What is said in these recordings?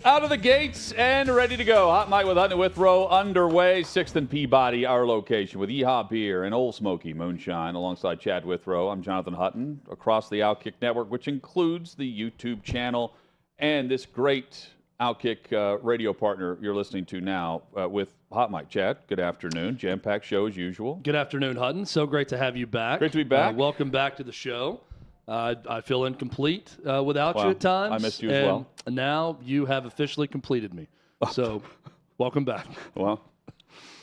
Out of the gates and ready to go. Hot Mic with Hutton and Withrow underway. 6th and Peabody, our location, with E-Hop Beer and Old Smokey Moonshine alongside Chad Withrow. I'm Jonathan Hutton across the OutKick network, which includes the YouTube channel and this great OutKick radio partner you're listening to now with Hot Mic. Chad, good afternoon. Jam-packed show as usual. Good afternoon, Hutton. So great to have you back. Great to be back. Welcome back to the show. I feel incomplete without you at times. I missed you as well. And now you have officially completed me. So welcome back. Well,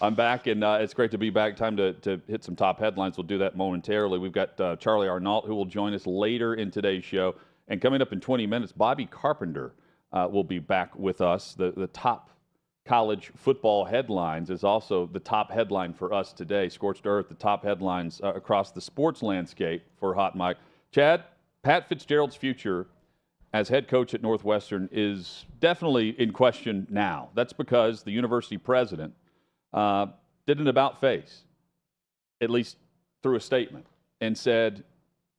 I'm back, and it's great to be back. Time to hit some top headlines. We'll do that momentarily. We've got Charly Arnolt, who will join us later in today's show. And coming up in 20 minutes, Bobby Carpenter will be back with us. The top college football headlines is also the top headline for us today. Scorched Earth, the top headlines across the sports landscape for Hot Mic. Chad, Pat Fitzgerald's future as head coach at Northwestern is definitely in question now. That's because the university president did an about-face, at least through a statement, and said,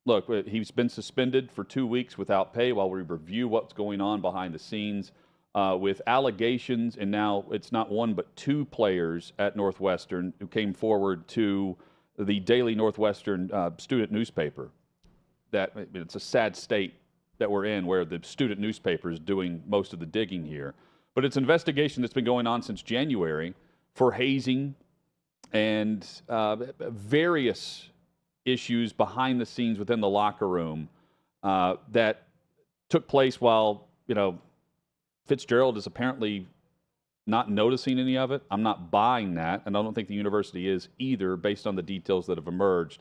look, he's been suspended for 2 weeks without pay while we review what's going on behind the scenes with allegations, and now it's not one but two players at Northwestern who came forward to the Daily Northwestern student newspaper. That it's a sad state that we're in where the student newspaper is doing most of the digging here. But it's an investigation that's been going on since January for hazing and various issues behind the scenes within the locker room that took place while, Fitzgerald is apparently not noticing any of it. I'm not buying that, and I don't think the university is either based on the details that have emerged.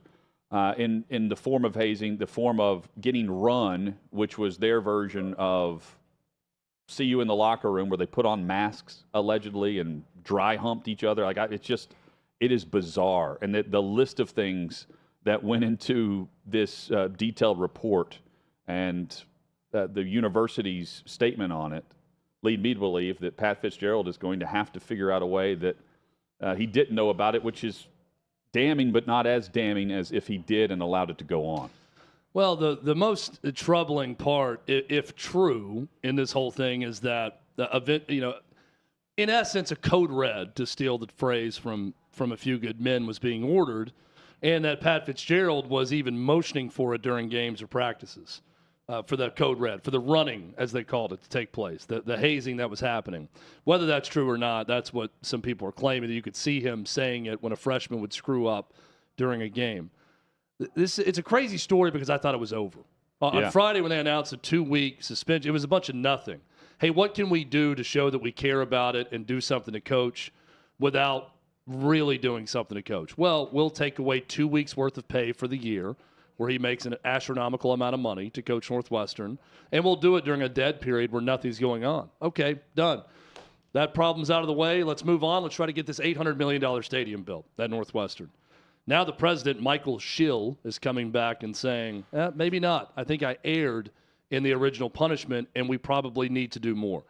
In the form of hazing, the form of getting run, which was their version of see you in the locker room where they put on masks allegedly and dry humped each other. It is bizarre. And the list of things that went into this detailed report and the university's statement on it lead me to believe that Pat Fitzgerald is going to have to figure out a way that he didn't know about it, which is damning, but not as damning as if he did and allowed it to go on. Well, the most troubling part, if true, in this whole thing is that the event, in essence, a code red, to steal the phrase from A Few Good Men, was being ordered, and that Pat Fitzgerald was even motioning for it during games or practices. For the code red, for the running, as they called it, to take place, the hazing that was happening. Whether that's true or not, that's what some people are claiming, that you could see him saying it when a freshman would screw up during a game. It's a crazy story because I thought it was over. On Friday when they announced a 2-week suspension, it was a bunch of nothing. Hey, what can we do to show that we care about it and do something to coach without really doing something to coach? Well, we'll take away 2 weeks' worth of pay for the year, where he makes an astronomical amount of money to coach Northwestern, and we'll do it during a dead period where nothing's going on. Okay, done. That problem's out of the way. Let's move on. Let's try to get this $800 million stadium built at Northwestern. Now the president, Michael Schill, is coming back and saying, maybe not. I think I erred in the original punishment, and we probably need to do more.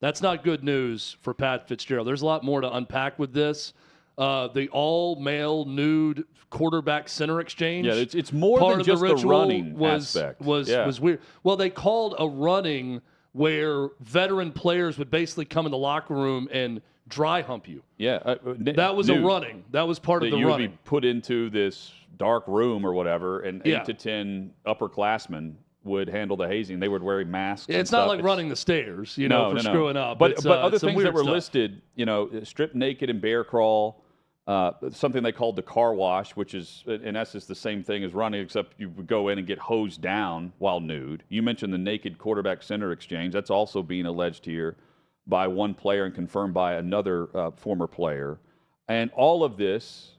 That's not good news for Pat Fitzgerald. There's a lot more to unpack with this. The all-male nude quarterback center exchange. Yeah, it's more than just the running aspect. Was weird. Well, they called a running where veteran players would basically come in the locker room and dry hump you. Yeah. That was a running. That was part of the running. You would be put into this dark room or whatever, and 8 to 10 upperclassmen would handle the hazing. They would wear masks. It's not like running the stairs, for screwing up. But other things that were listed, strip naked and bear crawl, something they called the car wash, which is in essence the same thing as running, except you would go in and get hosed down while nude. You mentioned the naked quarterback center exchange. That's also being alleged here by one player and confirmed by another former player. And all of this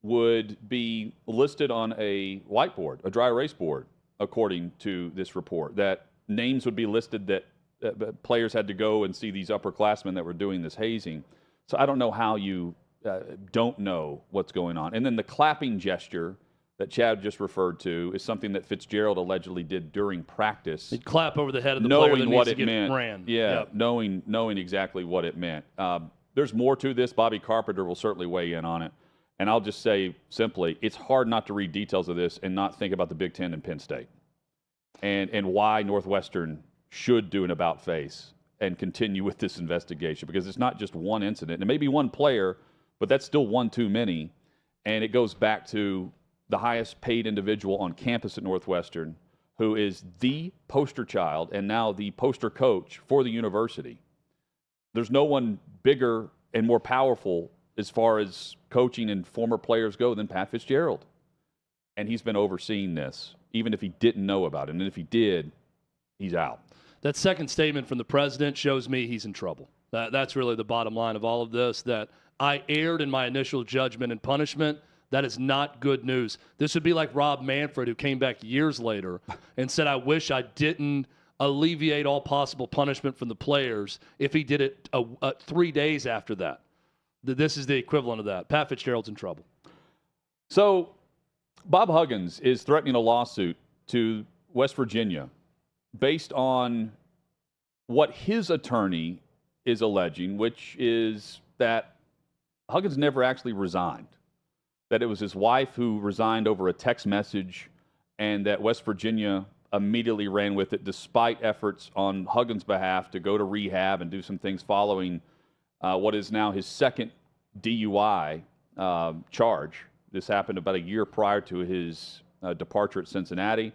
would be listed on a whiteboard, a dry erase board, according to this report, that names would be listed that players had to go and see these upperclassmen that were doing this hazing. So I don't know how you don't know what's going on. And then the clapping gesture that Chad just referred to is something that Fitzgerald allegedly did during practice. He'd clap over the head of the player that needs to get ran. Yeah, yep. knowing exactly what it meant. There's more to this. Bobby Carpenter will certainly weigh in on it. And I'll just say simply, it's hard not to read details of this and not think about the Big Ten and Penn State and why Northwestern should do an about-face and continue with this investigation, because it's not just one incident. It may be one player, but that's still one too many. And it goes back to the highest paid individual on campus at Northwestern, who is the poster child and now the poster coach for the university. There's no one bigger and more powerful as far as coaching and former players go than Pat Fitzgerald. And he's been overseeing this, even if he didn't know about it. And if he did, he's out. That second statement from the president shows me he's in trouble. That's really the bottom line of all of this, that I erred in my initial judgment and punishment. That is not good news. This would be like Rob Manfred, who came back years later and said, I wish I didn't alleviate all possible punishment from the players if he did it 3 days after that. This is the equivalent of that. Pat Fitzgerald's in trouble. So Bob Huggins is threatening a lawsuit to West Virginia based on what his attorney is alleging, which is that Huggins never actually resigned, that it was his wife who resigned over a text message, and that West Virginia immediately ran with it despite efforts on Huggins' behalf to go to rehab and do some things following what is now his second DUI charge. This happened about a year prior to his departure at Cincinnati.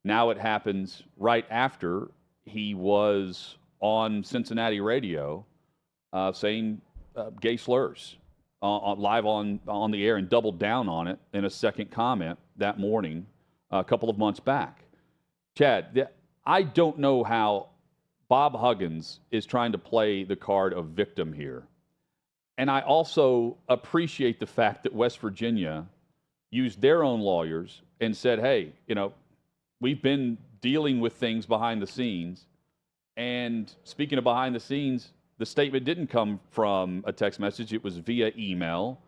Now it happens right after he was on Cincinnati radio saying gay slurs live on the air, and doubled down on it in a second comment that morning a couple of months back. Chad, I don't know how Bob Huggins is trying to play the card of victim here. And I also appreciate the fact that West Virginia used their own lawyers and said, hey, we've been dealing with things behind the scenes. And speaking of behind the scenes, the statement didn't come from a text message. It was via email.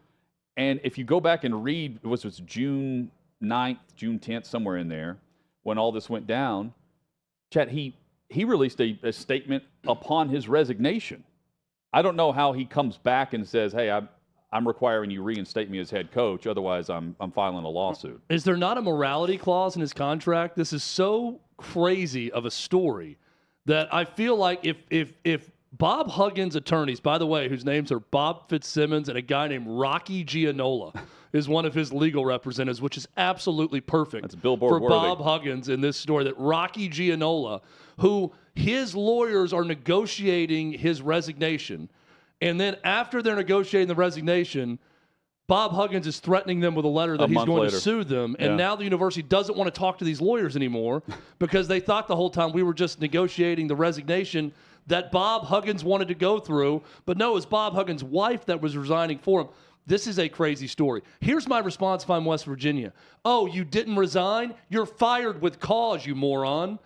And if you go back and read, it was June 9th, June 10th, somewhere in there, when all this went down, Chad, he released a statement upon his resignation. I don't know how he comes back and says, hey, I'm requiring you reinstate me as head coach, otherwise I'm filing a lawsuit. Is there not a morality clause in his contract? This is so crazy of a story that I feel like if Bob Huggins' attorneys, by the way, whose names are Bob Fitzsimmons and a guy named Rocky Gianola, is one of his legal representatives, which is absolutely perfect. That's billboard for Bob Huggins in this story, that Rocky Gianola, who his lawyers are negotiating his resignation, and then after they're negotiating the resignation, Bob Huggins is threatening them with a letter that he's going to sue them, and now the university doesn't want to talk to these lawyers anymore because they thought the whole time we were just negotiating the resignation that Bob Huggins wanted to go through, but no, it was Bob Huggins' wife that was resigning for him. This is a crazy story. Here's my response if I'm West Virginia. Oh, you didn't resign? You're fired with cause, you moron,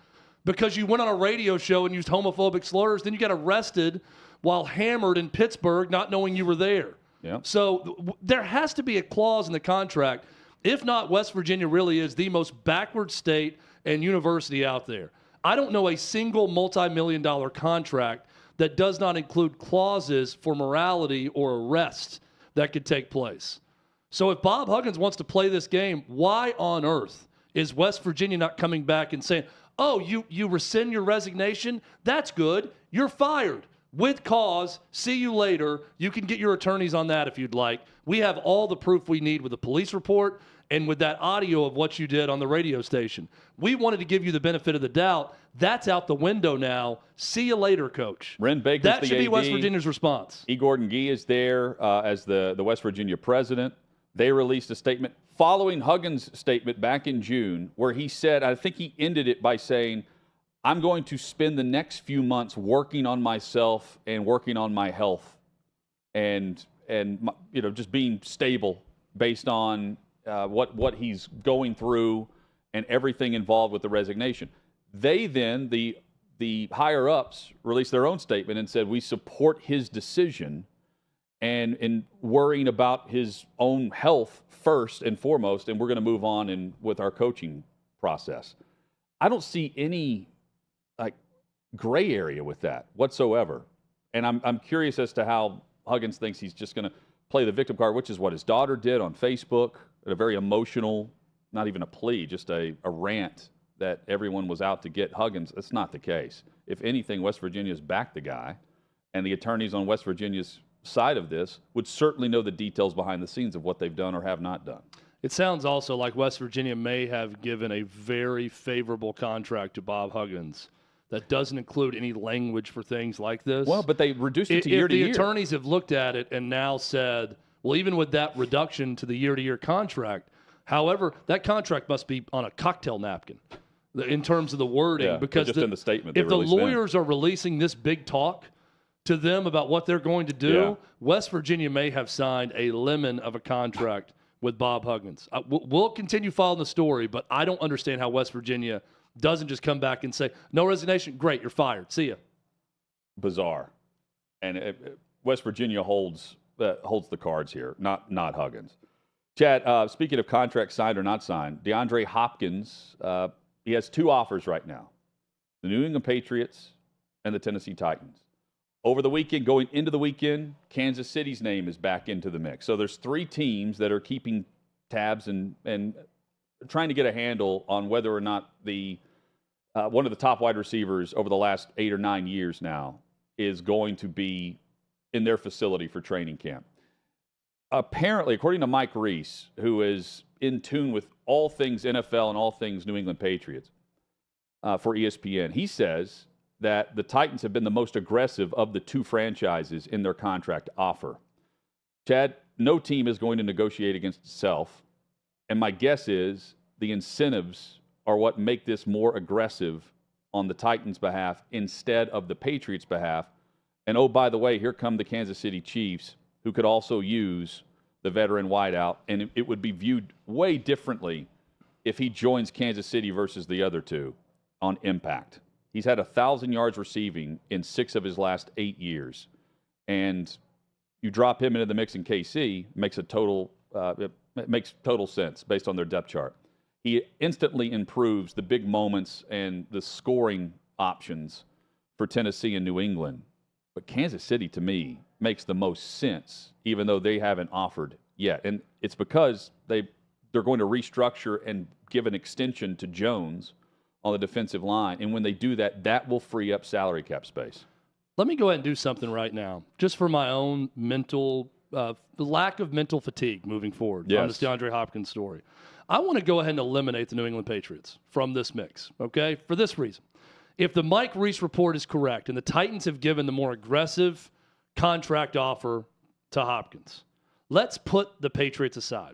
because you went on a radio show and used homophobic slurs. Then you got arrested while hammered in Pittsburgh, not knowing you were there. Yeah. So there has to be a clause in the contract. If not, West Virginia really is the most backward state and university out there. I don't know a single multi-million-dollar contract that does not include clauses for morality or arrest that could take place. So if Bob Huggins wants to play this game, why on earth is West Virginia not coming back and saying, oh, you rescind your resignation? That's good. You're fired with cause. See you later. You can get your attorneys on that if you'd like. We have all the proof we need with the police report and with that audio of what you did on the radio station. We wanted to give you the benefit of the doubt. That's out the window now. See you later, Coach. Ren Baker's that should be West Virginia's response. E. Gordon Gee is there as the West Virginia president. They released a statement following Huggins' statement back in June where he said, I think he ended it by saying, I'm going to spend the next few months working on myself and working on my health and just being stable based on what he's going through and everything involved with the resignation. They then, the higher-ups, released their own statement and said, we support his decision and in worrying about his own health first and foremost, and we're going to move on with our coaching process. I don't see any gray area with that whatsoever. And I'm curious as to how Huggins thinks he's just going to play the victim card, which is what his daughter did on Facebook, a very emotional, not even a plea, just a rant that everyone was out to get Huggins. That's not the case. If anything, West Virginia's backed the guy, and the attorneys on West Virginia's side of this would certainly know the details behind the scenes of what they've done or have not done. It sounds also like West Virginia may have given a very favorable contract to Bob Huggins that doesn't include any language for things like this. Well, but they reduced it to year to year. If the attorneys have looked at it and now said, well, even with that reduction to the year-to-year contract, however, that contract must be on a cocktail napkin in terms of the wording. Because just in the statement if the lawyers are releasing this big talk to them about what they're going to do, West Virginia may have signed a lemon of a contract with Bob Huggins. We'll continue following the story, but I don't understand how West Virginia doesn't just come back and say, no resignation, great, you're fired, see ya. Bizarre. And West Virginia holds the cards here, not Huggins. Chad, speaking of contracts signed or not signed, DeAndre Hopkins, he has 2 offers right now, the New England Patriots and the Tennessee Titans. Over the weekend, going into the weekend, Kansas City's name is back into the mix. So there's 3 teams that are keeping tabs and trying to get a handle on whether or not one of the top wide receivers over the last 8 or 9 years now is going to be in their facility for training camp. Apparently, according to Mike Reese, who is in tune with all things NFL and all things New England Patriots for ESPN, he says that the Titans have been the most aggressive of the 2 franchises in their contract offer. Chad, no team is going to negotiate against itself, and my guess is the incentives are what make this more aggressive on the Titans' behalf instead of the Patriots' behalf. And oh, by the way, here come the Kansas City Chiefs, who could also use the veteran wideout, and it would be viewed way differently if he joins Kansas City versus the other 2 on impact. He's had 1,000 yards receiving in 6 of his last 8 years. And you drop him into the mix in KC, it makes total sense based on their depth chart. He instantly improves the big moments and the scoring options for Tennessee and New England. But Kansas City, to me, makes the most sense, even though they haven't offered yet. And it's because they're going to restructure and give an extension to Jones on the defensive line. And when they do that, that will free up salary cap space. Let me go ahead and do something right now, just for my own mental, the lack of mental fatigue moving forward on this DeAndre Hopkins story. I want to go ahead and eliminate the New England Patriots from this mix, okay, for this reason. If the Mike Reese report is correct and the Titans have given the more aggressive contract offer to Hopkins, let's put the Patriots aside.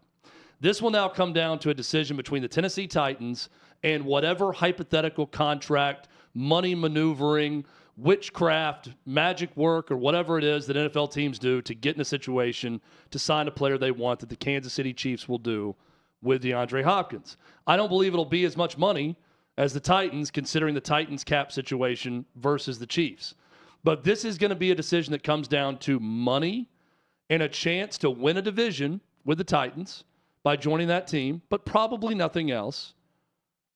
This will now come down to a decision between the Tennessee Titans and whatever hypothetical contract, money maneuvering, witchcraft, magic work, or whatever it is that NFL teams do to get in a situation to sign a player they want that the Kansas City Chiefs will do with DeAndre Hopkins. I don't believe it'll be as much money as the Titans, considering the Titans cap situation versus the Chiefs. But this is going to be a decision that comes down to money and a chance to win a division with the Titans by joining that team, but probably nothing else,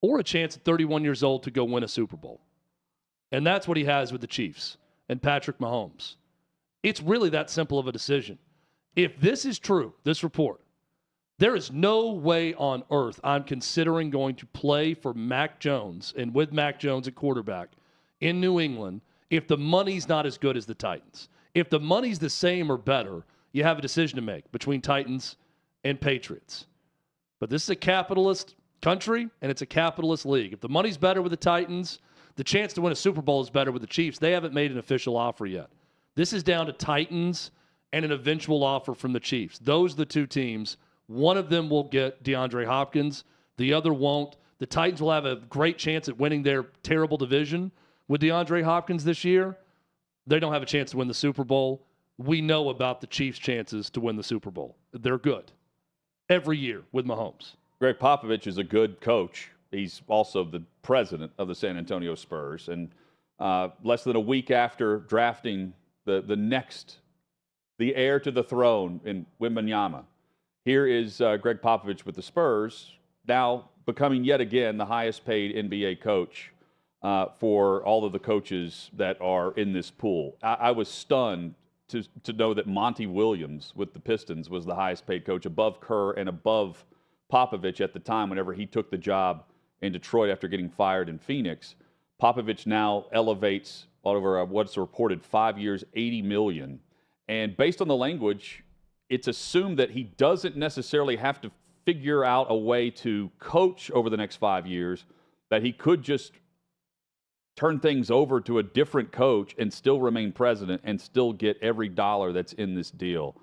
or a chance at 31 years old to go win a Super Bowl. And that's what he has with the Chiefs and Patrick Mahomes. It's really that simple of a decision. If this is true, this report, there is no way on earth I'm considering going to play for Mac Jones and with Mac Jones at quarterback in New England if the money's not as good as the Titans. If the money's the same or better, you have a decision to make between Titans and Patriots. But this is a capitalist country, and it's a capitalist league. If the money's better with the Titans, the chance to win a Super Bowl is better with the Chiefs. They haven't made an official offer yet. This is down to Titans and an eventual offer from the Chiefs. Those are the 2 teams. One of them will get DeAndre Hopkins. The other won't. The Titans will have a great chance at winning their terrible division with DeAndre Hopkins this year. They don't have a chance to win the Super Bowl. We know about the Chiefs' chances to win the Super Bowl. They're good every year with Mahomes. Gregg Popovich is a good coach. He's also the president of the San Antonio Spurs. And less than a week after drafting the heir to the throne in Wembanyama, here is Gregg Popovich with the Spurs, now becoming yet again the highest paid NBA coach for all of the coaches that are in this pool. I was stunned to know that Monty Williams with the Pistons was the highest paid coach, above Kerr and above Popovich at the time whenever he took the job in Detroit after getting fired in Phoenix. Popovich now elevates over what's reported 5 years, $80 million. And based on the language, it's assumed that he doesn't necessarily have to figure out a way to coach over the next 5 years, that he could just turn things over to a different coach and still remain president and still get every dollar that's in this deal.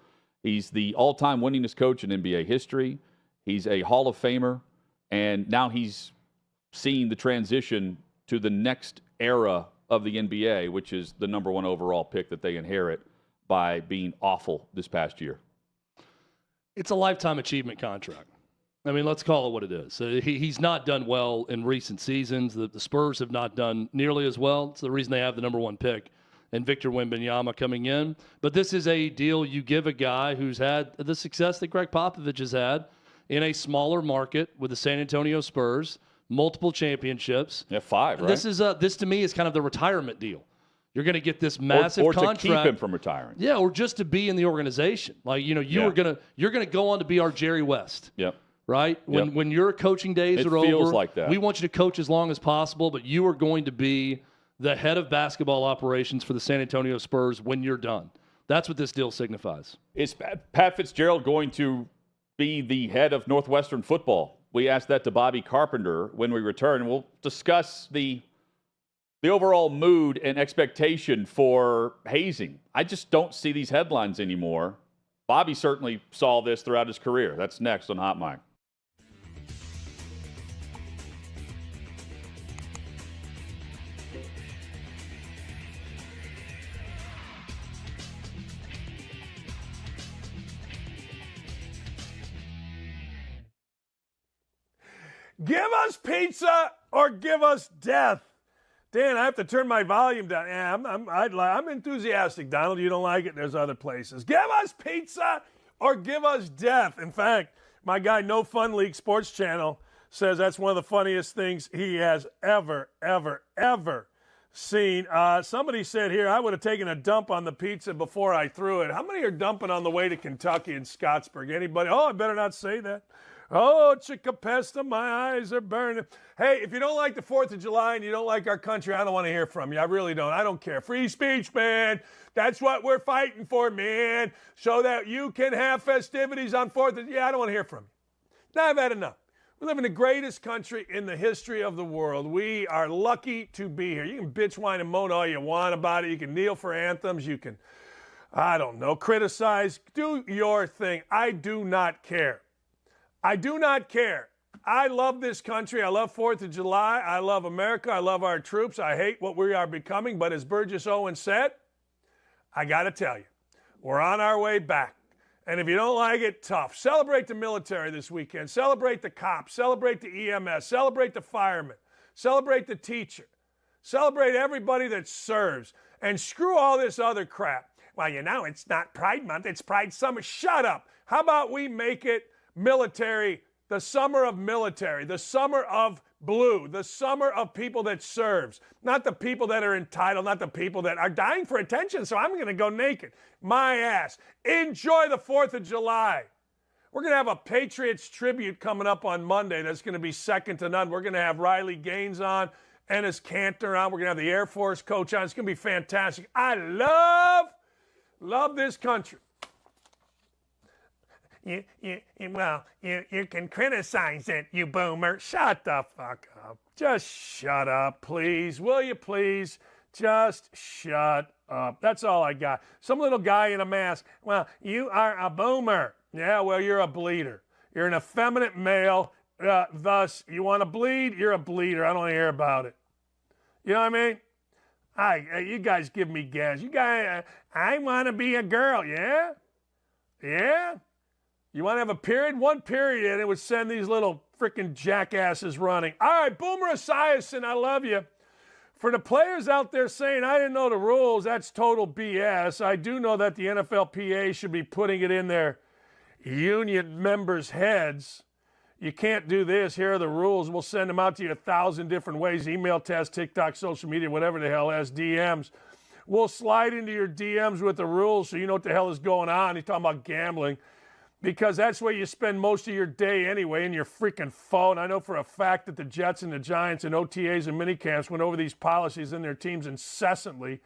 He's the all-time winningest coach in NBA history. He's a Hall of Famer, and now he's seeing the transition to the next era of the NBA, which is the number 1 overall pick that they inherit by being awful this past year. It's a lifetime achievement contract. I mean, let's call it what it is. He's not done well in recent seasons. The Spurs have not done nearly as well. It's the reason they have the number 1 pick and Victor Wembanyama coming in. But this is a deal you give a guy who's had the success that Gregg Popovich has had in a smaller market with the San Antonio Spurs, multiple championships. Yeah, 5, right? This to me is kind of the retirement deal. You're going to get this massive contract, to keep him from retiring. Yeah, or just to be in the organization. Like, you're going to go on to be our Jerry West. Yep. Right? When your coaching days are over, feels like that. We want you to coach as long as possible, but you are going to be the head of basketball operations for the San Antonio Spurs when you're done. That's what this deal signifies. Is Pat Fitzgerald going to be the head of Northwestern football? We asked that to Bobby Carpenter when we return. We'll discuss the overall mood and expectation for Hazing. I just don't see these headlines anymore. Bobby certainly saw this throughout his career. That's next on Hot Mic. Give us pizza or give us death. Dan, I have to turn my volume down. Yeah, I'm enthusiastic, Donald. You don't like it? There's other places. Give us pizza or give us death. In fact, my guy No Fun League Sports Channel says that's one of the funniest things he has ever seen. Somebody said here, I would have taken a dump on the pizza before I threw it. How many are dumping on the way to Kentucky and Scottsburg? Anybody? Oh, I better not say that. Oh, Chickapesta, my eyes are burning. Hey, if you don't like the 4th of July and you don't like our country, I don't want to hear from you. I really don't. I don't care. Free speech, man. That's what we're fighting for, man. So that you can have festivities on 4th of July. Yeah, I don't want to hear from you. Now I've had enough. We live in the greatest country in the history of the world. We are lucky to be here. You can bitch, whine, and moan all you want about it. You can kneel for anthems. You can, I don't know, criticize. Do your thing. I do not care. I do not care. I love this country. I love 4th of July. I love America. I love our troops. I hate what we are becoming. But as Burgess Owens said, I got to tell you, we're on our way back. And if you don't like it, tough. Celebrate the military this weekend. Celebrate the cops. Celebrate the EMS. Celebrate the firemen. Celebrate the teacher. Celebrate everybody that serves. And screw all this other crap. Well, you know, it's not Pride Month. It's Pride Summer. Shut up. How about we make it military, the summer of military, the summer of blue, the summer of people that serves, not the people that are entitled, not the people that are dying for attention, so I'm going to go naked. My ass. Enjoy the 4th of July. We're going to have a Patriots tribute coming up on Monday that's going to be second to none. We're going to have Riley Gaines on, Ennis Cantor on. We're going to have the Air Force coach on. It's going to be fantastic. I love this country. You can criticize it, you boomer. Shut the fuck up. Just shut up, please. Will you please? Just shut up. That's all I got. Some little guy in a mask. Well, you are a boomer. Yeah, well, you're a bleeder. You're an effeminate male. Thus, you want to bleed? You're a bleeder. I don't want to hear about it. You know what I mean? You guys give me gas. You guys, I want to be a girl. Yeah? Yeah? You want to have a period? One period, and it would send these little freaking jackasses running. All right, Boomer Esiason, I love you. For the players out there saying, I didn't know the rules, that's total BS. I do know that the NFLPA should be putting it in their union members' heads. You can't do this. Here are the rules. We'll send them out to you 1,000 different ways. Email, test, TikTok, social media, whatever the hell, as DMs. We'll slide into your DMs with the rules so you know what the hell is going on. He's talking about gambling. because that's where you spend most of your day anyway, in your freaking phone. I know for a fact that the Jets and the Giants and OTAs and minicamps went over these policies in their teams incessantly,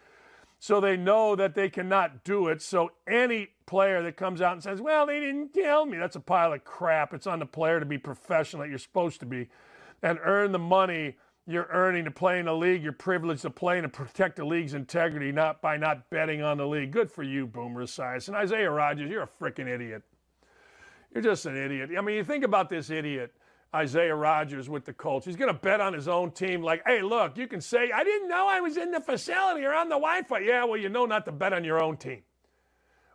so they know that they cannot do it. So any player that comes out and says, well, they didn't tell me, that's a pile of crap. It's on the player to be professional that you're supposed to be and earn the money you're earning to play in the league. You're privileged to play and to protect the league's integrity, not by not betting on the league. Good for you, Boomer Esiason. And Isaiah Rodgers, you're a freaking idiot. You're just an idiot. I mean, you think about this idiot, Isaiah Rodgers with the Colts. He's going to bet on his own team like, hey, look, you can say, I didn't know I was in the facility or on the Wi-Fi. Yeah, well, you know not to bet on your own team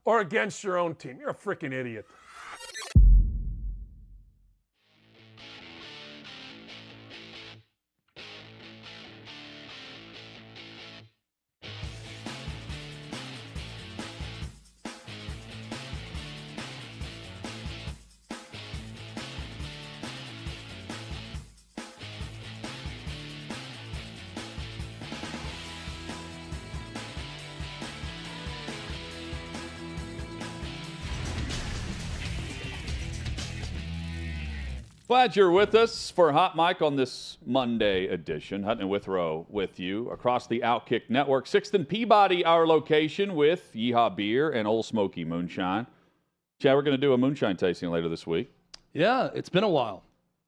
or against your own team. You're a freaking idiot. Glad you're with us for Hot Mic on this Monday edition. Hutton and Withrow with you across the OutKick Network. 6th and Peabody, our location, with Yeehaw Beer and Old Smokey Moonshine. Chad, we're going to do a moonshine tasting later this week. Yeah, it's been a while.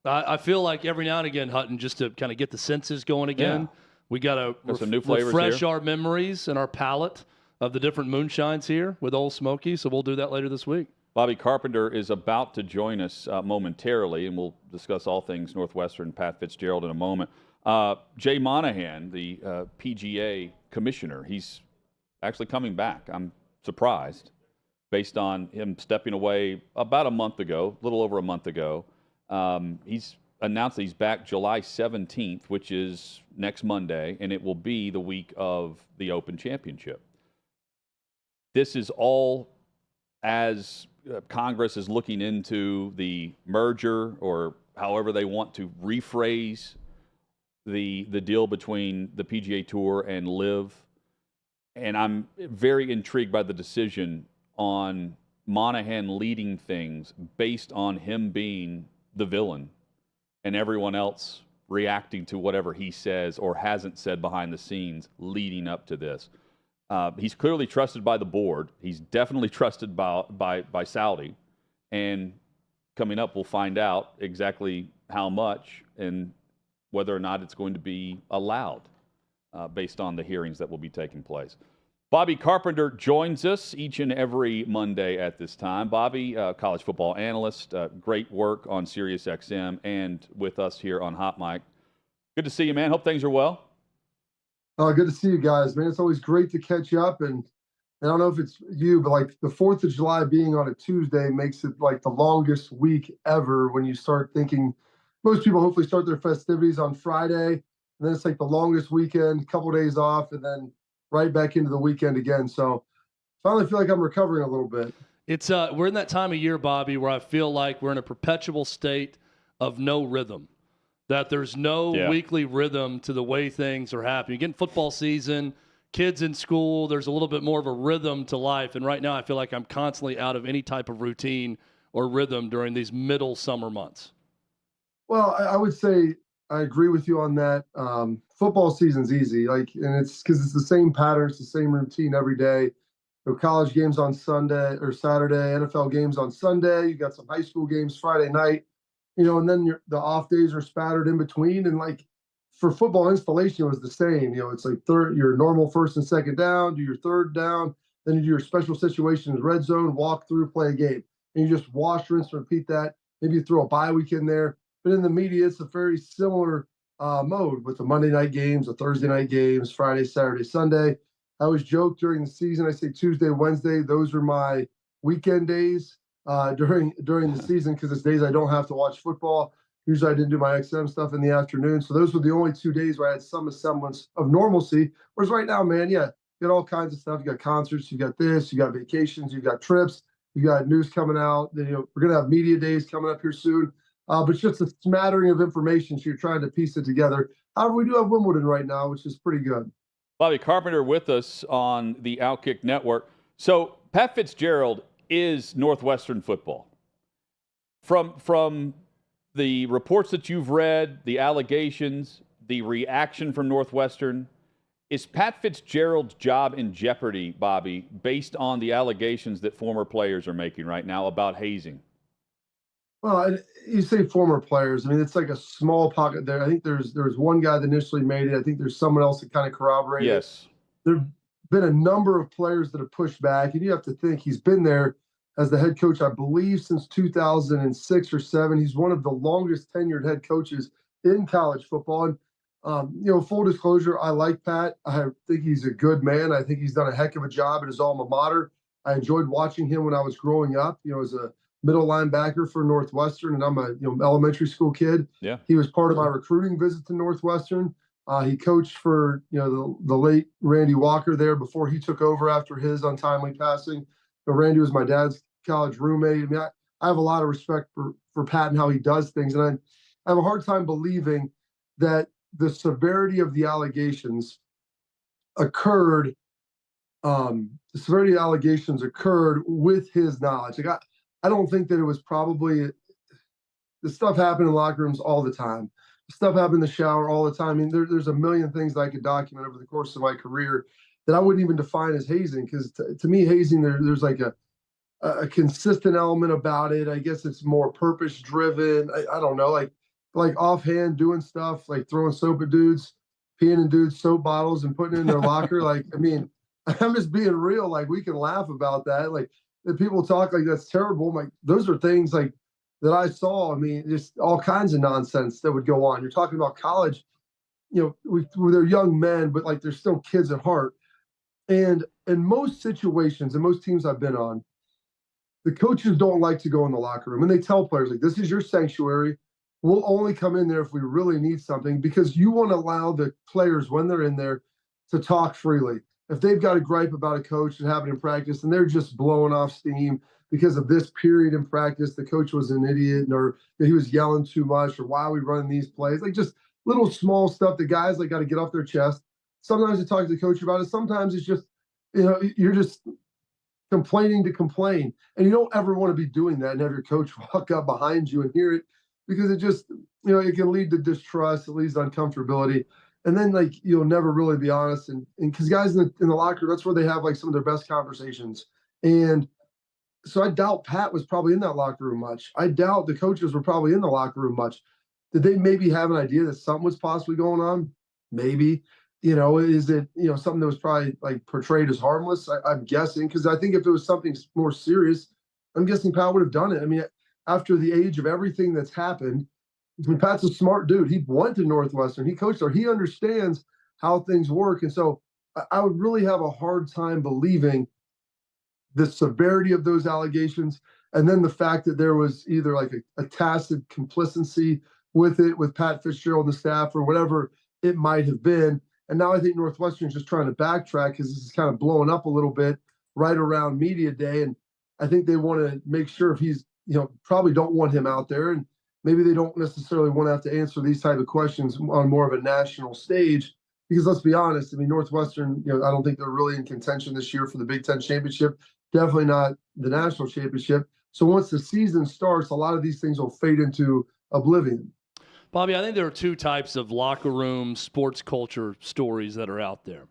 I feel like every now and again, Hutton, just to kind of get the senses going again, we got to some new flavors refresh here. our memories and our palate of the different moonshines here with Old Smokey. So we'll do that later this week. Bobby Carpenter is about to join us momentarily, and we'll discuss all things Northwestern, Pat Fitzgerald in a moment. Jay Monahan, the PGA commissioner, he's actually coming back. I'm surprised based on him stepping away about a month ago, a little over a month ago. He's announced that he's back July 17th, which is next Monday, and it will be the week of the Open Championship. This is all as Congress is looking into the merger, or however they want to rephrase the deal between the PGA Tour and LIV. And I'm very intrigued by the decision on Monahan leading things based on him being the villain and everyone else reacting to whatever he says or hasn't said behind the scenes leading up to this. He's clearly trusted by the board. He's definitely trusted by Saudi. And coming up, we'll find out exactly how much and whether or not it's going to be allowed based on the hearings that will be taking place. Bobby Carpenter joins us each and every Monday at this time. Bobby, college football analyst, great work on SiriusXM and with us here on Hot Mic. Good to see you, man. Hope things are well. Good to see you guys, man. It's always great to catch up. And I don't know if it's you, but like the 4th of July being on a Tuesday makes it like the longest week ever when you start thinking most people hopefully start their festivities on Friday. And then it's like the longest weekend, a couple of days off, and then right back into the weekend again. So finally feel like I'm recovering a little bit. It's we're in that time of year, Bobby, where I feel like we're in a perpetual state of no rhythm. That there's no weekly rhythm to the way things are happening. Again, football season, kids in school, there's a little bit more of a rhythm to life. And right now I feel like I'm constantly out of any type of routine or rhythm during these middle summer months. Well, I would say I agree with you on that. Football season's easy, and it's because it's the same pattern, it's the same routine every day. College games on Sunday or Saturday, NFL games on Sunday. You got some high school games Friday night. And then the off days are spattered in between. And like for football installation, it was the same. It's like your normal first and second down, do your third down, then you do your special situations, red zone, walk through, play a game. And you just wash, rinse, and repeat that. Maybe you throw a bye week in there. But in the media, it's a very similar mode with the Monday night games, the Thursday night games, Friday, Saturday, Sunday. I always joke during the season, I say Tuesday, Wednesday, those are my weekend days. During the season, because it's days I don't have to watch football. Usually I didn't do my XM stuff in the afternoon. So those were the only 2 days where I had some semblance of normalcy. Whereas right now, man, you got all kinds of stuff. You got concerts, you got this, you got vacations, you got trips, you got news coming out. Then, we're going to have media days coming up here soon. But it's just a smattering of information. So you're trying to piece it together. However, we do have Wimbledon right now, which is pretty good. Bobby Carpenter with us on the OutKick Network. So Pat Fitzgerald is Northwestern football. From the reports that you've read, the allegations, the reaction from Northwestern, is Pat Fitzgerald's job in jeopardy, Bobby, based on the allegations that former players are making right now about hazing? Well, you say former players. I mean, it's like a small pocket there. I think there's one guy that initially made it. I think there's someone else that kind of corroborated. Yes. There've been a number of players that have pushed back, and you have to think he's been there as the head coach, I believe, since 2006 or 7. He's one of the longest tenured head coaches in college football. And full disclosure, I like Pat. I think he's a good man. I think he's done a heck of a job at his alma mater. I enjoyed watching him when I was growing up. As a middle linebacker for Northwestern, and I'm a elementary school kid. Yeah. He was part of my recruiting visit to Northwestern. He coached for the late Randy Walker there before he took over after his untimely passing. But Randy was my dad's college roommate. I mean, I have a lot of respect for Pat and how he does things, and I have a hard time believing that the severity of the allegations occurred. The severity of allegations occurred with his knowledge. Like I don't think that it was probably the stuff happened in locker rooms all the time. Stuff happened in the shower all the time. I mean, there's a million things that I could document over the course of my career that I wouldn't even define as hazing, because to me, hazing, there's like a consistent element about it. I guess it's more purpose driven. I don't know, like offhand doing stuff, like throwing soap at dudes, peeing in dudes' soap bottles and putting it in their locker. Like, I mean, I'm just being real. Like, we can laugh about that. Like, if people talk like that's terrible, I'm like, those are things like that I saw. I mean, just all kinds of nonsense that would go on. You're talking about college, they're young men, but like they're still kids at heart. And in most situations, in most teams I've been on, the coaches don't like to go in the locker room, and they tell players, like, this is your sanctuary. We'll only come in there if we really need something, because you want to allow the players, when they're in there, to talk freely. If they've got a gripe about a coach that happened in practice and they're just blowing off steam because of this period in practice, the coach was an idiot, or he was yelling too much, or why are we running these plays? Like, just little small stuff that guys got to get off their chest. Sometimes they talk to the coach about it. Sometimes it's just, you're just complaining to complain. And you don't ever want to be doing that and have your coach walk up behind you and hear it, because it just, it can lead to distrust. It leads to uncomfortability. And then, like, you'll never really be honest. And because guys in the locker, that's where they have, like, some of their best conversations. And so I doubt Pat was probably in that locker room much. I doubt the coaches were probably in the locker room much. Did they maybe have an idea that something was possibly going on? Maybe. Is it, something that was probably, like, portrayed as harmless? I'm guessing, because I think if it was something more serious, I'm guessing Pat would have done it. I mean, after the age of everything that's happened, I mean, Pat's a smart dude. He went to Northwestern. He coached there. He understands how things work. And so I would really have a hard time believing the severity of those allegations, and then the fact that there was either like a tacit complicity with it, with Pat Fitzgerald and the staff, or whatever it might have been. And now I think Northwestern's just trying to backtrack, because this is kind of blowing up a little bit right around media day. And I think they want to make sure if he's, probably don't want him out there. And maybe they don't necessarily want to have to answer these type of questions on more of a national stage, because let's be honest, I mean, Northwestern, I don't think they're really in contention this year for the Big Ten championship, definitely not the national championship. So once the season starts, a lot of these things will fade into oblivion. Bobby, I think there are two types of locker room sports culture stories that are out there.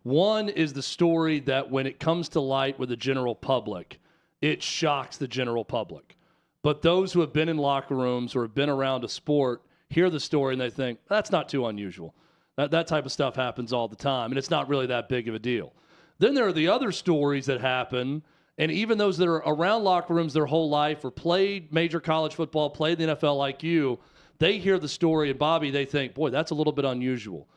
One is the story that when it comes to light with the general public, it shocks the general public. But those who have been in locker rooms or have been around a sport hear the story and they think, that's not too unusual. That type of stuff happens all the time, and it's not really that big of a deal. Then there are the other stories that happen, and even those that are around locker rooms their whole life or played major college football, played the NFL like you, they hear the story, and Bobby, they think, boy, that's a little bit unusual.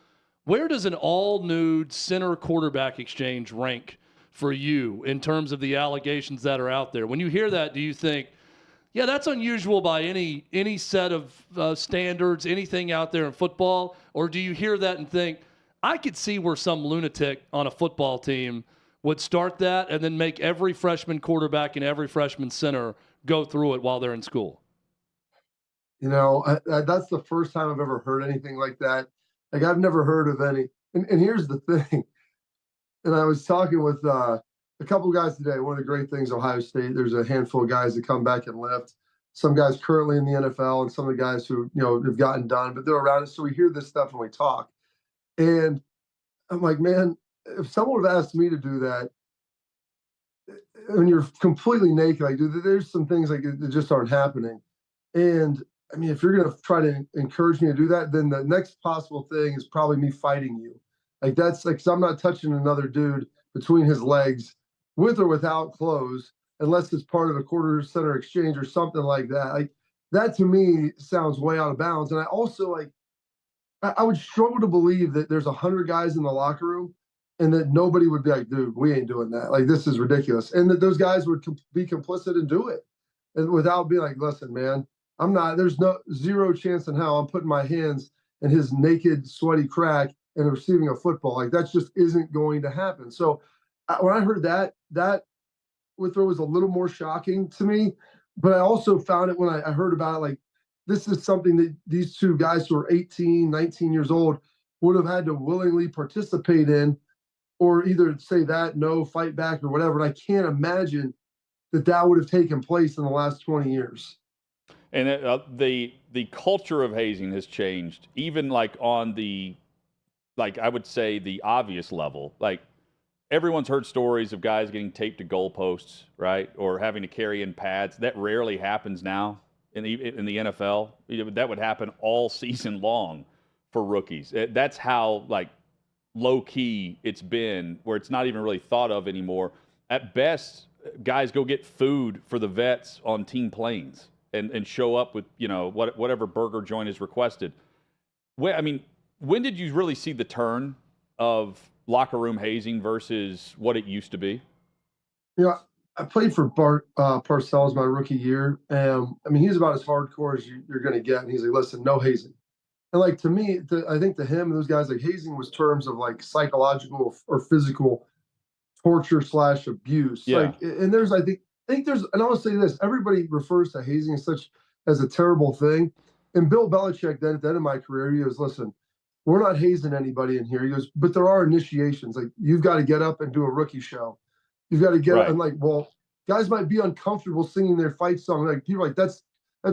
Where does an all-nude center quarterback exchange rank for you in terms of the allegations that are out there? When you hear that, do you think, yeah, that's unusual by any set of standards, anything out there in football? Or do you hear that and think, I could see where some lunatic on a football team would start that and then make every freshman quarterback and every freshman center go through it while they're in school? That's the first time I've ever heard anything like that. Like, I've never heard of any. And here's the thing. And I was talking with a couple guys today. One of the great things, Ohio State, there's a handful of guys that come back and lift. some guys currently in the NFL and some of the guys who, have gotten done, but they're around us. So we hear this stuff and we talk. And I'm like, man, if someone would have asked me to do that, when you're completely naked, like, dude, there's some things like that just aren't happening. And I mean, if you're going to try to encourage me to do that, then the next possible thing is probably me fighting you. Like, that's like, 'cause I'm not touching another dude between his legs with or without clothes, unless it's part of a quarter center exchange or something like that. Like, that to me sounds way out of bounds. And I also like, I would struggle to believe that there's 100 guys in the locker room and that nobody would be like, dude, we ain't doing that. Like, this is ridiculous. And that those guys would be complicit and do it. And without being like, listen, man, I'm not, there's no zero chance in hell I'm putting my hands in his naked, sweaty crack and receiving a football. Like, that just isn't going to happen. So when I heard that Withrow was a little more shocking to me, but I also found it when I heard about it, like, this is something that these two guys who are 18, 19 years old would have had to willingly participate in, or either say that, no, fight back or whatever. And I can't imagine that would have taken place in the last 20 years. And the culture of hazing has changed, even like on the, like I would say the obvious level. Like, everyone's heard stories of guys getting taped to goalposts, right, or having to carry in pads. That rarely happens now in the NFL. That would happen all season long for rookies. That's how like low key it's been, where it's not even really thought of anymore. At best, guys go get food for the vets on team planes and show up with whatever burger joint is requested. When did you really see the turn of locker room hazing versus what it used to be? I played for Parcells my rookie year. He's about as hardcore as you're going to get. And he's like, listen, no hazing. And like, to me, I think to him, those guys, like, hazing was terms of like psychological or physical torture / abuse. Yeah. Like, and there's, I think there's, and I want to say this, everybody refers to hazing as a terrible thing. And Bill Belichick, then at the end of my career, he goes, listen, we're not hazing anybody in here. He goes, but there are initiations. Like, you've got to get up and do a rookie show. You've got to get up and like, well, guys might be uncomfortable singing their fight song. Like, people are like, that's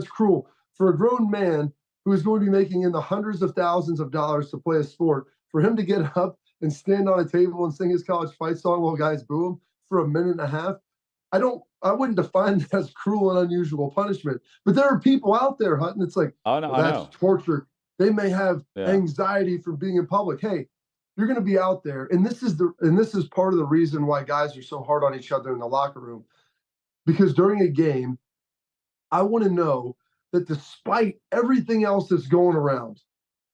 cruel. For a grown man who is going to be making in the hundreds of thousands of dollars to play a sport, for him to get up and stand on a table and sing his college fight song while guys boo him for a minute and a half, I wouldn't define that as cruel and unusual punishment. But there are people out there, Hutton, it's like, that's torture. They may have anxiety from being in public. Hey, you're going to be out there. And this is part of the reason why guys are so hard on each other in the locker room. Because during a game, I want to know that despite everything else that's going around,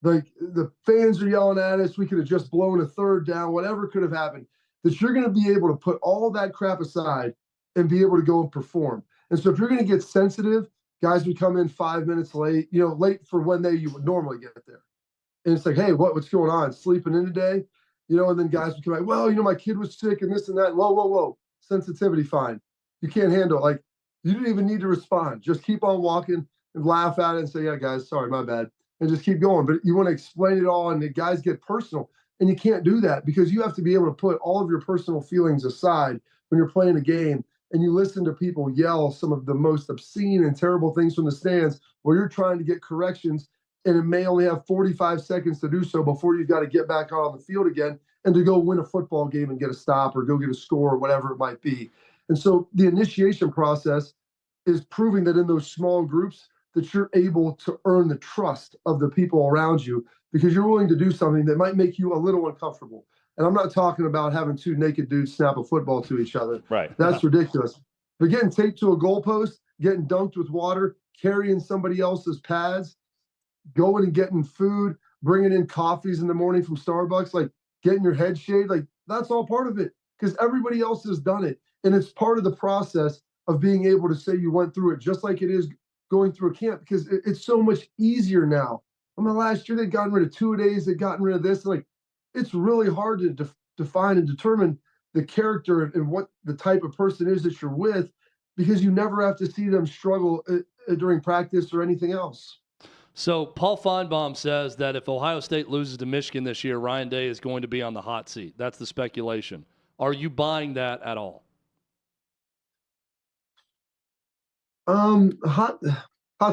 like the fans are yelling at us, we could have just blown a third down, whatever could have happened, that you're going to be able to put all that crap aside and be able to go and perform. And so if you're going to get sensitive, guys would come in 5 minutes late, late for when you would normally get there. And it's like, hey, what's going on? Sleeping in today? And then guys would come like, well, my kid was sick and this and that. Whoa. Sensitivity, fine. You can't handle it. Like, you didn't even need to respond. Just keep on walking and laugh at it and say, yeah, guys, sorry, my bad. And just keep going. But you want to explain it all, and the guys get personal. And you can't do that because you have to be able to put all of your personal feelings aside when you're playing a game and you listen to people yell some of the most obscene and terrible things from the stands where you're trying to get corrections, and it may only have 45 seconds to do so before you've got to get back on the field again and to go win a football game and get a stop or go get a score or whatever it might be. And so the initiation process is proving that in those small groups that you're able to earn the trust of the people around you because you're willing to do something that might make you a little uncomfortable. And I'm not talking about having two naked dudes snap a football to each other. Right. That's ridiculous. But getting taped to a goalpost, getting dunked with water, carrying somebody else's pads, going and getting food, bringing in coffees in the morning from Starbucks, like getting your head shaved, like that's all part of it because everybody else has done it. And it's part of the process of being able to say you went through it, just like it is going through a camp, because it's so much easier now. Last year they'd gotten rid of 2-a-days, they'd gotten rid of this. Like, it's really hard to define and determine the character and what the type of person is that you're with, because you never have to see them struggle during practice or anything else. So Paul Feinbaum says that if Ohio State loses to Michigan this year, Ryan Day is going to be on the hot seat. That's the speculation. Are you buying that at all? Hot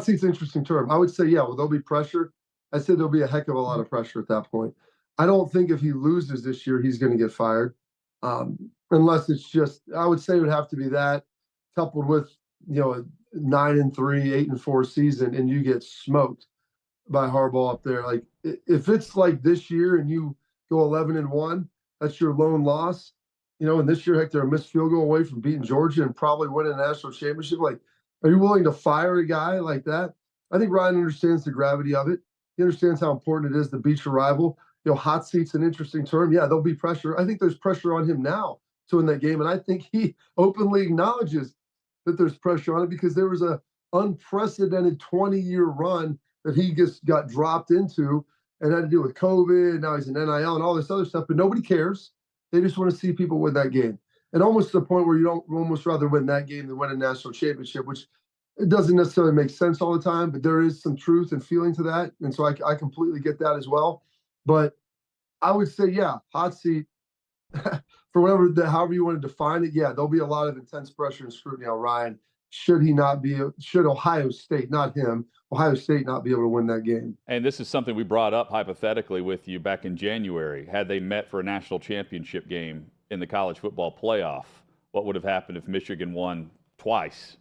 seat's an interesting term. I would say, yeah, well, there'll be pressure. I'd say there'll be a heck of a lot of pressure at that point. I don't think if he loses this year, he's going to get fired. Unless it's just, I would say it would have to be that coupled with, a 9-3, 8-4 season, and you get smoked by Harbaugh up there. Like if it's like this year and you go 11-1, that's your lone loss. And this year, heck, they're a missed field goal away from beating Georgia and probably winning a national championship. Like, are you willing to fire a guy like that? I think Ryan understands the gravity of it. He understands how important it is to beat your rival. Hot seat's an interesting term. Yeah, there'll be pressure. I think there's pressure on him now to win that game, and I think he openly acknowledges that there's pressure on it because there was a unprecedented 20-year run that he just got dropped into and had to do with COVID. Now he's in NIL and all this other stuff, but nobody cares. They just want to see people win that game. And almost to the point where you don't almost rather win that game than win a national championship, which it doesn't necessarily make sense all the time, but there is some truth and feeling to that. And so I completely get that as well. But I would say, yeah, hot seat for however you want to define it. Yeah, there'll be a lot of intense pressure and scrutiny on Ryan. Should Ohio State, not him, Ohio State not be able to win that game? And this is something we brought up hypothetically with you back in January. Had they met for a national championship game in the college football playoff, what would have happened if Michigan won twice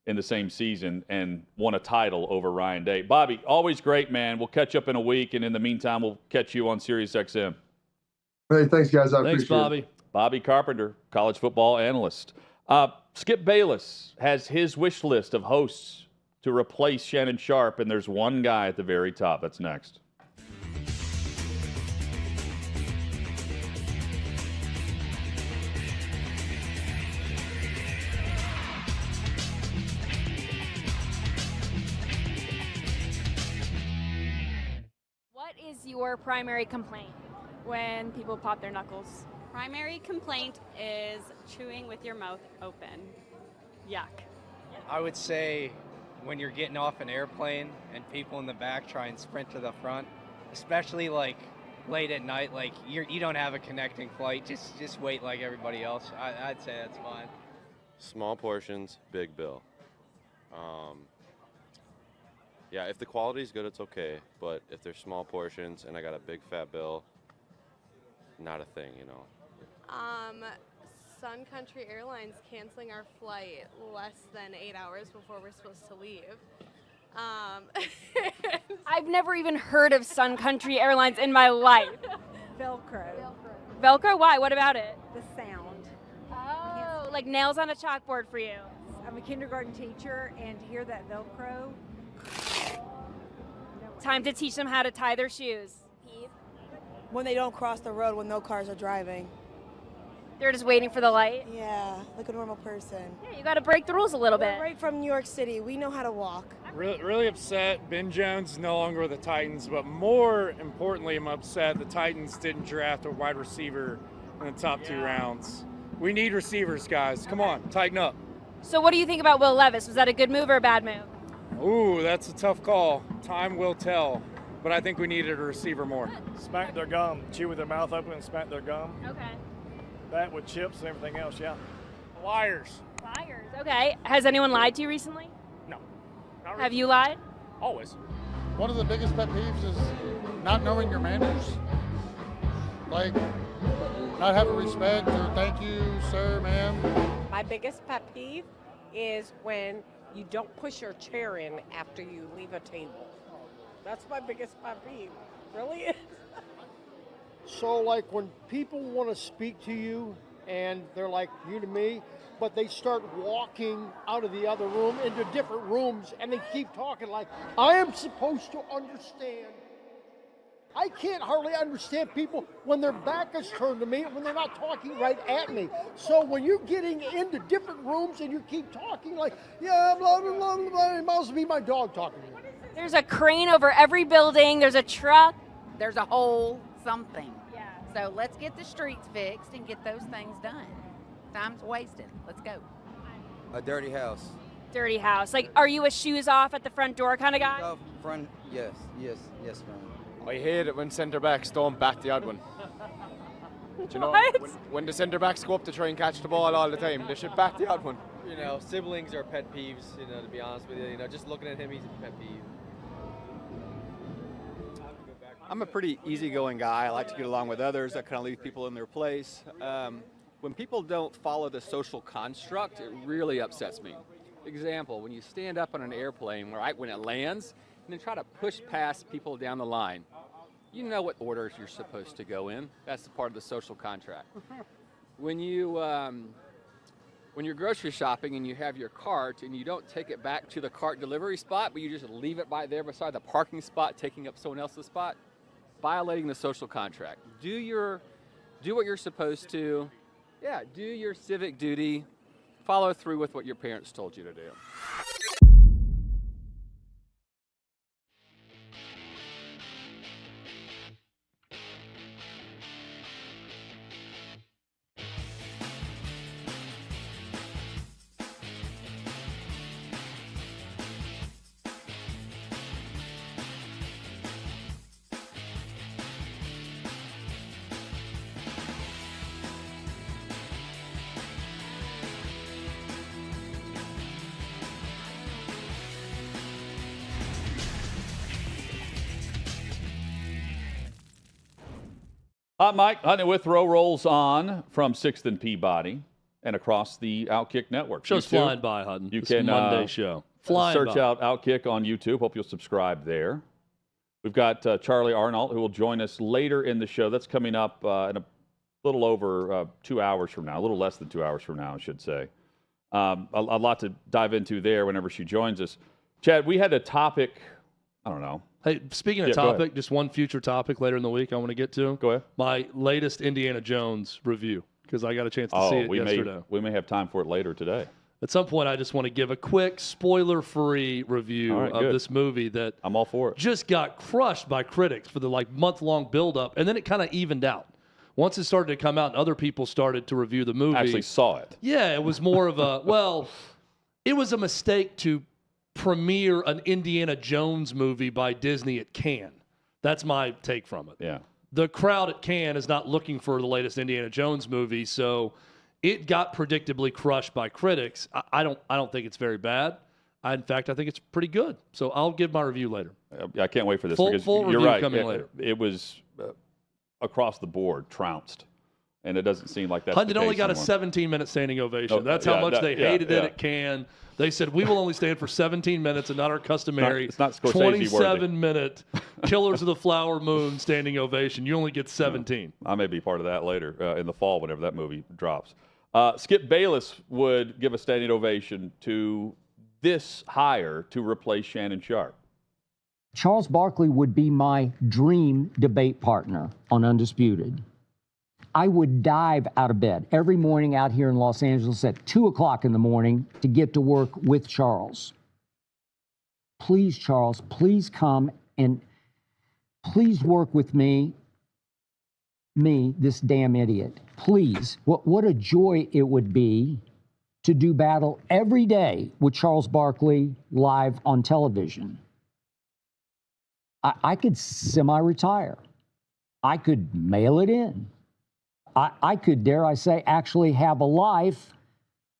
in the same season and won a title over Ryan Day? Bobby, always great, man. We'll catch up in a week, and in the meantime, we'll catch you on SiriusXM. Hey, thanks, guys. I Thanks, appreciate Bobby. it. Bobby Carpenter, college football analyst. Skip Bayless has his wish list of hosts to replace Shannon Sharpe, and there's one guy at the very top. That's next. What is your primary complaint? When people pop their knuckles. Primary complaint is chewing with your mouth open. Yuck. I would say when you're getting off an airplane and people in the back try and sprint to the front, especially like late at night, like you don't have a connecting flight, just wait like everybody else. I'd say that's fine. Small portions, big bill. Yeah, if the quality's good, it's okay. But if there's small portions and I got a big fat bill, not a thing, Sun Country Airlines canceling our flight less than 8 hours before we're supposed to leave. I've never even heard of Sun Country Airlines in my life. Velcro. Velcro? Why? What about it? The sound. Oh, like nails on a chalkboard for you. I'm a kindergarten teacher, and to hear that Velcro. Time to teach them how to tie their shoes. When they don't cross the road when no cars are driving. They're just waiting for the light? Yeah, like a normal person. Yeah, you got to break the rules a little bit. We're right from New York City. We know how to walk. Really upset. Ben Jones is no longer with the Titans, but more importantly, I'm upset the Titans didn't draft a wide receiver in the top 2 rounds. We need receivers, guys. Come on, tighten up. So what do you think about Will Levis? Was that a good move or a bad move? Ooh, that's a tough call. Time will tell. But I think we needed a receiver more. Smack their gum, chew with their mouth open and smack their gum. Okay. That with chips and everything else, yeah. Liars. Liars. Okay. Has anyone lied to you recently? No. Have you lied? Always. One of the biggest pet peeves is not knowing your manners. Like, not having respect or thank you, sir, ma'am. My biggest pet peeve is when you don't push your chair in after you leave a table. That's my biggest pet peeve. Really is. So like when people want to speak to you and they're like you to me, but they start walking out of the other room into different rooms and they keep talking like, I am supposed to understand. I can't hardly understand people when their back is turned to me, when they're not talking right at me. So when you're getting into different rooms and you keep talking like, yeah, blah, blah, blah, blah, it must be my dog talking to me. There's a crane over every building. There's a truck. There's a whole something. Yeah. So let's get the streets fixed and get those things done. Time's wasted. Let's go. A dirty house. Dirty house. Like, are you a shoes off at the front door kind of guy? Off front, yes, ma'am. I hate it when centre backs don't bat the odd one. Do you know, What? when the centre backs go up to try and catch the ball all the time, they should bat the odd one. siblings are pet peeves, to be honest with you. Just looking at him, he's a pet peeve. I'm a pretty easygoing guy. I like to get along with others. I kind of leave people in their place. When people don't follow the social construct, it really upsets me. Example, when you stand up on an airplane, right when it lands, and then try to push past people down the line, you know what orders you're supposed to go in. That's the part of the social contract. When you're grocery shopping and you have your cart and you don't take it back to the cart delivery spot, but you just leave it by there beside the parking spot, taking up someone else's spot, violating the social contract. Do what you're supposed to. Yeah, do your civic duty. Follow through with what your parents told you to do. Hot Mike, Hunting with Row rolls on from 6th and Peabody and across the OutKick network. Show's flying by, Hutton. You It's can Monday show. Flying search by. out OutKick on YouTube. Hope you'll subscribe there. We've got Charly Arnolt, who will join us later in the show. That's coming up in a little over 2 hours from now, a little less than 2 hours from now, I should say. A lot to dive into there whenever she joins us. Chad, we had a topic, I don't know. Hey, speaking of topic, just one future topic later in the week I want to get to. Go ahead. My latest Indiana Jones review, because I got a chance to see it yesterday. We may have time for it later today. At some point, I just want to give a quick spoiler-free review of this movie that I'm all for it. Just got crushed by critics for the month-long build-up, and then it kind of evened out. Once it started to come out and other people started to review the movie. Actually saw it. Yeah, it was more of a, it was a mistake to premiere an Indiana Jones movie by Disney at Cannes. That's my take from it. Yeah. The crowd at Cannes is not looking for the latest Indiana Jones movie, so it got predictably crushed by critics. I don't think it's very bad. In fact, I think it's pretty good. So I'll give my review later. I can't wait for this. Full You're review right. coming later. It was across the board trounced, and it doesn't seem like that's Hunt the only case got anymore. a 17-minute standing ovation. Oh, That's how much they hated it at Cannes. They said, we will only stand for 17 minutes and not our customary It's not Scorsese worthy. 27-minute Killers of the Flower Moon standing ovation. You only get 17. I may be part of that later in the fall whenever that movie drops. Skip Bayless would give a standing ovation to this hire to replace Shannon Sharpe. Charles Barkley would be my dream debate partner on Undisputed. I would dive out of bed every morning out here in Los Angeles at 2 o'clock in the morning to get to work with Charles. Please, Charles, please come and please work with me, this damn idiot. Please. What a joy it would be to do battle every day with Charles Barkley live on television. I could semi-retire. I could mail it in. I could, dare I say, actually have a life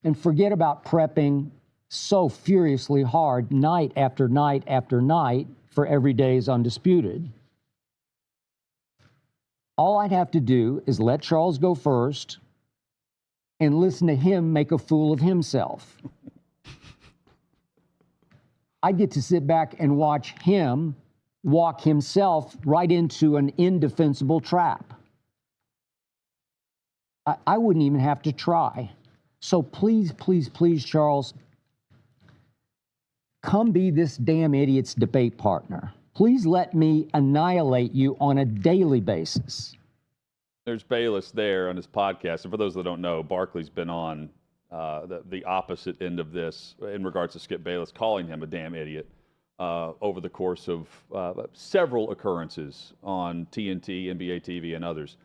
and forget about prepping so furiously hard night after night after night for every day's Undisputed. All I'd have to do is let Charles go first and listen to him make a fool of himself. I'd get to sit back and watch him walk himself right into an indefensible trap. I wouldn't even have to try. So please, please, please, Charles, come be this damn idiot's debate partner. Please let me annihilate you on a daily basis. There's Bayless there on his podcast. And for those that don't know, Barkley's been on the opposite end of this in regards to Skip Bayless, calling him a damn idiot over the course of several occurrences on TNT, NBA TV, and others.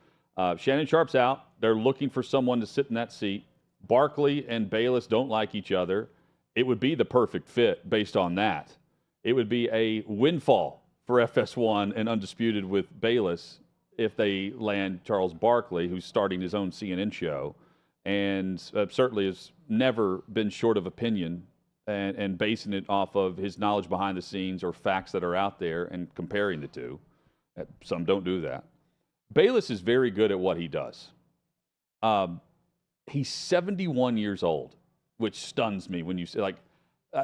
Shannon Sharpe's out. They're looking for someone to sit in that seat. Barkley and Bayless don't like each other. It would be the perfect fit based on that. It would be a windfall for FS1 and Undisputed with Bayless if they land Charles Barkley, who's starting his own CNN show, and certainly has never been short of opinion and basing it off of his knowledge behind the scenes or facts that are out there and comparing the two. Some don't do that. Bayless is very good at what he does. He's 71 years old, which stuns me when you say, like,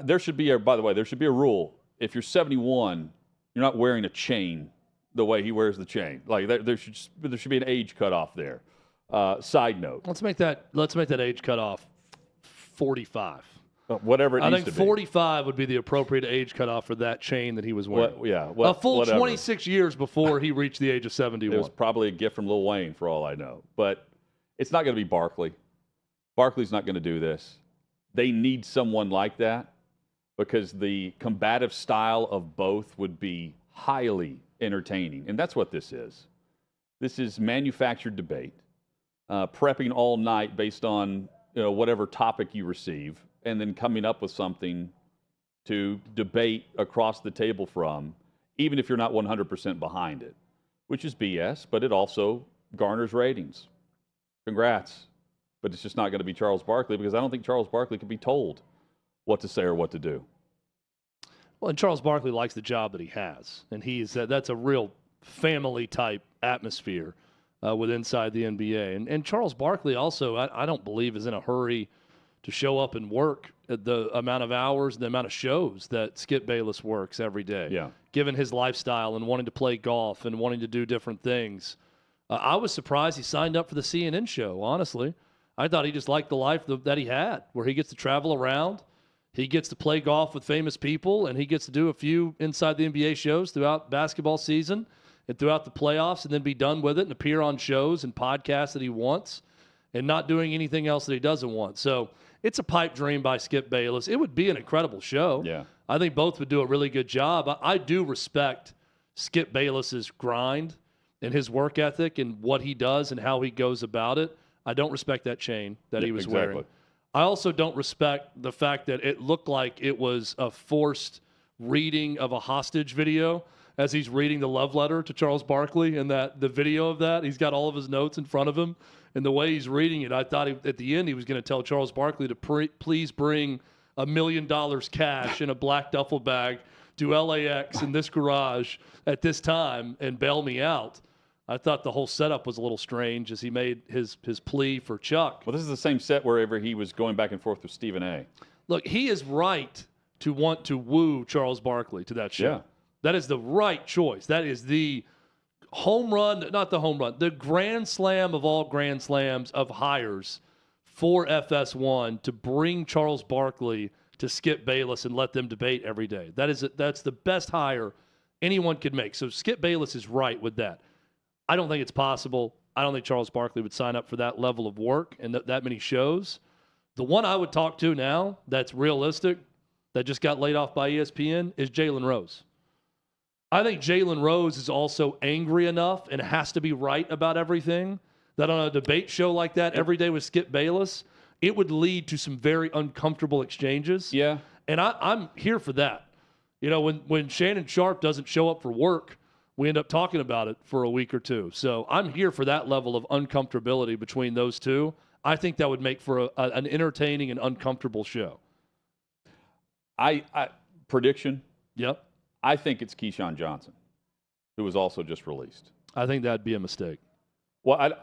there should be by the way, there should be a rule. If you're 71, you're not wearing a chain the way he wears the chain. Like, there should be an age cutoff there. Side note. Let's make that age cutoff 45. Whatever it needs to be. I think 45 would be the appropriate age cutoff for that chain that he was wearing. A full whatever. 26 years before he reached the age of 71. It was probably a gift from Lil Wayne, for all I know. But it's not going to be Barkley. Barkley's not going to do this. They need someone like that because the combative style of both would be highly entertaining. And that's what this is. This is manufactured debate, prepping all night based on whatever topic you receive, and then coming up with something to debate across the table from, even if you're not 100% behind it, which is BS, but it also garners ratings. Congrats. But it's just not going to be Charles Barkley because I don't think Charles Barkley can be told what to say or what to do. Well, and Charles Barkley likes the job that he has, and that's a real family-type atmosphere with inside the NBA. And Charles Barkley also, I don't believe, is in a hurry to show up and work at the amount of hours and the amount of shows that Skip Bayless works every day. Yeah. Given his lifestyle and wanting to play golf and wanting to do different things. I was surprised he signed up for the CNN show, honestly. I thought he just liked the life that he had, where he gets to travel around, he gets to play golf with famous people, and he gets to do a few Inside the NBA shows throughout basketball season and throughout the playoffs and then be done with it and appear on shows and podcasts that he wants and not doing anything else that he doesn't want. So it's a pipe dream by Skip Bayless. It would be an incredible show. Yeah. I think both would do a really good job. I do respect Skip Bayless's grind and his work ethic and what he does and how he goes about it. I don't respect that chain that he was wearing. I also don't respect the fact that it looked like it was a forced reading of a hostage video as he's reading the love letter to Charles Barkley, and that the video of that, he's got all of his notes in front of him, and the way he's reading it, I thought at the end he was going to tell Charles Barkley to please bring $1 million cash in a black duffel bag to LAX in this garage at this time and bail me out. I thought the whole setup was a little strange as he made his plea for Chuck. Well, this is the same set wherever he was going back and forth with Stephen A. Look, he is right to want to woo Charles Barkley to that show. Yeah. That is the right choice. That is the home run, not the home run, the grand slam of all grand slams of hires for FS1 to bring Charles Barkley to Skip Bayless and let them debate every day. That's the best hire anyone could make. So Skip Bayless is right with that. I don't think it's possible. I don't think Charles Barkley would sign up for that level of work and that many shows. The one I would talk to now that's realistic, that just got laid off by ESPN, is Jalen Rose. I think Jalen Rose is also angry enough and has to be right about everything that on a debate show like that every day with Skip Bayless, it would lead to some very uncomfortable exchanges. Yeah. And I'm here for that. You know, when Shannon Sharpe doesn't show up for work, we end up talking about it for a week or two. So I'm here for that level of uncomfortability between those two. I think that would make for an entertaining and uncomfortable show. Prediction? Yep. I think it's Keyshawn Johnson, who was also just released. I think that'd be a mistake. Well,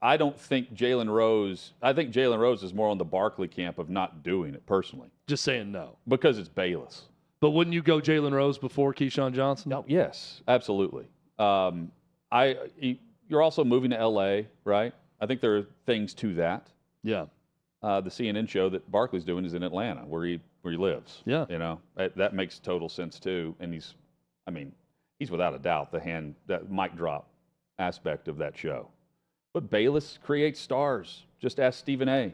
I don't think Jalen Rose – I think Jalen Rose is more on the Barkley camp of not doing it personally. Just saying no. Because it's Bayless. But wouldn't you go Jalen Rose before Keyshawn Johnson? No, yes, absolutely. You're also moving to L.A., right? I think there are things to that. Yeah. The CNN show that Barkley's doing is in Atlanta, where he lives. Yeah. You know, that makes total sense too. And he's without a doubt that mic drop aspect of that show. But Bayless creates stars. Just ask Stephen A.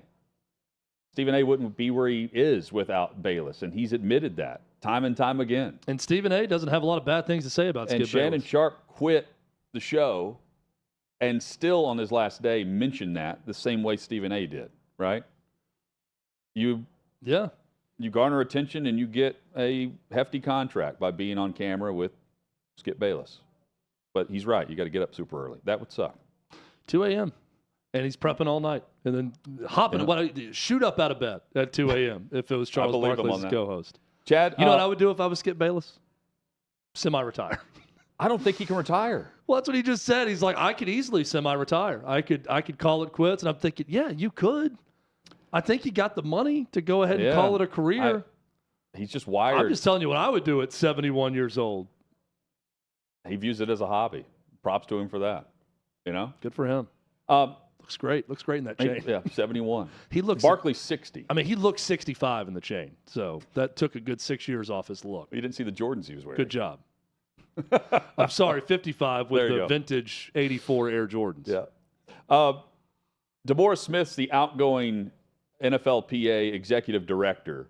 Stephen A. wouldn't be where he is without Bayless, and he's admitted that time and time again. And Stephen A. doesn't have a lot of bad things to say about Skip Bayless. And Shannon Sharpe quit the show and still on his last day mentioned that the same way Stephen A. did, right? You garner attention and you get a hefty contract by being on camera with Skip Bayless. But he's right. You got to get up super early. That would suck. 2 a.m. And he's prepping all night. And then hopping, shoot up out of bed at 2 a.m. if it was Charles Barkley as co-host. Chad, you know what I would do if I was Skip Bayless? Semi-retire. I don't think he can retire. Well, that's what he just said. He's like, I could easily semi-retire. I could call it quits. And I'm thinking, yeah, you could. I think he got the money to go ahead and call it a career. He's just wired. I'm just telling you what I would do at 71 years old. He views it as a hobby. Props to him for that. You know? Good for him. Looks great. Looks great in that chain. Yeah, 71. He looks Barkley's 60. I mean, he looked 65 in the chain. So that took a good 6 years off his look. You didn't see the Jordans he was wearing. Good job. I'm sorry, 55 with the vintage 84 Air Jordans. Yeah. DeMaurice Smith's the outgoing NFLPA executive director,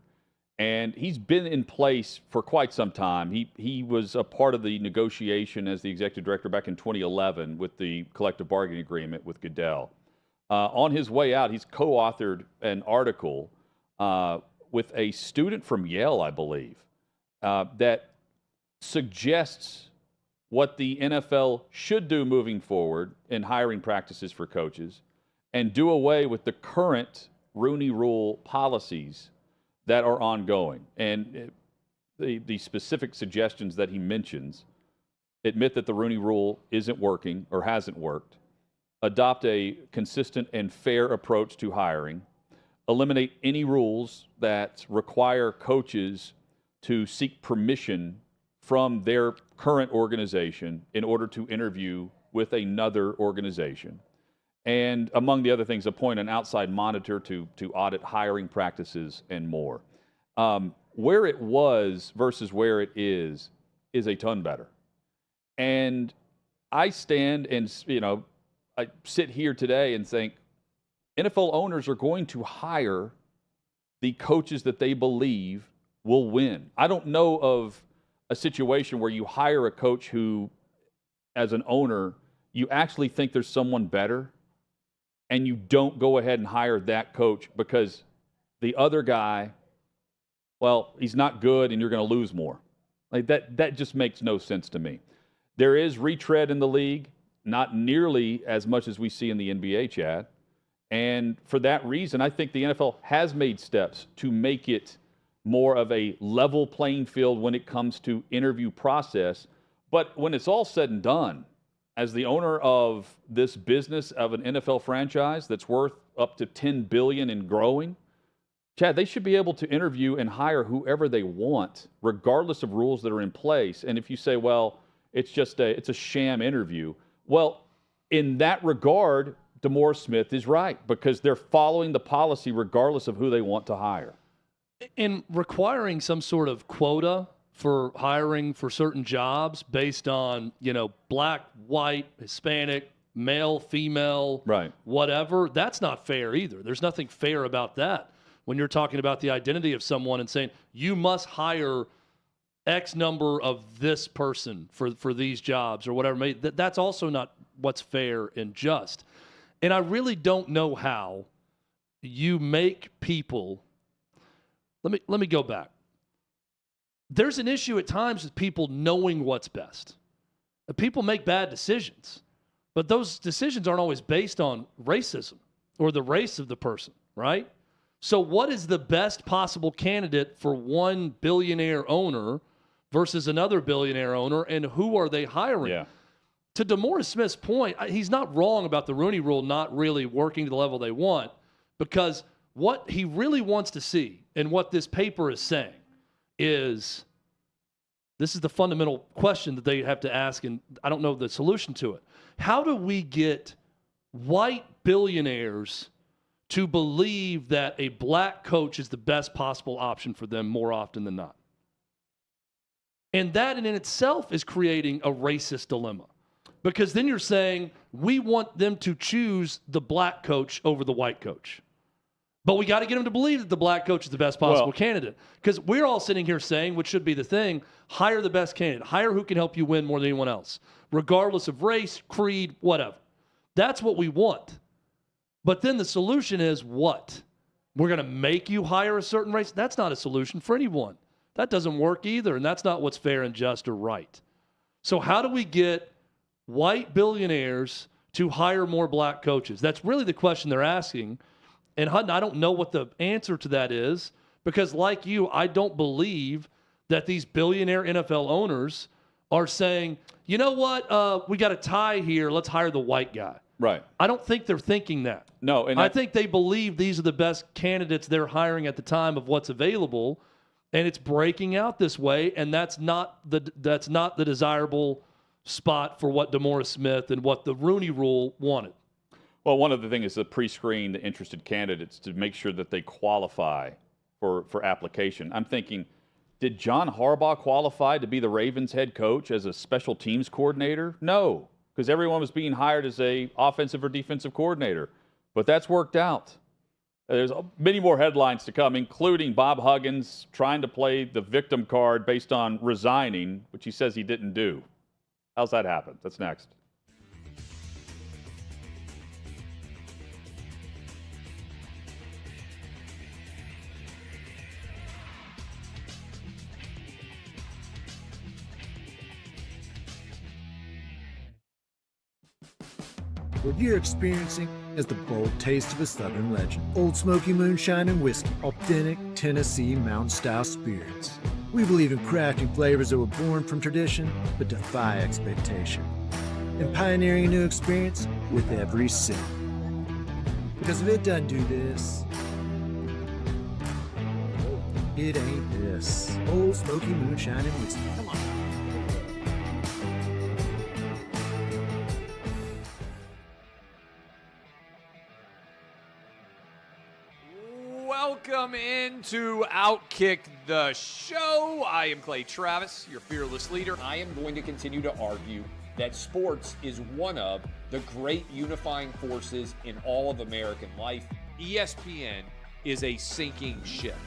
and he's been in place for quite some time. He was a part of the negotiation as the executive director back in 2011 with the collective bargaining agreement with Goodell. On his way out, he's co-authored an article with a student from Yale, I believe, that suggests what the NFL should do moving forward in hiring practices for coaches and do away with the current Rooney Rule policies that are ongoing. And the specific suggestions that he mentions admit that the Rooney Rule isn't working or hasn't worked, adopt a consistent and fair approach to hiring, eliminate any rules that require coaches to seek permission from their current organization in order to interview with another organization. And among the other things, appoint an outside monitor to audit hiring practices and more. Where it was versus where it is a ton better. And I stand and, I sit here today and think NFL owners are going to hire the coaches that they believe will win. I don't know of a situation where you hire a coach who, as an owner, you actually think there's someone better and you don't go ahead and hire that coach because the other guy, well, he's not good and you're going to lose more. Like that just makes no sense to me. There is retread in the league, not nearly as much as we see in the NBA, Chad. And for that reason, I think the NFL has made steps to make it more of a level playing field when it comes to interview process. But when it's all said and done, as the owner of this business of an NFL franchise that's worth up to $10 billion and growing, Chad, they should be able to interview and hire whoever they want, regardless of rules that are in place. And if you say, well, it's a sham interview, well, in that regard, DeMaurice Smith is right because they're following the policy regardless of who they want to hire. In requiring some sort of quota for hiring for certain jobs based on, black, white, Hispanic, male, female, right, whatever, that's not fair either. There's nothing fair about that. When you're talking about the identity of someone and saying you must hire X number of this person for these jobs or whatever, that's also not what's fair and just. And I really don't know how you make people. Let me go back. There's an issue at times with people knowing what's best. People make bad decisions, but those decisions aren't always based on racism or the race of the person, right? So what is the best possible candidate for one billionaire owner versus another billionaire owner, and who are they hiring? Yeah. To DeMaurice Smith's point, he's not wrong about the Rooney Rule not really working to the level they want, because what he really wants to see and what this paper is saying is, this is the fundamental question that they have to ask, and I don't know the solution to it. How do we get white billionaires to believe that a black coach is the best possible option for them more often than not? And that in itself is creating a racist dilemma. Because then you're saying, we want them to choose the black coach over the white coach. But we got to get them to believe that the black coach is the best possible candidate. Because we're all sitting here saying, which should be the thing, hire the best candidate. Hire who can help you win more than anyone else, regardless of race, creed, whatever. That's what we want. But then the solution is what? We're going to make you hire a certain race? That's not a solution for anyone. That doesn't work either, and that's not what's fair and just or right. So how do we get white billionaires to hire more black coaches? That's really the question they're asking. And Hutton, I don't know what the answer to that is because, like you, I don't believe that these billionaire NFL owners are saying, you know what, we got a tie here, let's hire the white guy. Right. I don't think they're thinking that. No, and I think they believe these are the best candidates they're hiring at the time of what's available, and it's breaking out this way, and that's not the desirable spot for what DeMaurice Smith and what the Rooney Rule wanted. Well, one of the things is to pre-screen the interested candidates to make sure that they qualify for application. I'm thinking, did John Harbaugh qualify to be the Ravens head coach as a special teams coordinator? No, because everyone was being hired as a offensive or defensive coordinator. But that's worked out. There's many more headlines to come, including Bob Huggins trying to play the victim card based on resigning, which he says he didn't do. How's that happen? That's next. What you're experiencing is the bold taste of a Southern legend. Old Smoky Moonshine and Whiskey, authentic Tennessee mountain-style spirits. We believe in crafting flavors that were born from tradition but defy expectation, and pioneering a new experience with every sip. Because if it doesn't do this, it ain't this. Old Smoky Moonshine and Whiskey. Come on. Welcome into OutKick the show. I am Clay Travis, your fearless leader. I am going to continue to argue that sports is one of the great unifying forces in all of American life. ESPN is a sinking ship.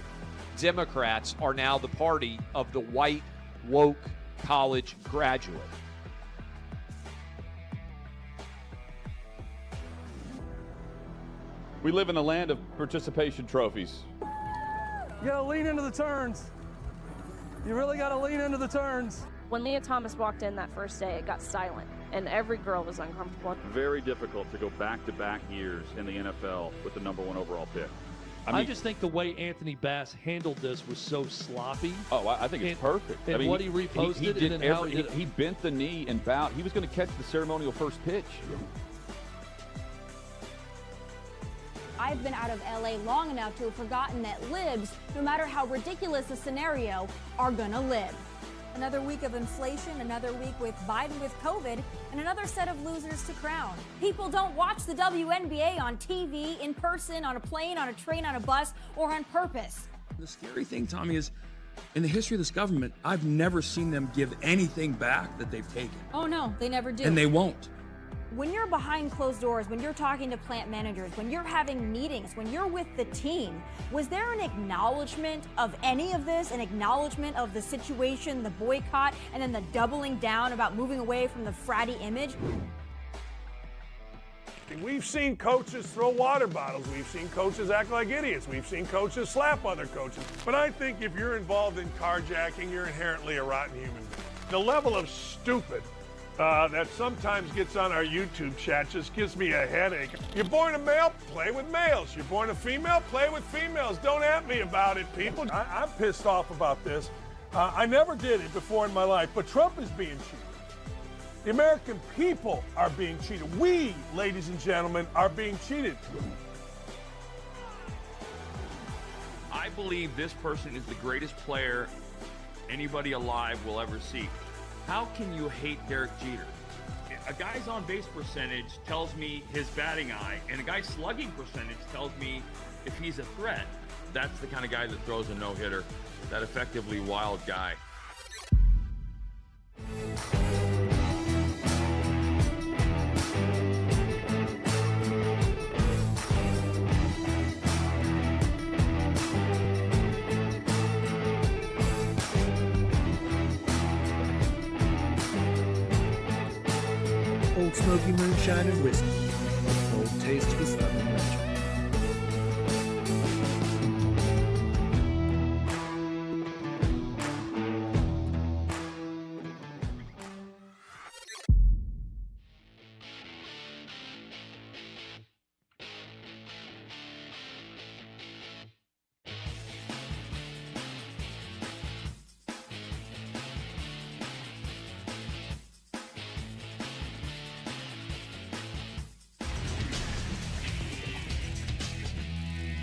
Democrats are now the party of the white, woke college graduate. We live in a land of participation trophies. You gotta lean into the turns. You really gotta lean into the turns. When Leah Thomas walked in that first day, it got silent, and every girl was uncomfortable. Very difficult to go back-to-back years in the NFL with the #1 overall pick. I just think the way Anthony Bass handled this was so sloppy. Oh, I think it's perfect. And what he reposted and then how he did it. He bent the knee and bowed. He was going to catch the ceremonial first pitch. I've been out of LA long enough to have forgotten that libs, no matter how ridiculous the scenario, are gonna live. Another week of inflation, another week with Biden with COVID, and another set of losers to crown. People don't watch the WNBA on TV, in person, on a plane, on a train, on a bus, or on purpose. The scary thing, Tommy, is in the history of this government, I've never seen them give anything back that they've taken. Oh no, they never do. And they won't. When you're behind closed doors, when you're talking to plant managers, when you're having meetings, when you're with the team, was there an acknowledgement of any of this, an acknowledgement of the situation, the boycott, and then the doubling down about moving away from the fratty image? We've seen coaches throw water bottles. We've seen coaches act like idiots. We've seen coaches slap other coaches. But I think if you're involved in carjacking, you're inherently a rotten human being. The level of stupid that sometimes gets on our YouTube chat just gives me a headache. You're born a male, play with males. You're born a female, play with females. Don't at me about it, people. I'm pissed off about this. I never did it before in my life, but Trump is being cheated. The American people are being cheated. We, ladies and gentlemen, are being cheated. I believe this person is the greatest player anybody alive will ever see. How can you hate Derek Jeter? A guy's on-base percentage tells me his batting eye, and a guy's slugging percentage tells me if he's a threat. That's the kind of guy that throws a no-hitter, that effectively wild guy. Old Smoky Moonshine and Whiskey, a bold taste of a Southern legend.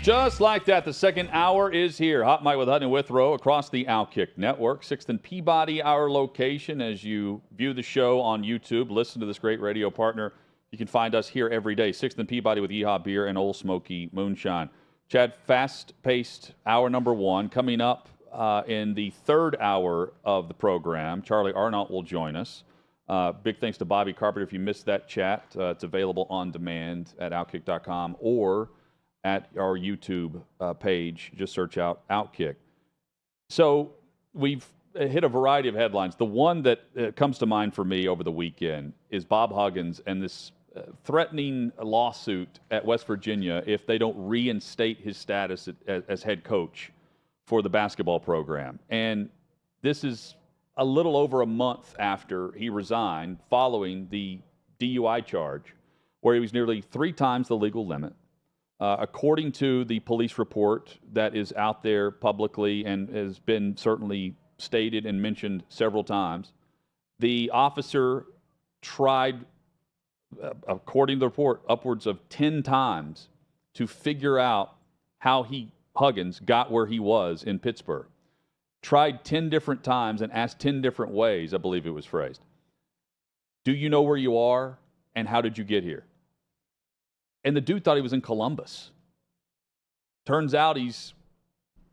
Just like that, the second hour is here. Hot Mic with Hutton and Withrow across the OutKick Network. 6th and Peabody, our location. As you view the show on YouTube, listen to this great radio partner. You can find us here every day. 6th and Peabody with Yeehaw Beer and Old Smoky Moonshine. Chad, fast-paced hour number 1. Coming up in the third hour of the program, Charly Arnolt will join us. Big thanks to Bobby Carpenter. If you missed that chat, it's available on demand at OutKick.com or at our YouTube page. Just search out OutKick. So we've hit a variety of headlines. The one that comes to mind for me over the weekend is Bob Huggins and this threatening lawsuit at West Virginia if they don't reinstate his status as head coach for the basketball program. And this is a little over a month after he resigned following the DUI charge, where he was nearly 3 times the legal limit. According to the police report that is out there publicly and has been certainly stated and mentioned several times, the officer tried, according to the report, upwards of 10 times to figure out how Huggins got where he was in Pittsburgh. Tried 10 different times and asked 10 different ways, I believe it was phrased. Do you know where you are, and how did you get here? And the dude thought he was in Columbus. Turns out he's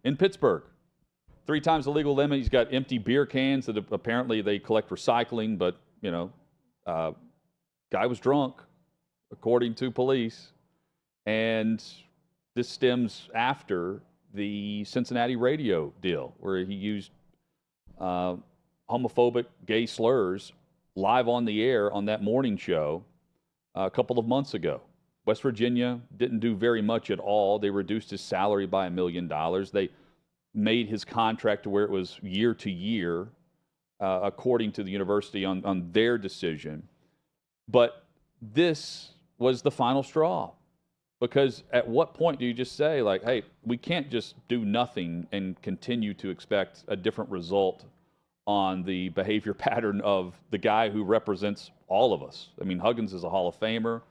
in Pittsburgh. 3 times the legal limit. He's got empty beer cans that apparently they collect recycling, but, guy was drunk, according to police. And this stems after the Cincinnati radio deal, where he used homophobic gay slurs live on the air on that morning show a couple of months ago. West Virginia didn't do very much at all. They reduced his salary by $1 million. They made his contract to where it was year to year, according to the university on their decision. But this was the final straw. Because at what point do you just say, like, hey, we can't just do nothing and continue to expect a different result on the behavior pattern of the guy who represents all of us? I mean, Huggins is a Hall of Famer.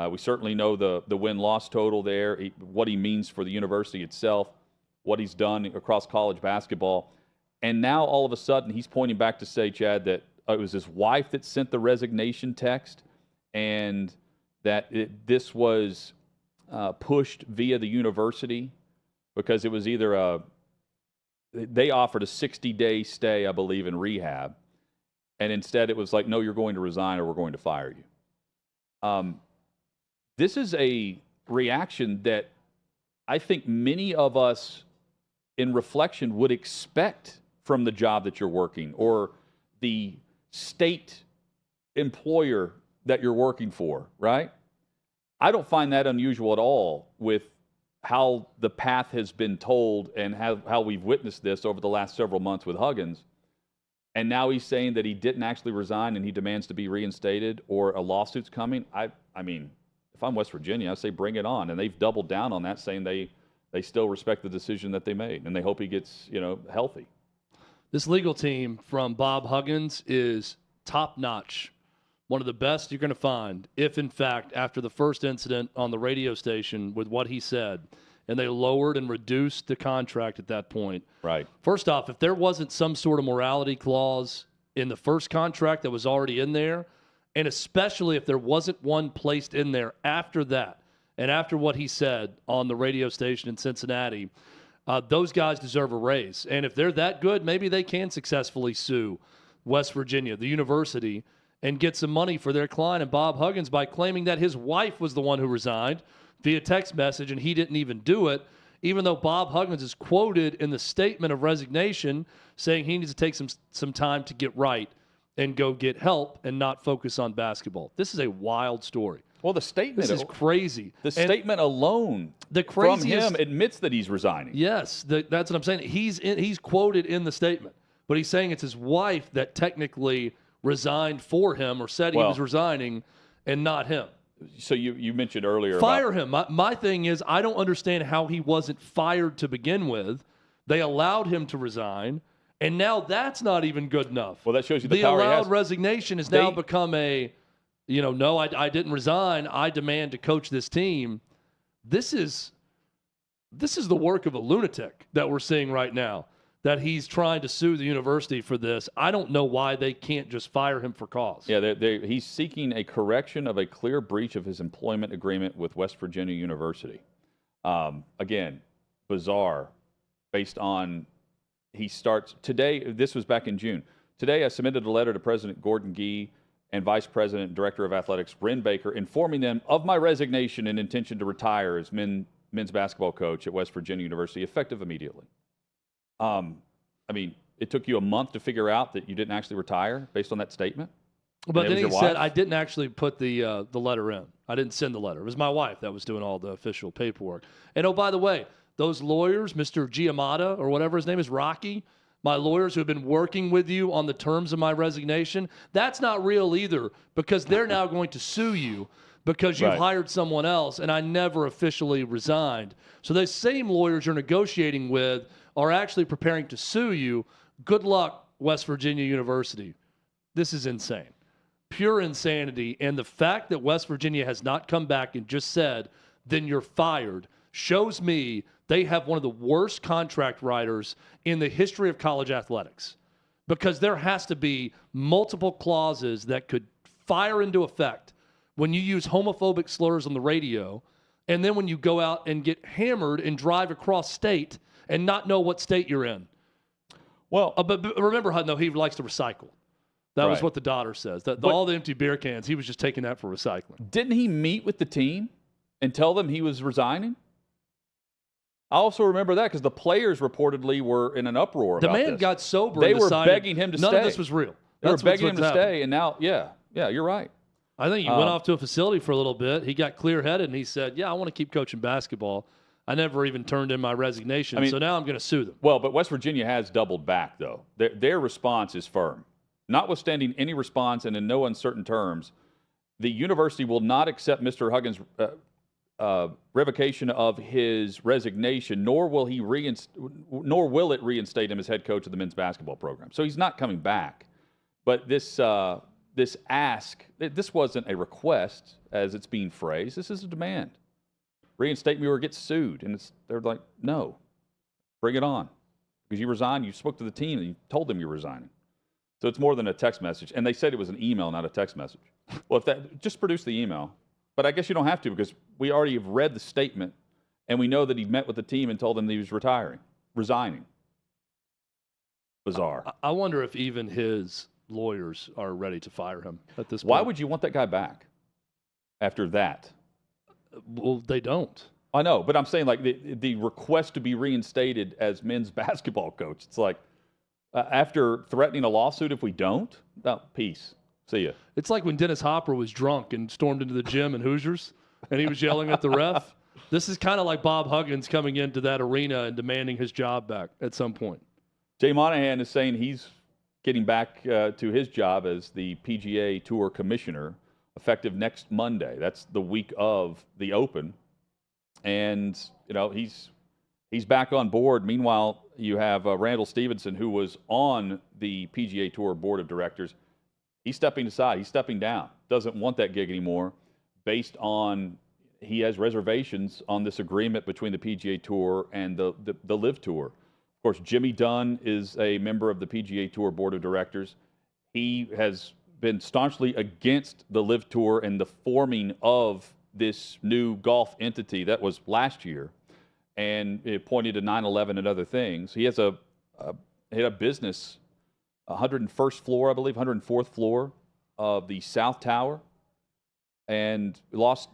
We certainly know the win-loss total there, what he means for the university itself, what he's done across college basketball. And now all of a sudden he's pointing back to say, Chad, that it was his wife that sent the resignation text and that this was pushed via the university because it was either they offered a 60-day stay, I believe, in rehab. And instead it was like, no, you're going to resign or we're going to fire you. This is a reaction that I think many of us in reflection would expect from the job that you're working or the state employer that you're working for, right? I don't find that unusual at all with how the path has been told and how we've witnessed this over the last several months with Huggins. And now he's saying that he didn't actually resign and he demands to be reinstated or a lawsuit's coming. I mean, if I'm West Virginia, I say bring it on. And they've doubled down on that, saying they still respect the decision that they made and they hope he gets, healthy. This legal team from Bob Huggins is top-notch. One of the best you're going to find if, in fact, after the first incident on the radio station with what he said, and they lowered and reduced the contract at that point. Right. First off, if there wasn't some sort of morality clause in the first contract that was already in there, and especially if there wasn't one placed in there after that, and after what he said on the radio station in Cincinnati, those guys deserve a raise. And if they're that good, maybe they can successfully sue West Virginia, the university, and get some money for their client and Bob Huggins by claiming that his wife was the one who resigned via text message and he didn't even do it, even though Bob Huggins is quoted in the statement of resignation saying he needs to take some time to get right and go get help and not focus on basketball. This is a wild story. Well, the statement is crazy. The statement alone from him admits that he's resigning. Yes, that's what I'm saying. He's quoted in the statement, but he's saying it's his wife that technically resigned for him or said he was resigning and not him. So you mentioned earlier fire him. My thing is I don't understand how he wasn't fired to begin with. They allowed him to resign, and now that's not even good enough. Well, that shows you the power he has. The allowed resignation has now become a, no, I didn't resign. I demand to coach this team. This is This is the work of a lunatic that we're seeing right now, that he's trying to sue the university for this. I don't know why they can't just fire him for cause. Yeah, he's seeking a correction of a clear breach of his employment agreement with West Virginia University. Again, bizarre, based on he starts today. This was back in June. Today, I submitted a letter to President Gordon Gee and Vice President and Director of Athletics Bryn Baker, informing them of my resignation and intention to retire as men's basketball coach at West Virginia University, effective immediately. I mean, it took you a month to figure out that you didn't actually retire based on that statement? But then he said, I didn't actually put the letter in. I didn't send the letter. It was my wife that was doing all the official paperwork. And, oh, by the way, those lawyers, Mr. Giamatti or whatever his name is, Rocky, my lawyers who have been working with you on the terms of my resignation, that's not real either, because they're now going to sue you because you've hired someone else, and I never officially resigned. So those same lawyers you're negotiating with are actually preparing to sue you. Good luck, West Virginia University. This is insane. Pure insanity. And the fact that West Virginia has not come back and just said, then you're fired, shows me they have one of the worst contract writers in the history of college athletics, because there has to be multiple clauses that could fire into effect when you use homophobic slurs on the radio, and then when you go out and get hammered and drive across state and not know what state you're in. Well, but remember how he likes to recycle. That was what the daughter says. All the empty beer cans, he was just taking that for recycling. Didn't he meet with the team and tell them he was resigning? I also remember that because the players reportedly were in an uproar about this. The man got sober. They and were decided begging him to stay. None of this was real. They were begging him to stay, and now, yeah, you're right. I think he went off to a facility for a little bit. He got clear-headed, and he said, I want to keep coaching basketball. I never even turned in my resignation, so now I'm going to sue them. Well, but West Virginia has doubled back, though. Their response is firm. Notwithstanding any response and in no uncertain terms, the university will not accept Mr. Huggins' revocation of his resignation, nor will it reinstate him as head coach of the men's basketball program. So he's not coming back. But this ask, this wasn't a request as it's being phrased. This is a demand. Reinstate me or get sued. And they're like, no, bring it on. Because you resigned, you spoke to the team, and you told them you're resigning. So it's more than a text message. And they said it was an email, not a text message. Well, just produce the email. But I guess you don't have to, because we already have read the statement, and we know that he met with the team and told them that he was resigning. Bizarre. I wonder if even his lawyers are ready to fire him at this point. Why would you want that guy back after that? Well, they don't. I know, but I'm saying, like, the request to be reinstated as men's basketball coach, it's like, after threatening a lawsuit if we don't? No, peace. See ya. It's like when Dennis Hopper was drunk and stormed into the gym in Hoosiers, and he was yelling at the ref. This is kind of like Bob Huggins coming into that arena and demanding his job back at some point. Jay Monahan is saying he's getting back to his job as the PGA Tour commissioner, effective next Monday. That's the week of the Open. And, he's back on board. Meanwhile, you have Randall Stevenson, who was on the PGA Tour board of directors. He's stepping aside. He's stepping down. Doesn't want that gig anymore based on he has reservations on this agreement between the PGA Tour and the LIV Tour. Of course, Jimmy Dunn is a member of the PGA Tour board of directors. He has been staunchly against the LIV Tour and the forming of this new golf entity that was last year, and it pointed to 9/11 and other things. He has a business, 101st floor, I believe, 104th floor of the South Tower, and lost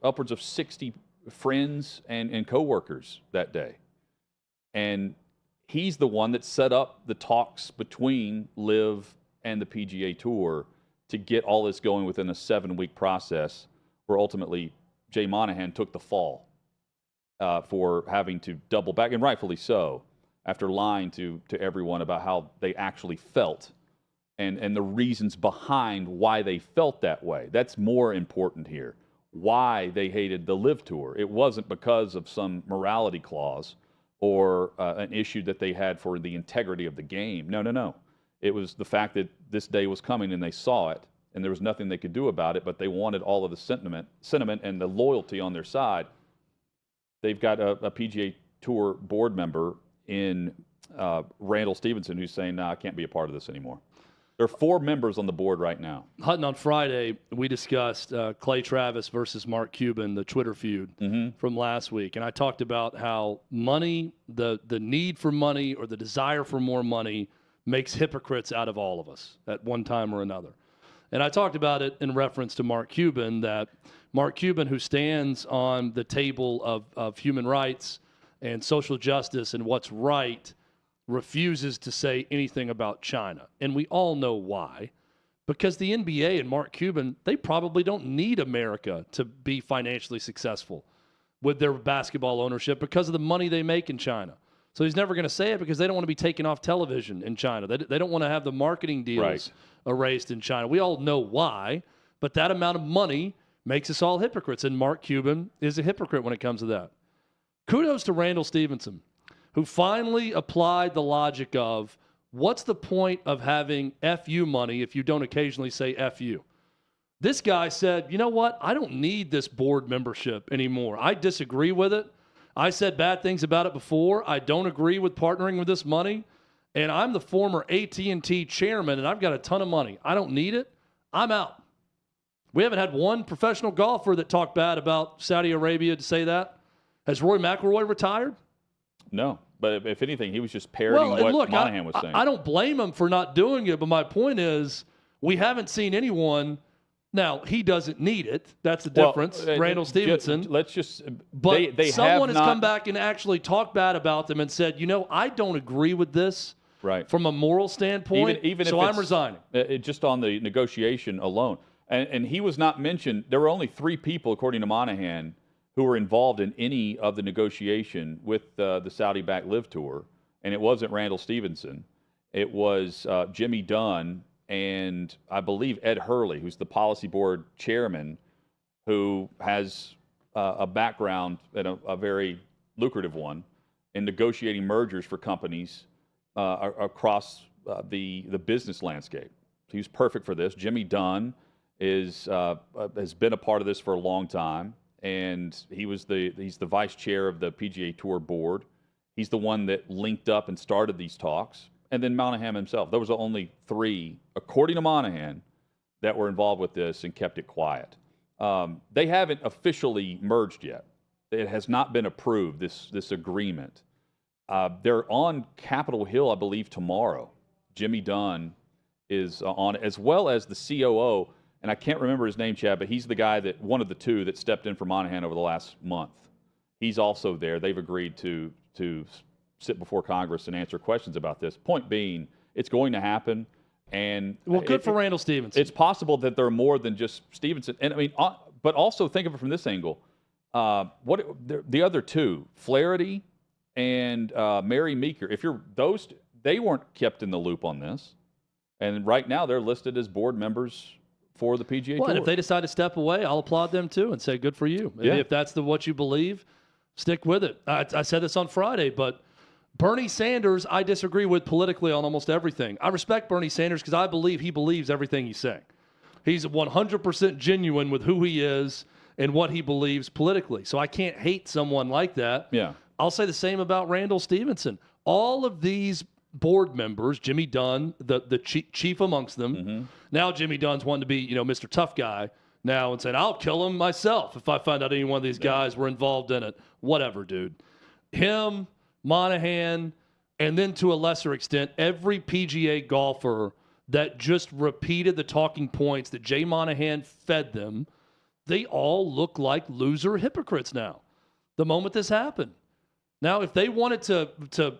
upwards of 60 friends and coworkers that day. And he's the one that set up the talks between LIV and the PGA Tour to get all this going within a 7-week process, where ultimately Jay Monahan took the fall for having to double back, and rightfully so, after lying to everyone about how they actually felt and the reasons behind why they felt that way. That's more important here. Why they hated the LIV Tour. It wasn't because of some morality clause or an issue that they had for the integrity of the game. No. It was the fact that this day was coming and they saw it, and there was nothing they could do about it, but they wanted all of the sentiment and the loyalty on their side. they've got a PGA Tour board member in Randall Stevenson who's saying, "No, I can't be a part of this anymore." There are 4 members on the board right now. Hutton, on Friday, we discussed Clay Travis versus Mark Cuban, the Twitter feud from last week. And I talked about how money, the need for money or the desire for more money makes hypocrites out of all of us at one time or another. And I talked about it in reference to Mark Cuban, that Mark Cuban, who stands on the table of human rights and social justice and what's right, refuses to say anything about China. And we all know why. Because the NBA and Mark Cuban, they probably don't need America to be financially successful with their basketball ownership because of the money they make in China. So he's never going to say it because they don't want to be taken off television in China. They don't want to have the marketing deals erased in China. We all know why, but that amount of money makes us all hypocrites, and Mark Cuban is a hypocrite when it comes to that. Kudos to Randall Stevenson, who finally applied the logic of, what's the point of having FU money if you don't occasionally say FU? This guy said, you know what? I don't need this board membership anymore. I disagree with it. I said bad things about it before. I don't agree with partnering with this money. And I'm the former AT&T chairman, and I've got a ton of money. I don't need it. I'm out. We haven't had one professional golfer that talked bad about Saudi Arabia to say that. Has Rory McIlroy retired? No, but if anything, he was just parroting what Monahan was saying. I don't blame him for not doing it, but my point is we haven't seen anyone. Now, he doesn't need it. That's the difference. Randall Stevenson. But they someone has come back and actually talked bad about them and said, you know, I don't agree with this from a moral standpoint, even so if I'm resigning. Just on the negotiation alone. And he was not mentioned. There were only 3 people, according to Monahan, who were involved in any of the negotiation with the Saudi-backed Live Tour, and it wasn't Randall Stevenson. It was Jimmy Dunn and I believe Ed Hurley, who's the policy board chairman, who has a background, and a very lucrative one, in negotiating mergers for companies across the business landscape. So he's perfect for this. Jimmy Dunn has been a part of this for a long time. And he's the vice chair of the PGA Tour board. He's the one that linked up and started these talks. And then Monahan himself. There was only 3, according to Monahan, that were involved with this and kept it quiet. They haven't officially merged yet. It has not been approved, this agreement. They're on Capitol Hill, I believe, tomorrow. Jimmy Dunn is on, as well as the COO. And I can't remember his name, Chad, but he's the guy one of the 2 that stepped in for Monahan over the last month. He's also there. They've agreed to sit before Congress and answer questions about this. Point being, it's going to happen. And good for Randall Stevenson. It's possible that there are more than just Stevenson. And I mean, but also think of it from this angle. The other 2, Flaherty and Mary Meeker, they weren't kept in the loop on this. And right now they're listed as board members for the PGA Tour. And if they decide to step away, I'll applaud them too and say, good for you. Yeah. If that's what you believe, stick with it. I said this on Friday, but Bernie Sanders, I disagree with politically on almost everything. I respect Bernie Sanders because I believe he believes everything he's saying. He's 100% genuine with who he is and what he believes politically. So I can't hate someone like that. Yeah. I'll say the same about Randall Stevenson. All of these board members, Jimmy Dunn, the chief amongst them. Now Jimmy Dunn's wanting to be, Mr. Tough Guy now and saying, I'll kill him myself if I find out any one of these guys were involved in it. Whatever, dude. Him, Monahan, and then to a lesser extent, every PGA golfer that just repeated the talking points that Jay Monahan fed them, they all look like loser hypocrites now. The moment this happened. Now, if they wanted to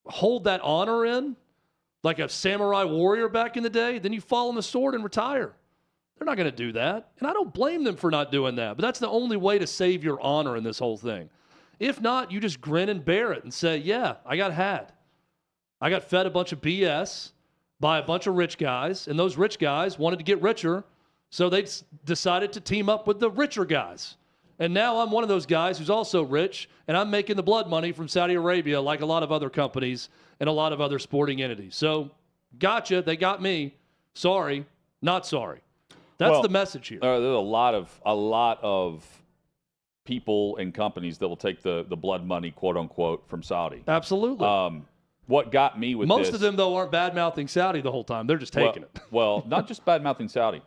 hold that honor in, like a samurai warrior back in the day, then you fall on the sword and retire. They're not going to do that. And I don't blame them for not doing that. But that's the only way to save your honor in this whole thing. If not, you just grin and bear it and say, yeah, I got had. I got fed a bunch of BS by a bunch of rich guys, and those rich guys wanted to get richer, so they decided to team up with the richer guys. And now I'm one of those guys who's also rich, and I'm making the blood money from Saudi Arabia like a lot of other companies and a lot of other sporting entities. So, gotcha, they got me. Sorry, not sorry. That's the message here. There's a lot of people and companies that will take the blood money, quote unquote, from Saudi. Absolutely. What got me with Most this, of them, though, aren't bad-mouthing Saudi the whole time. They're just taking it. Well, not just bad-mouthing Saudi.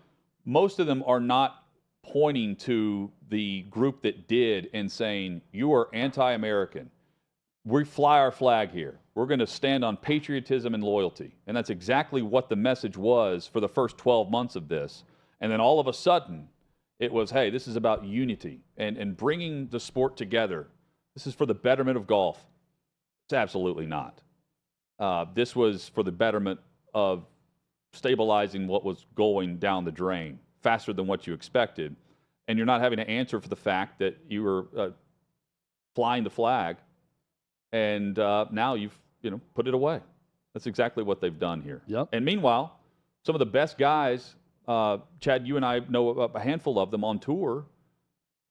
Most of them are not pointing to the group that did and saying, you are anti-American. We fly our flag here. We're going to stand on patriotism and loyalty. And that's exactly what the message was for the first 12 months of this. And then all of a sudden, it was, hey, this is about unity and bringing the sport together. This is for the betterment of golf. It's absolutely not. This was for the betterment of stabilizing what was going down the drain faster than what you expected. And you're not having to answer for the fact that you were flying the flag and now you've put it away. That's exactly what they've done here. Yep. And meanwhile, some of the best guys, Chad, you and I know a handful of them on tour,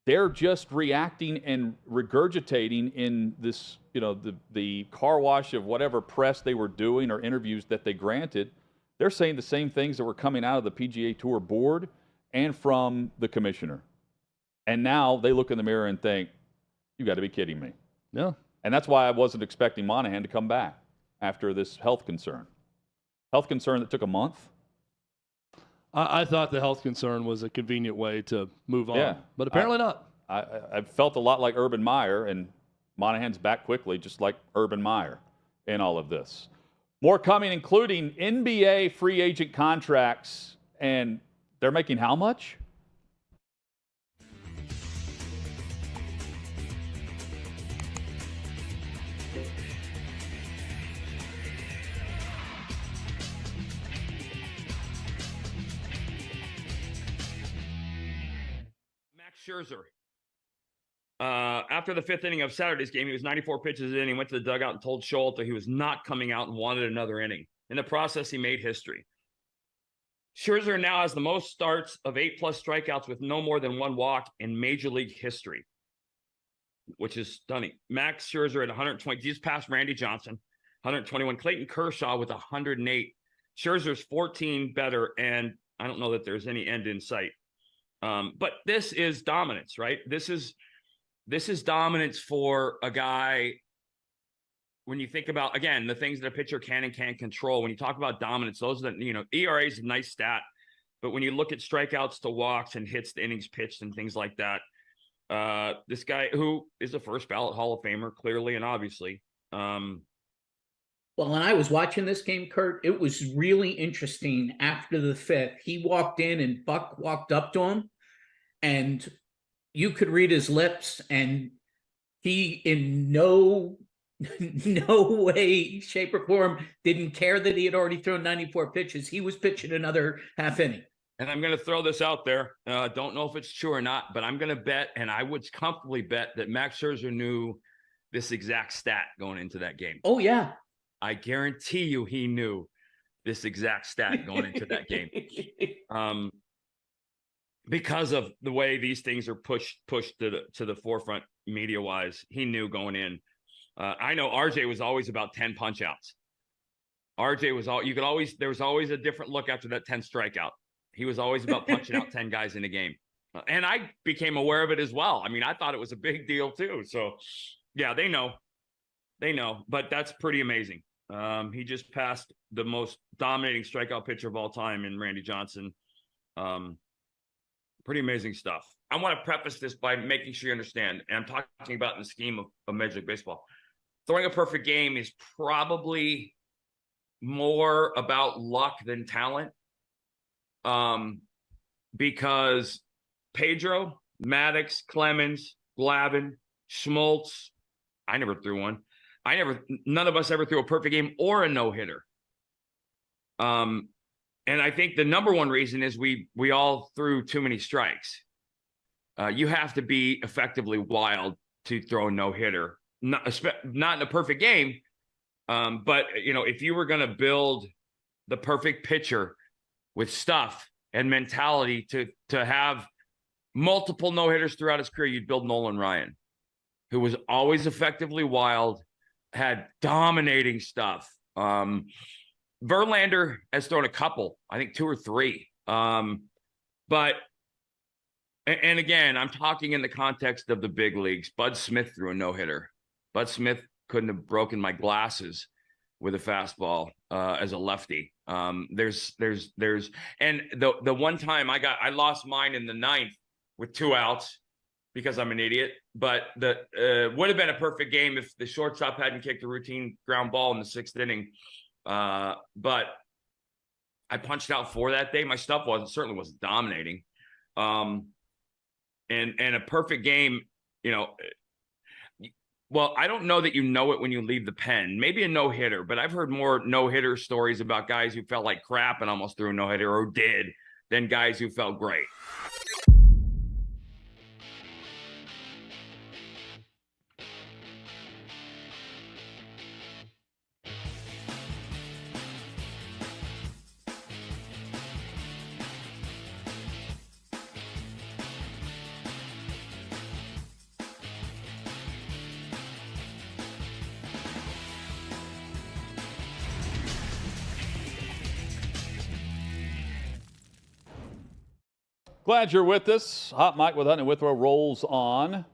they're just reacting and regurgitating in this, the car wash of whatever press they were doing or interviews that they granted. They're saying the same things that were coming out of the PGA Tour board and from the commissioner. And now they look in the mirror and think, you got to be kidding me. Yeah. And that's why I wasn't expecting Monahan to come back after this health concern. Health concern that took a month. I thought the health concern was a convenient way to move on. Yeah. But apparently not. I felt a lot like Urban Meyer, and Monahan's back quickly, just like Urban Meyer in all of this. More coming, including NBA free agent contracts, and they're making how much? Scherzer. After the fifth inning of Saturday's game, he was 94 pitches in. He went to the dugout and told Scherzer he was not coming out and wanted another inning. In the process, he made history. Scherzer now has the most starts of 8+ strikeouts with no more than one walk in Major League history, which is stunning. Max Scherzer at 120, just passed Randy Johnson, 121. Clayton Kershaw with 108. Scherzer's 14 better, and I don't know that there's any end in sight. But this is dominance, right? This is dominance for a guy. When you think about, again, the things that a pitcher can and can't control, when you talk about dominance, those are the, ERA is a nice stat, but when you look at strikeouts to walks and hits to innings pitched and things like that, this guy who is a first ballot Hall of Famer, clearly and obviously. Well, when I was watching this game, Kurt, it was really interesting. After the fifth, he walked in and Buck walked up to him, and you could read his lips, and he in no way, shape, or form didn't care that he had already thrown 94 pitches. He was pitching another half inning. And I'm going to throw this out there. Don't know if it's true or not, but I'm going to bet, and I would comfortably bet, that Max Scherzer knew this exact stat going into that game. Oh, yeah. I guarantee you he knew this exact stat going into that game. Because of the way these things are pushed to the forefront media-wise, he knew going in. I know RJ was always about 10 punch-outs. RJ was there was always a different look after that 10th strikeout. He was always about punching out 10 guys in a game. And I became aware of it as well. I mean, I thought it was a big deal too. So, yeah, they know. But that's pretty amazing. He just passed the most dominating strikeout pitcher of all time in Randy Johnson. Pretty amazing stuff. I want to preface this by making sure you understand, and I'm talking about in the scheme of Major League Baseball. Throwing a perfect game is probably more about luck than talent. Because Pedro, Maddox, Clemens, Glavine, Schmaltz, I never threw one. None of us ever threw a perfect game or a no-hitter. And I think the number one reason is we all threw too many strikes. You have to be effectively wild to throw a no-hitter. Not in a perfect game, but if you were going to build the perfect pitcher with stuff and mentality to have multiple no-hitters throughout his career, you'd build Nolan Ryan, who was always effectively wild, had dominating stuff. Verlander has thrown a couple, I think 2 or 3. But And again, I'm talking in the context of the big leagues. Bud Smith threw a no-hitter. Bud Smith couldn't have broken my glasses with a fastball as a lefty. And the one time I lost mine in the ninth with 2 outs because I'm an idiot. But would have been a perfect game if the shortstop hadn't kicked a routine ground ball in the 6th inning. But I punched out 4 that day. My stuff certainly wasn't dominating. And a perfect game, well, I don't know that you know it when you leave the pen. Maybe a no-hitter, but I've heard more no-hitter stories about guys who felt like crap and almost threw a no-hitter or did than guys who felt great. Glad you're with us. Hot Mic with Hunt and Withrow rolls on.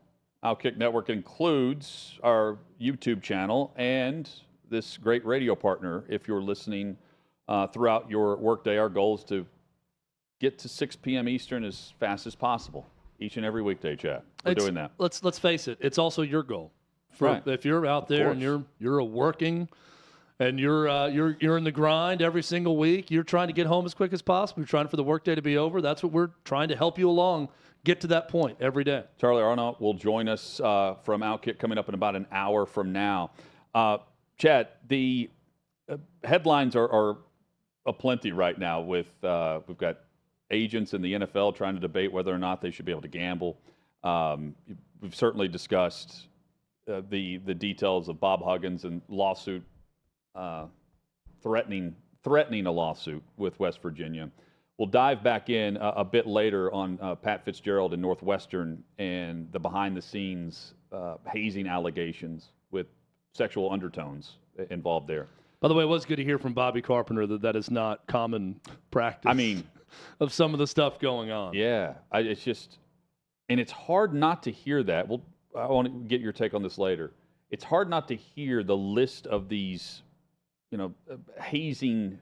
OutKick Network includes our YouTube channel and this great radio partner. If you're listening throughout your workday, our goal is to get to 6 p.m. Eastern as fast as possible each and every weekday, Chad. We're doing that. Let's face it. It's also your goal. Right. If you're out there and you're a working and you're in the grind every single week, you're trying to get home as quick as possible. You're trying for the workday to be over. That's what we're trying to help you along. Get to that point every day. Charly Arnolt will join us from OutKick coming up in about an hour from now. Chad, the headlines are aplenty right now with we've got agents in the NFL trying to debate whether or not they should be able to gamble. We've certainly discussed the details of Bob Huggins and lawsuit threatening a lawsuit with West Virginia. We'll dive back in a bit later on Pat Fitzgerald and Northwestern and the behind-the-scenes hazing allegations with sexual undertones involved there. By the way, it was good to hear from Bobby Carpenter that is not common practice. I mean, of some of the stuff going on. Yeah, it's just, and it's hard not to hear that. Well, I want to get your take on this later. It's hard not to hear the list of these, hazing.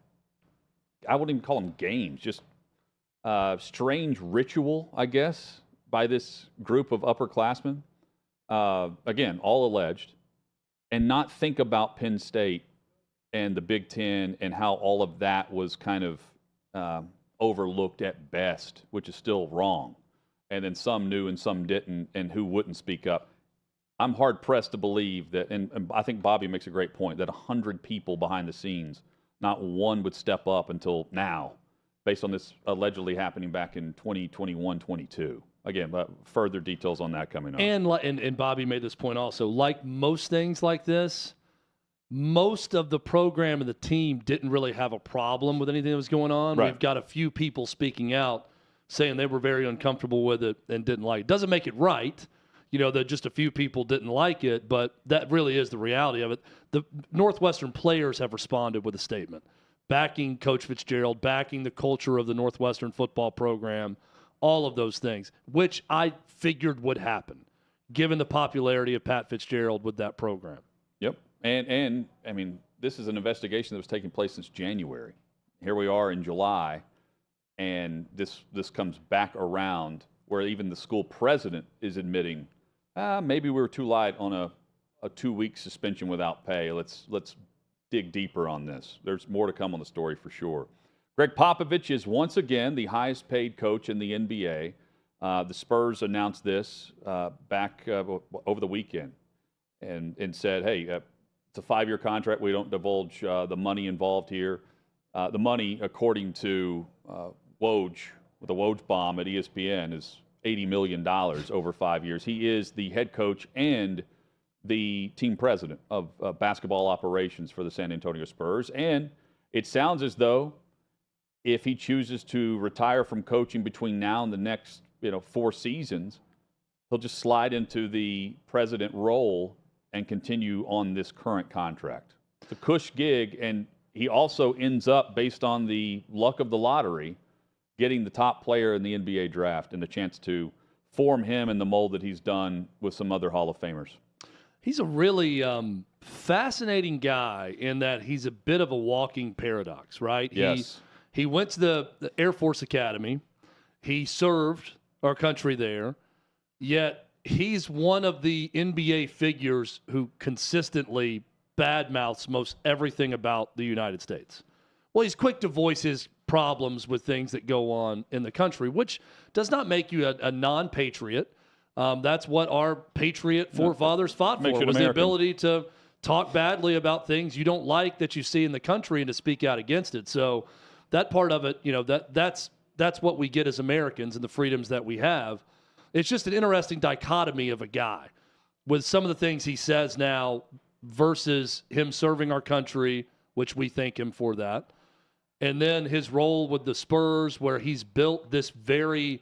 I wouldn't even call them games, just strange ritual, I guess, by this group of upperclassmen. Again, all alleged, and not think about Penn State and the Big Ten and how all of that was kind of overlooked at best, which is still wrong. And then some knew and some didn't, and who wouldn't speak up. I'm hard-pressed to believe that, and I think Bobby makes a great point, that 100 people behind the scenes, not one would step up until now, based on this allegedly happening back in 2021-22. Again, further details on that coming up. And Bobby made this point also. Like most things like this, most of the program and the team didn't really have a problem with anything that was going on. Right. We've got a few people speaking out saying they were very uncomfortable with it and didn't like it. Doesn't make it right, that just a few people didn't like it, but that really is the reality of it. The Northwestern players have responded with a statement, backing Coach Fitzgerald, backing the culture of the Northwestern football program, all of those things, which I figured would happen, given the popularity of Pat Fitzgerald with that program. Yep. And I mean, this is an investigation that was taking place since January. Here we are in July, and this comes back around where even the school president is admitting, maybe we were too light on a 2-week suspension without pay. Let's dig deeper on this. There's more to come on the story for sure. Gregg Popovich is once again the highest paid coach in the NBA. The Spurs announced this back over the weekend and said, hey, it's a 5-year contract. We don't divulge the money involved here. The money, according to Woj, with the Woj bomb at ESPN, is $80 million over 5 years. He is the head coach and the team president of basketball operations for the San Antonio Spurs. And it sounds as though if he chooses to retire from coaching between now and the next 4 seasons, he'll just slide into the president role and continue on this current contract. It's a cush gig, and he also ends up, based on the luck of the lottery, getting the top player in the NBA draft and the chance to form him in the mold that he's done with some other Hall of Famers? He's a really fascinating guy in that he's a bit of a walking paradox, right? Yes. He went to the Air Force Academy. He served our country there, yet he's one of the NBA figures who consistently badmouths most everything about the United States. Well, he's quick to voice his problems with things that go on in the country, which does not make you a non-patriot. That's what our patriot forefathers fought for, was the ability to talk badly about things you don't like that you see in the country and to speak out against it. So that part of it, that's what we get as Americans and the freedoms that we have. It's just an interesting dichotomy of a guy with some of the things he says now versus him serving our country, which we thank him for that. And then his role with the Spurs, where he's built this very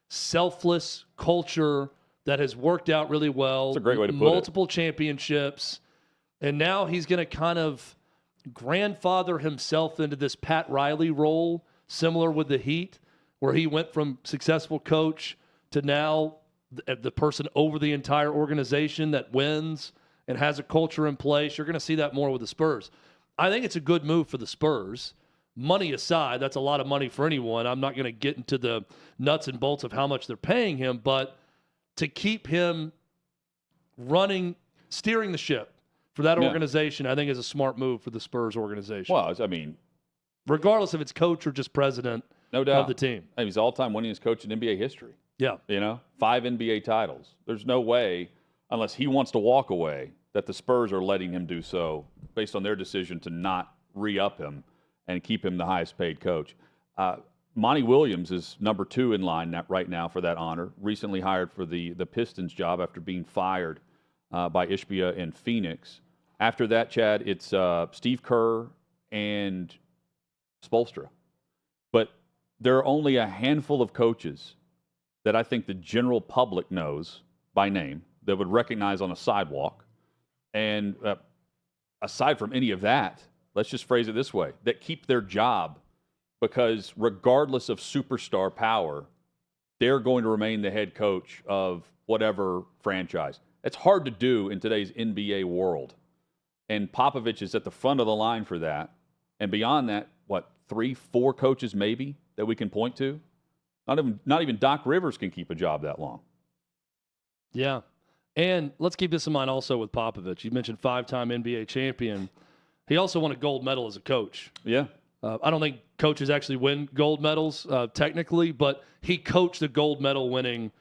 selfless culture that has worked out really well. That's a great way to put multiple championships. And now he's going to kind of grandfather himself into this Pat Riley role, similar with the Heat, where he went from successful coach to now the person over the entire organization that wins and has a culture in place. You're going to see that more with the Spurs. I think it's a good move for the Spurs. Money aside, that's a lot of money for anyone. I'm not going to get into the nuts and bolts of how much they're paying him, but to keep him steering the ship for that organization, I think is a smart move for the Spurs organization. Well, I mean, regardless if it's coach or just president of the team. I mean, he's all-time winningest coach in NBA history. Yeah. 5 NBA titles. There's no way, unless he wants to walk away, that the Spurs are letting him do so based on their decision to not re-up him and keep him the highest-paid coach. Monty Williams is number 2 in line right now for that honor. Recently hired for the Pistons job after being fired by Ishbia in Phoenix. After that, Chad, it's Steve Kerr and Spoelstra. But there are only a handful of coaches that I think the general public knows by name that would recognize on a sidewalk. And aside from any of that, let's just phrase it this way, that keep their job because regardless of superstar power, they're going to remain the head coach of whatever franchise. It's hard to do in today's NBA world. And Popovich is at the front of the line for that. And beyond that, 3, 4 coaches maybe that we can point to? Not even Doc Rivers can keep a job that long. Yeah. And let's keep this in mind also with Popovich. You mentioned 5-time NBA champion. He also won a gold medal as a coach. Yeah. I don't think coaches actually win gold medals technically, but he coached the gold medal winning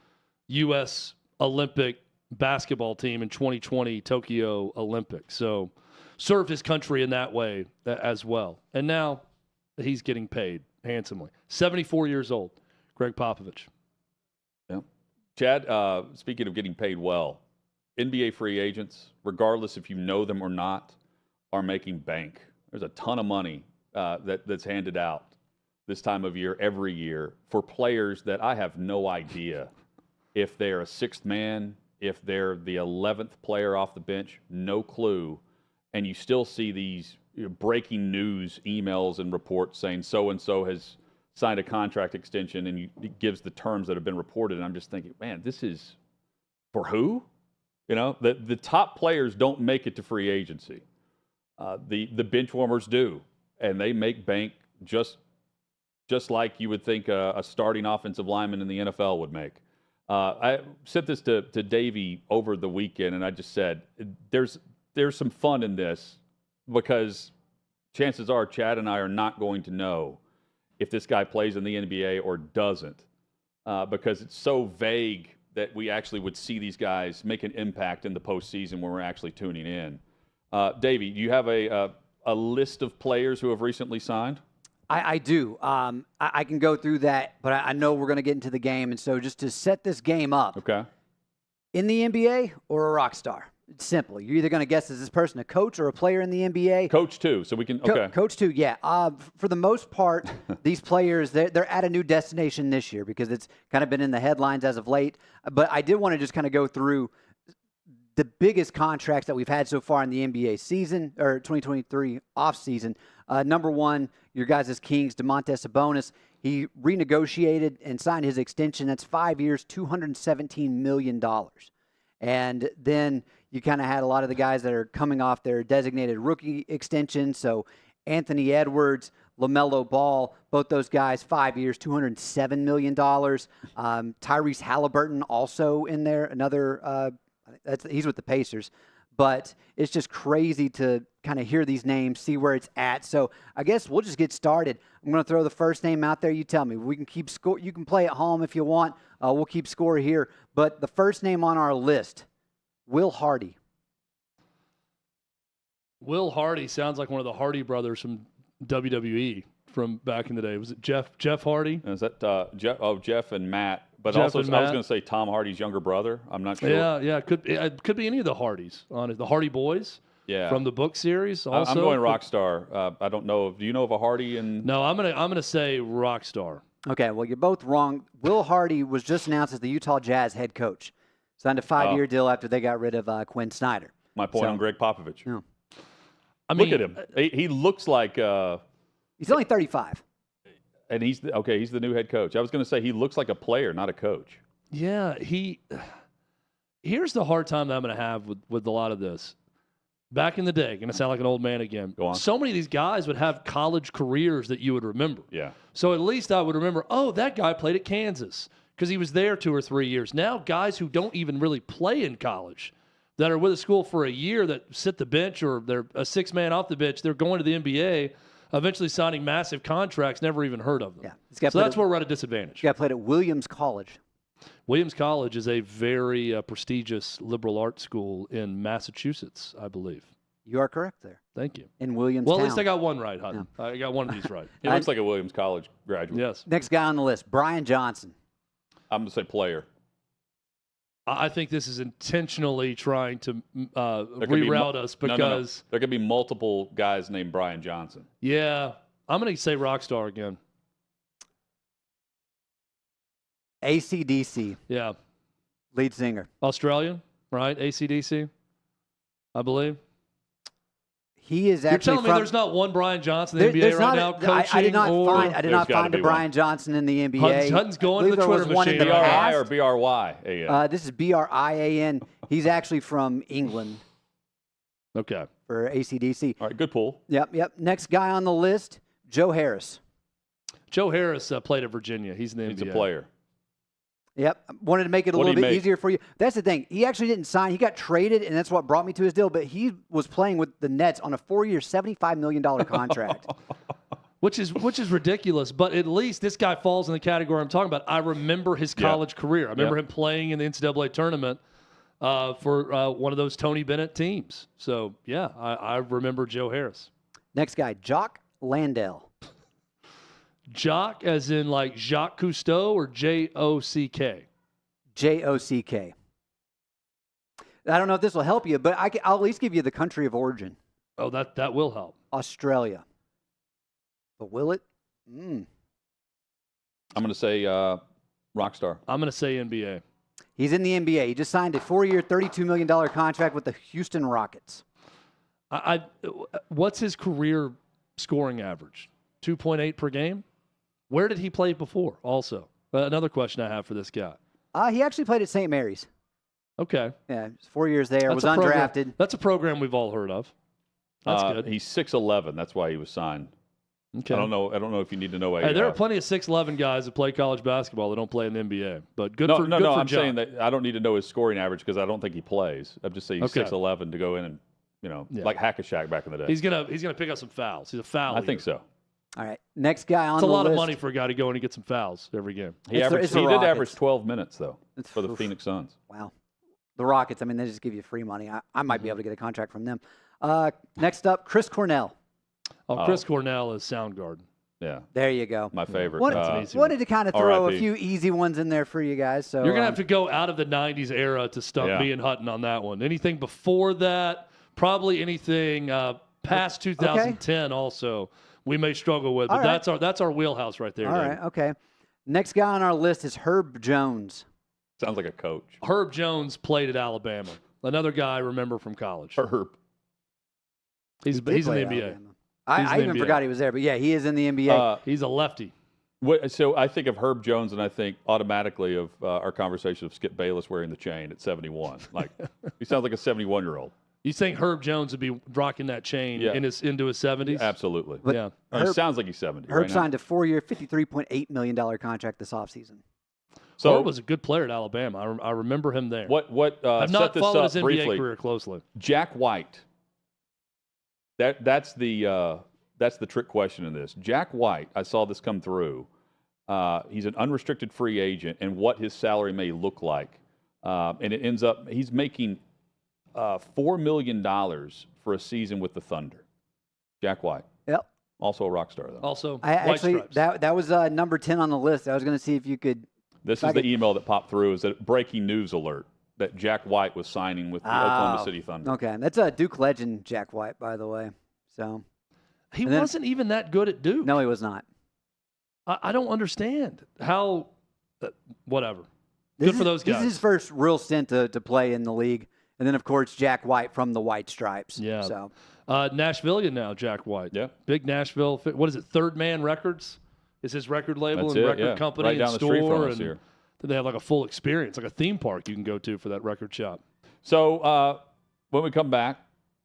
U.S. Olympic basketball team in 2020 Tokyo Olympics. So served his country in that way as well. And now he's getting paid handsomely. 74 years old, Gregg Popovich. Yeah. Chad, speaking of getting paid well, NBA free agents, regardless if you know them or not, are making bank. There's a ton of money that's handed out this time of year, every year, for players that I have no idea if they're a sixth man, if they're the 11th player off the bench, no clue. And you still see these breaking news emails and reports saying so-and-so has signed a contract extension, and it gives the terms that have been reported. And I'm just thinking, man, this is for who? The top players don't make it to free agency. The bench warmers do, and they make bank just like you would think a starting offensive lineman in the NFL would make. I sent this to Davey over the weekend, and I just said, there's some fun in this because chances are Chad and I are not going to know if this guy plays in the NBA or doesn't because it's so vague that we actually would see these guys make an impact in the postseason when we're actually tuning in. Davey, do you have a list of players who have recently signed? I do. I can go through that, but I know we're going to get into the game. And so just to set this game up, okay, in the NBA or a rock star? It's simple. You're either going to guess, is this person a coach or a player in the NBA? Coach too, so we can, okay. Coach too, yeah. For the most part, these players, they're at a new destination this year because it's kind of been in the headlines as of late. But I did want to just kind of go through the biggest contracts that we've had so far in the NBA season, or 2023 offseason. Number one, your guys' Kings, Domantas Sabonis. He renegotiated and signed his extension. That's 5 years, $217 million. And then you kind of had a lot of the guys that are coming off their designated rookie extension. So Anthony Edwards, LaMelo Ball, both those guys, 5 years, $207 million. Tyrese Halliburton also in there, another, he's with the Pacers. But it's just crazy to kind of hear these names, see where it's at. So I guess we'll just get started. I'm going to throw the first name out there. You tell me. We can keep score. You can play at home if you want. We'll keep score here. But the first name on our list, Will Hardy. Will Hardy sounds like one of the Hardy brothers from WWE from back in the day. Was it Jeff Hardy? Is that Jeff and Matt? But Jeff also, and I was Matt. going to say Tom Hardy's younger brother. I'm not sure. Yeah. It could be any of the Hardys on it. The Hardy Boys. Yeah. From the book series. Also, I'm going Rockstar. I don't know. Do you know of a Hardy? No, I'm gonna say Rockstar. Okay, well, you're both wrong. Will Hardy was just announced as the Utah Jazz head coach. Signed a 5-year deal after they got rid of Quinn Snyder. My point on Gregg Popovich. Yeah. Look at him. He looks like he's only 35. And he's the new head coach. I was going to say he looks like a player, not a coach. Yeah, here's the hard time that I'm going to have with a lot of this. Back in the day, going to sound like an old man again. Go on. So many of these guys would have college careers that you would remember. Yeah. So at least I would remember, oh, that guy played at Kansas because he was there 2 or 3 years. Now guys who don't even really play in college that are with a school for a year that sit the bench or they're a 6-man off the bench, they're going to the NBA, eventually signing massive contracts, never even heard of them. Yeah. So that's where we're at a disadvantage. He got played at Williams College. Williams College is a very prestigious liberal arts school in Massachusetts, I believe. You are correct there. Thank you. In Williams Well, at least I got one right, Hutton. Yeah. I got one of these right. He looks like a Williams College graduate. Yes. Next guy on the list, Brian Johnson. I'm going to say player. I think this is intentionally trying to reroute us because there could be multiple guys named Brian Johnson. Yeah, I'm going to say Rockstar again. AC/DC. Yeah. Lead singer. Australian, right? AC/DC, I believe. He is actually. You're telling me there's not one Brian Johnson in the NBA right now coaching? I did not find a Brian Johnson in the NBA. Hutton's going to the Twitter machine. BRI or BRY? This is BRIAN. He's actually from England. Okay. For AC/DC. All right, good pull. Yep. Next guy on the list, Joe Harris. Joe Harris played at Virginia. He's in the NBA. He's a player. Yep. Wanted to make it a little bit easier for you. That's the thing. He actually didn't sign. He got traded, and that's what brought me to his deal. But he was playing with the Nets on a 4-year, $75 million contract. Which is ridiculous. But at least this guy falls in the category I'm talking about. I remember his college career. I remember him playing in the NCAA tournament for one of those Tony Bennett teams. So, yeah, I remember Joe Harris. Next guy, Jock Landale. Jock as in like Jacques Cousteau or J-O-C-K? J-O-C-K. I don't know if this will help you, but I'll at least give you the country of origin. Oh, that will help. Australia. But will it? I'm going to say Rockstar. I'm going to say NBA. He's in the NBA. He just signed a 4-year, $32 million contract with the Houston Rockets. What's his career scoring average? 2.8 per game? Where did he play before also? Another question I have for this guy. He actually played at St. Mary's. Okay. Yeah, 4 years there. Was undrafted. That's a program we've all heard of. That's good. He's 6'11". That's why he was signed. Okay. I don't know if you need to know. Hey, there are plenty of 6'11" guys that play college basketball that don't play in the NBA. But good for I'm John. saying that I don't need to know his scoring average because I don't think he plays. I'm just saying he's 6'11" to go in and like Hack-a-Shack back in the day. He's gonna pick up some fouls. He's a foul. I think so. All right, next guy on the list. It's a lot of money for a guy to go in and get some fouls every game. He did average 12 minutes, though, for the Phoenix Suns. Wow. The Rockets, I mean, they just give you free money. I might be able to get a contract from them. Next up, Chris Cornell. Chris Cornell is Soundgarden. Yeah. There you go. My favorite. Wanted to kind of throw a few easy ones in there for you guys. So you're going to have to go out of the 90s era to stump me and Hutton on that one. Anything before that, probably anything past 2010 also. We may struggle with, but that's our wheelhouse right there. All right, okay. Next guy on our list is Herb Jones. Sounds like a coach. Herb Jones played at Alabama. Another guy I remember from college. Herb. He's in the NBA. I even forgot he was there, but yeah, he is in the NBA. He's a lefty. So I think of Herb Jones, and I think automatically of our conversation of Skip Bayless wearing the chain at 71. Like he sounds like a 71-year-old. You think Herb Jones would be rocking that chain into his 70s? Absolutely. But yeah. He sounds like he's 70. Herb right signed now. a 4-year, $53.8 million contract this offseason. So Herb was a good player at Alabama. I remember him there. I've not set this followed up his NBA briefly. career closely. Jack White. That's the trick question in this. Jack White, I saw this come through. He's an unrestricted free agent, and what his salary may look like, and it ends up he's making $4 million for a season with the Thunder. Jack White. Yep. Also a rock star, though. Also, that was number 10 on the list. I was going to see if you could. This is the email that popped through. Is that breaking news alert that Jack White was signing with the Oklahoma City Thunder? Okay, that's a Duke legend, Jack White, by the way. So he wasn't even that good at Duke. No, he was not. I don't understand how. Whatever. Good for those guys. This is his first real stint to play in the league. And then, of course, Jack White from the White Stripes. Yeah. So. Nashvilleian now, Jack White. Yeah. Big Nashville. What is it? Third Man Records is his record label and record company right down and the street store. from us here. They have like a full experience, like a theme park you can go to for that record shop. So when we come back,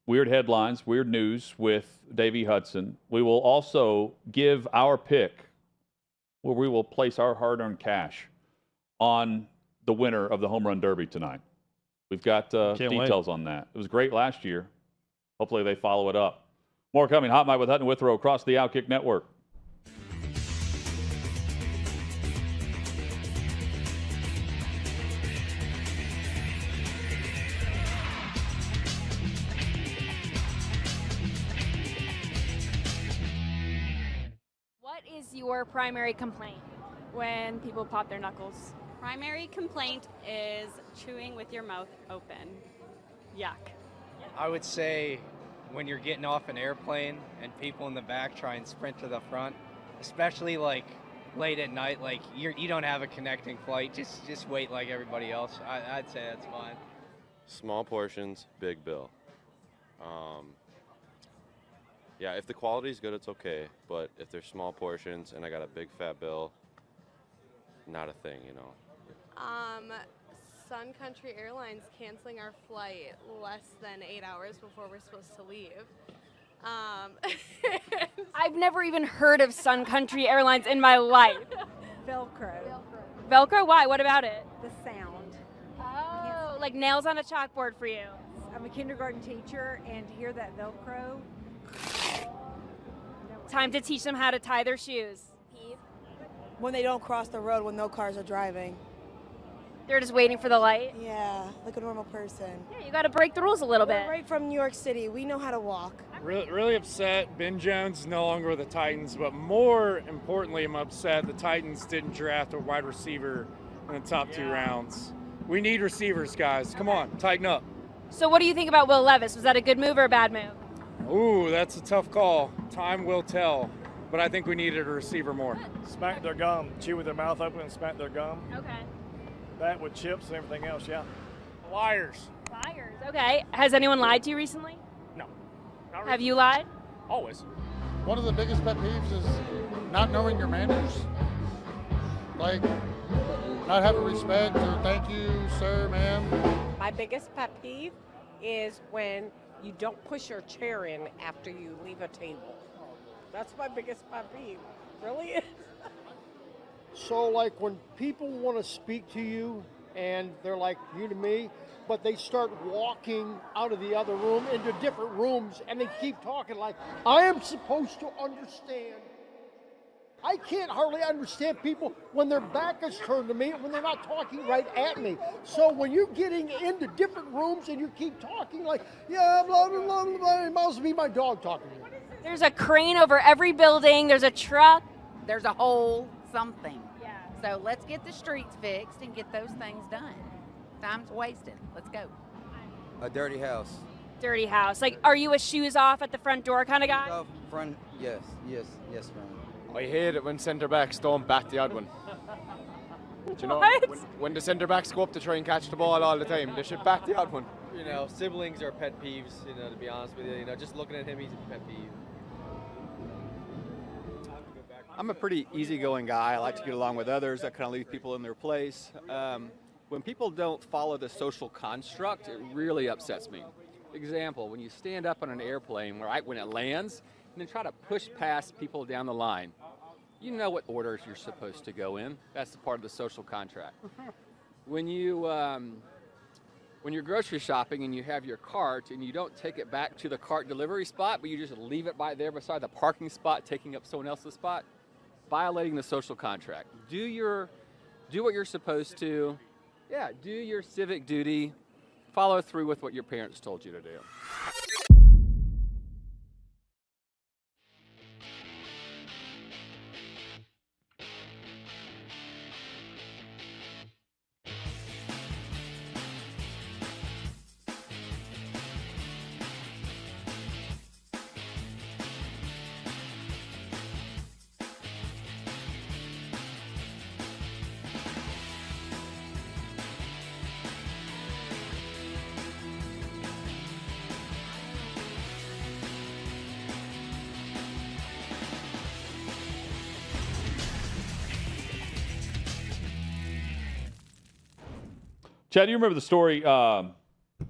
weird headlines, weird news with Davey Hudson. We will also give our pick where we will place our hard-earned cash on the winner of the Home Run Derby tonight. We've got details on that. It was great last year. Hopefully they follow it up. More coming. Hot Mic with Hutton Withrow across the OutKick Network. What is your primary complaint when people pop their knuckles? Primary complaint is chewing with your mouth open. Yuck. I would say when you're getting off an airplane and people in the back try and sprint to the front, especially like late at night, like you don't have a connecting flight, just wait like everybody else. I'd say that's fine. Small portions, big bill. Yeah, if the quality's good, it's okay. But if there's small portions and I got a big fat bill, not a thing, you know. Sun Country Airlines canceling our flight less than 8 hours before we're supposed to leave. I've never even heard of Sun Country Airlines in my life. Velcro. Velcro? Why? What about it? The sound. Oh, like nails on a chalkboard for you. I'm a kindergarten teacher, and to hear that Velcro. Time to teach them how to tie their shoes. When they don't cross the road when no cars are driving. They're just waiting for the light? Yeah, like a normal person. Yeah, you got to break the rules a little bit. We're right from New York City. We know how to walk. Really upset. Ben Jones is no longer with the Titans, but more importantly, I'm upset the Titans didn't draft a wide receiver in the top 2 rounds. We need receivers, guys. Come on, tighten up. So what do you think about Will Levis? Was that a good move or a bad move? Ooh, that's a tough call. Time will tell. But I think we needed a receiver more. Smack their gum, chew with their mouth open and smack their gum. Okay. That with chips and everything else, yeah. Liars. Liars, okay. Has anyone lied to you recently? No. Have you lied? Always. One of the biggest pet peeves is not knowing your manners. Like, not having respect or thank you, sir, ma'am. My biggest pet peeve is when you don't push your chair in after you leave a table. That's my biggest pet peeve. Really is. So, like, when people want to speak to you and they're like you to me, but they start walking out of the other room into different rooms and they keep talking like, I am supposed to understand. I can't hardly understand people when their back is turned to me and when they're not talking right at me. So when you're getting into different rooms and you keep talking like, yeah, blah, blah, blah, blah, blah, it must be my dog talking to me. There's a crane over every building. There's a truck. There's a hole, something. Yeah. So let's get the streets fixed and get those things done. Time's wasted. Let's go. A dirty house. Dirty house. Like, are you a shoes off at the front door kind of guy? Off front, yes, ma'am. I hate it when centre backs don't bat the odd one. Do you know, What? when the centre backs go up to try and catch the ball all the time, they should bat the odd one. You know, siblings are pet peeves, you know, to be honest with you. You know, just looking at him, he's a pet peeve. I'm a pretty easygoing guy. I like to get along with others. I kind of leave people in their place. When people don't follow the social construct, it really upsets me. Example, when you stand up on an airplane when it lands and then try to push past people down the line, you know what orders you're supposed to go in. That's the part of the social contract. When you're grocery shopping and you have your cart and you don't take it back to the cart delivery spot, but you just leave it right there beside the parking spot, taking up someone else's spot, violating the social contract. Do what you're supposed to. Yeah, do your civic duty. Follow through with what your parents told you to do. Chad, do you remember the story? I don't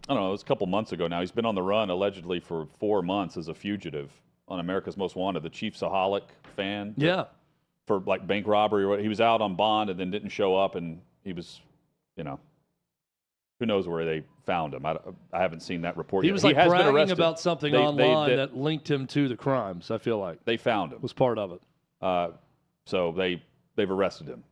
know, it was a couple months ago now. He's been on the run allegedly for 4 months as a fugitive on America's Most Wanted, the Chiefsaholic fan. Yeah. For like bank robbery or what. He was out on bond and then didn't show up, and he was, who knows where they found him. I haven't seen that report He yet. was like has been bragging arrested. about something online that linked him to the crimes, I feel like. They found him. Was part of it. So they've arrested him.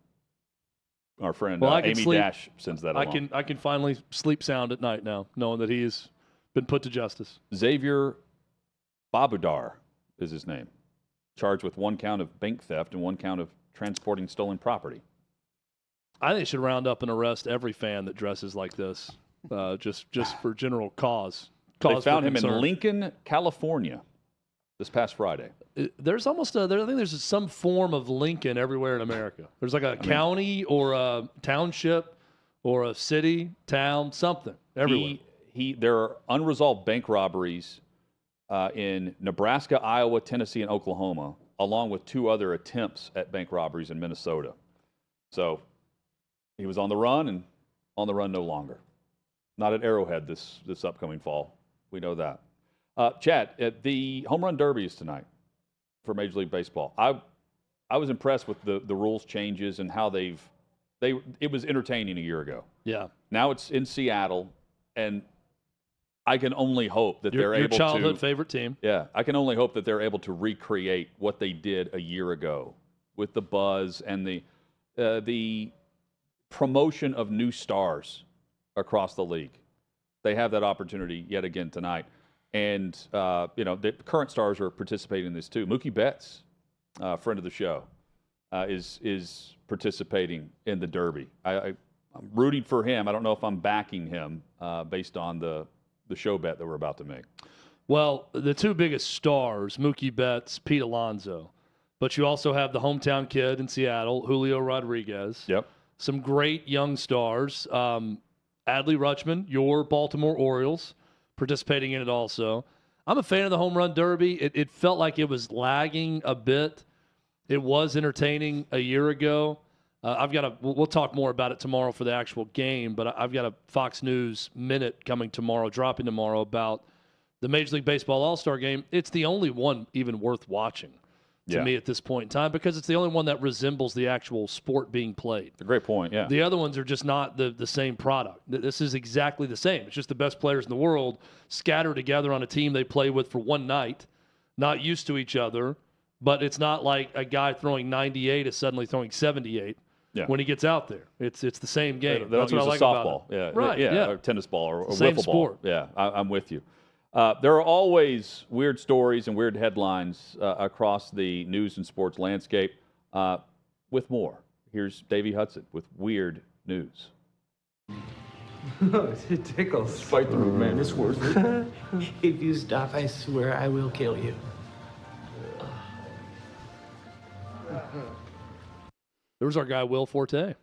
Our friend Well, I can Amy sleep- Dash sends that along. I can finally sleep sound at night now, knowing that he has been put to justice. Xavier Babudar is his name. Charged with 1 count of bank theft and 1 count of transporting stolen property. I think they should round up and arrest every fan that dresses like this, just for general cause. They found him in concern. Lincoln, California, this past Friday. There's almost I think there's some form of Lincoln everywhere in America. There's like a county or a township or a city, town, something everywhere. There are unresolved bank robberies in Nebraska, Iowa, Tennessee, and Oklahoma, along with 2 other attempts at bank robberies in Minnesota. So he was on the run and on the run no longer. Not at Arrowhead this upcoming fall. We know that. Chad, the Home Run Derby is tonight for Major League Baseball. I was impressed with the rules changes and how it was entertaining a year ago. Yeah. Now it's in Seattle, and I can only hope that they're able to. Your childhood favorite team. Yeah, I can only hope that they're able to recreate what they did a year ago with the buzz and the promotion of new stars across the league. They have that opportunity yet again tonight. And, the current stars are participating in this too. Mookie Betts, friend of the show, is participating in the Derby. I'm rooting for him. I don't know if I'm backing him based on the show bet that we're about to make. Well, the 2 biggest stars, Mookie Betts, Pete Alonso. But you also have the hometown kid in Seattle, Julio Rodriguez. Yep. Some great young stars. Adley Rutschman, your Baltimore Orioles, participating in it also. I'm a fan of the Home Run Derby. It felt like it was lagging a bit. It was entertaining a year ago. We'll talk more about it tomorrow for the actual game, but I've got a Fox News Minute coming tomorrow, dropping tomorrow, about the Major League Baseball All-Star Game. It's the only one even worth watching to me at this point in time, because it's the only one that resembles the actual sport being played. It's a great point, yeah. The other ones are just not the same product. This is exactly the same. It's just the best players in the world scattered together on a team they play with for one night, not used to each other, but it's not like a guy throwing 98 is suddenly throwing 78 when he gets out there. It's the same game. They That's don't what I use like a softball. about it. Right, or tennis ball or Same wiffle sport. ball. Yeah, I'm with you. There are always weird stories and weird headlines across the news and sports landscape. With more, here's Davey Hudson with weird news. It tickles. Fight through, man. It's worth it. If you stop, I swear I will kill you. There was our guy, Will Forte.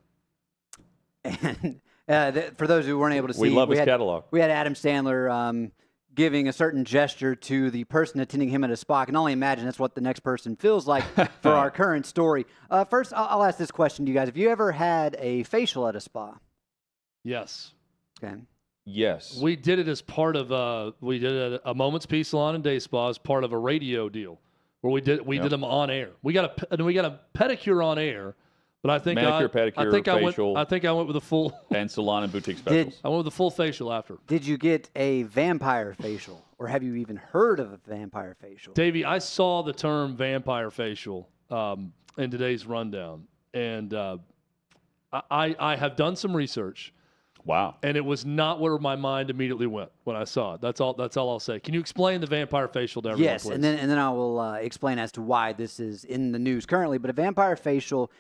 And for those who weren't able to see, we love his catalog. We had Adam Sandler giving a certain gesture to the person attending him at a spa. I can only imagine that's what the next person feels like for our current story. First, I'll ask this question to you guys. Have you ever had a facial at a spa? Yes. Okay. Yes. We did it as part of we did a Moment's Peace Salon and Day Spa as part of a radio deal where we did them on air. We got a pedicure on air. But I think manicure, pedicure, facial. I think I went with a full and salon and boutique specials. I went with a full facial after. Did you get a vampire facial, or have you even heard of a vampire facial? Davey, I saw the term vampire facial in today's rundown, and I have done some research. Wow! And it was not where my mind immediately went when I saw it. That's all I'll say. Can you explain the vampire facial to everyone, Yes, please? and then I will explain as to why this is in the news currently. But a vampire facial.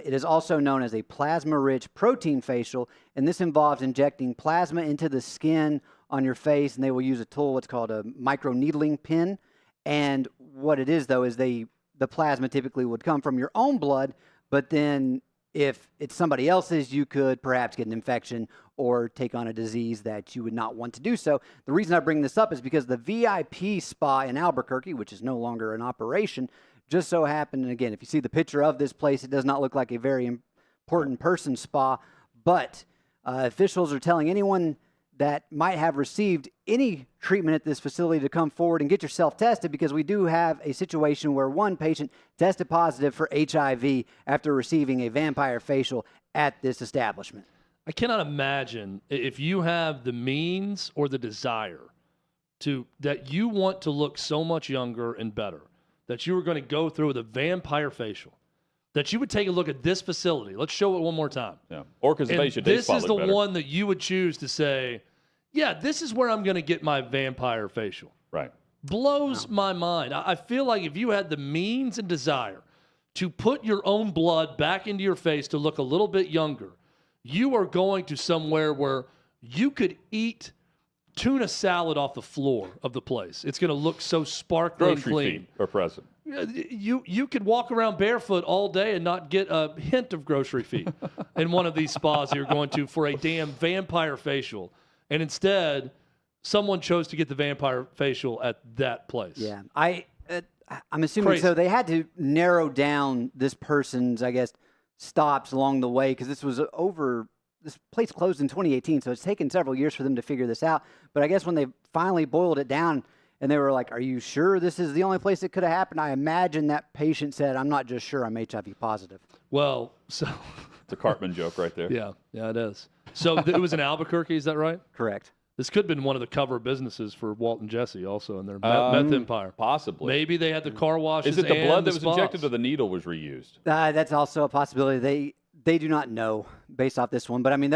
It is also known as a plasma-rich protein facial, and this involves injecting plasma into the skin on your face, and they will use a tool, what's called a microneedling pen. And what it is, though, is the plasma typically would come from your own blood, but then if it's somebody else's, you could perhaps get an infection or take on a disease that you would not want to do so. The reason I bring this up is because the VIP spa in Albuquerque, which is no longer in operation, just so happened, and again, if you see the picture of this place, it does not look like a very important person spa, but officials are telling anyone that might have received any treatment at this facility to come forward and get yourself tested, because we do have a situation where one patient tested positive for HIV after receiving a vampire facial at this establishment. I cannot imagine if you have the means or the desire that you want to look so much younger and better, that you were going to go through with a vampire facial, that you would take a look at this facility. Let's show it one more time. Yeah. Or because this is the one that you would choose to say, yeah, this is where I'm going to get my vampire facial. Right. Blows my mind. I feel like if you had the means and desire to put your own blood back into your face to look a little bit younger, you are going to somewhere where you could eat tuna salad off the floor of the place. It's going to look so sparkling Grocery clean. feet are present. You could walk around barefoot all day and not get a hint of grocery feet in one of these spas you're going to for a damn vampire facial. And instead, someone chose to get the vampire facial at that place. Yeah, I'm assuming Crazy. so. They had to narrow down this person's, I guess, stops along the way, because this was this place closed in 2018, so it's taken several years for them to figure this out. But I guess when they finally boiled it down and they were like, are you sure this is the only place it could have happened? I imagine that patient said, I'm not just sure, I'm HIV positive. Well, so... It's a Cartman joke right there. Yeah, it is. So it was in Albuquerque, is that right? Correct. This could have been one of the cover businesses for Walt and Jesse also in their meth empire. Possibly. Maybe they had the car washes. Is it the blood that was spas. injected or the needle was reused? That's also a possibility. They do not know based off this one. But, I mean,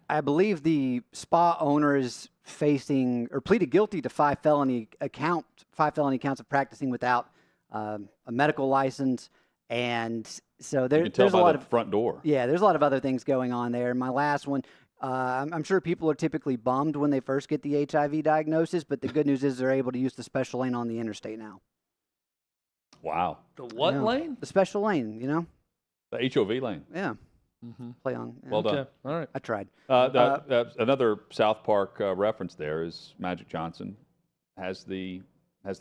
I believe the spa owner is facing or pleaded guilty to 5 felony counts of practicing without a medical license. And so there's a lot of front door. Yeah, there's a lot of other things going on there. My last one, I'm sure people are typically bummed when they first get the HIV diagnosis, but the good news is they're able to use the special lane on the interstate now. Wow. The what lane? The special lane, you know? The HOV lane. Yeah. Play on. Yeah. Well done. Okay. All right. I tried. Another South Park reference there is Magic Johnson has the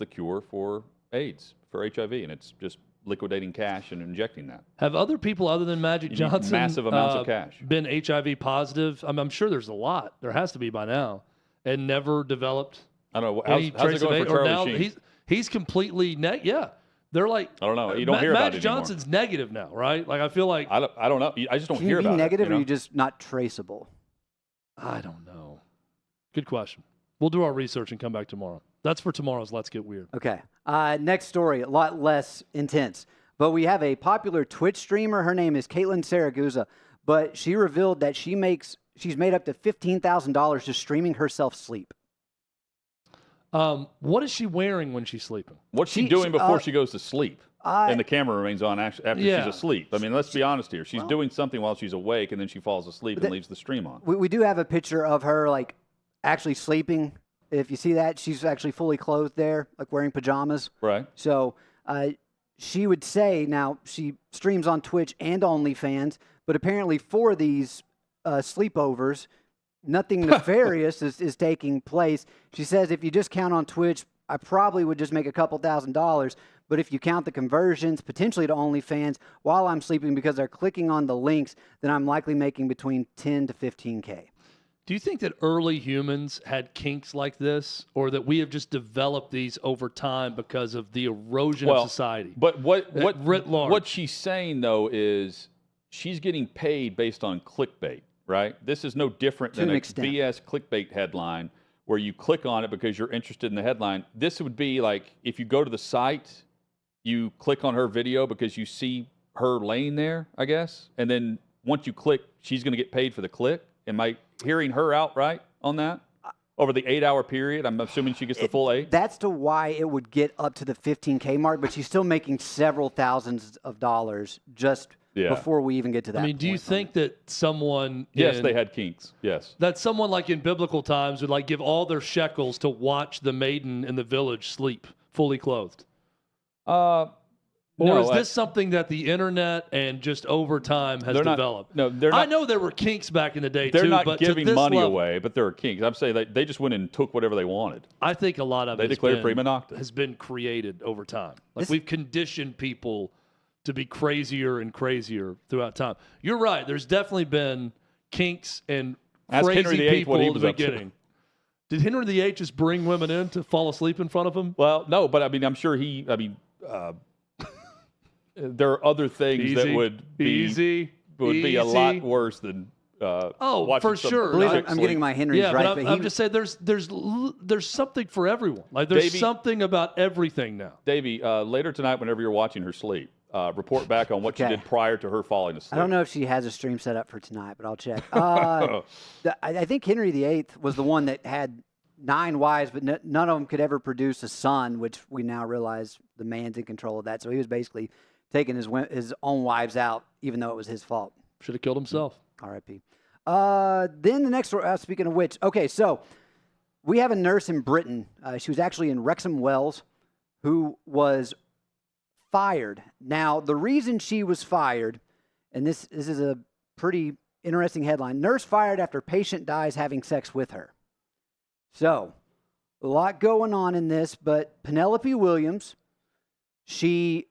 cure for AIDS, for HIV, and it's just liquidating cash and injecting that. Have other people other than Magic Johnson massive amounts of cash been HIV positive? I'm sure there's a lot. There has to be by now, and never developed. I don't know. How's it going for Charlie Sheen? He's completely yeah. They're like, I don't know. You don't hear about it Magic Johnson's negative now, right? Like I feel like I don't know. I just don't Can hear you be about negative, it. or are you just not traceable? I don't know. Good question. We'll do our research and come back tomorrow. That's for tomorrow's Let's Get Weird. Okay. Next story, a lot less intense. But we have a popular Twitch streamer. Her name is Caitlin Saragusa. But she revealed that she's made up to $15,000 just streaming herself sleep. What is she wearing when she's sleeping? What's she doing before she goes to sleep? And the camera remains on after she's asleep. I mean, let's be honest here. She's doing something while she's awake, and then she falls asleep and leaves the stream on. We do have a picture of her, like, actually sleeping. If you see that, she's actually fully clothed there, like wearing pajamas. Right. So she would say, now, she streams on Twitch and OnlyFans, but apparently for these sleepovers, nothing nefarious is taking place. She says if you just count on Twitch, I probably would just make a couple $1,000s. But if you count the conversions, potentially to OnlyFans, while I'm sleeping because they're clicking on the links, then I'm likely making between 10 to 15K. Do you think that early humans had kinks like this, or that we have just developed these over time because of the erosion of society? But writ large. what she's saying, though, is she's getting paid based on clickbait, right? This is no different than a BS clickbait headline where you click on it because you're interested in the headline. This would be like if you go to the site, you click on her video because you see her laying there, I guess, and then once you click, she's going to get paid for the click. Am I hearing her out right on that? Over the 8-hour period, I'm assuming she gets the full 8? That's to why it would get up to the 15K mark, but she's still making several thousands of dollars just before we even get to that. I mean, do you think that someone... Yes, they had kinks. Yes. That someone like in biblical times would like give all their shekels to watch the maiden in the village sleep fully clothed? Or is this something that the internet and just over time has developed? They're not. I know there were kinks back in the day, they're too. Not but giving to this money level, away, but there are kinks. I'm saying they just went and took whatever they wanted. I think a lot of they it declared prima nocta. has been created over time. Like we've conditioned people to be crazier and crazier throughout time. You're right. There's definitely been kinks and crazy Henry VIII people what he in the was up to. beginning. Did Henry VIII just bring women in to fall asleep in front of him? Well, no, but I mean, I'm sure there are other things that would be a lot worse than watching for some sure. I'm getting my Henrys right. But I'm just saying there's something for everyone. Like there's something about everything now. Davey, later tonight, whenever you're watching her sleep, report back on what you did prior to her falling asleep. I don't know if she has a stream set up for tonight, but I'll check. I think Henry VIII was the one that had 9 wives, but none of them could ever produce a son, which we now realize the man's in control of that. So he was basically taking his own wives out, even though it was his fault. Should have killed himself. R.I.P. Then the next story, speaking of which, okay, so we have a nurse in Britain. She was actually in Wrexham, Wales, who was fired. Now, the reason she was fired, and this is a pretty interesting headline, nurse fired after patient dies having sex with her. So, a lot going on in this, but Penelope Williams, she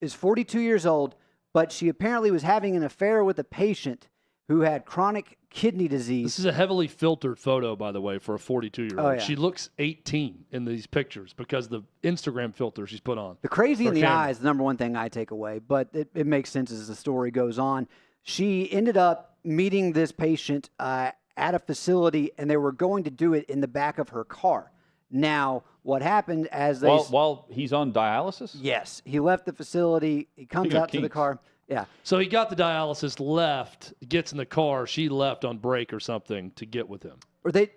is 42 years old, but she apparently was having an affair with a patient who had chronic kidney disease. This is a heavily filtered photo, by the way, for a 42-year-old. Oh, yeah. She looks 18 in these pictures because the Instagram filter she's put on. The crazy in the camera. eye is the number one thing I take away, but it makes sense as the story goes on. She ended up meeting this patient at a facility, and they were going to do it in the back of her car. Now, what happened as they... While he's on dialysis? Yes. He left the facility. He comes out to the car. Yeah. So he got the dialysis, left, gets in the car. She left on break or something to get with him. Or they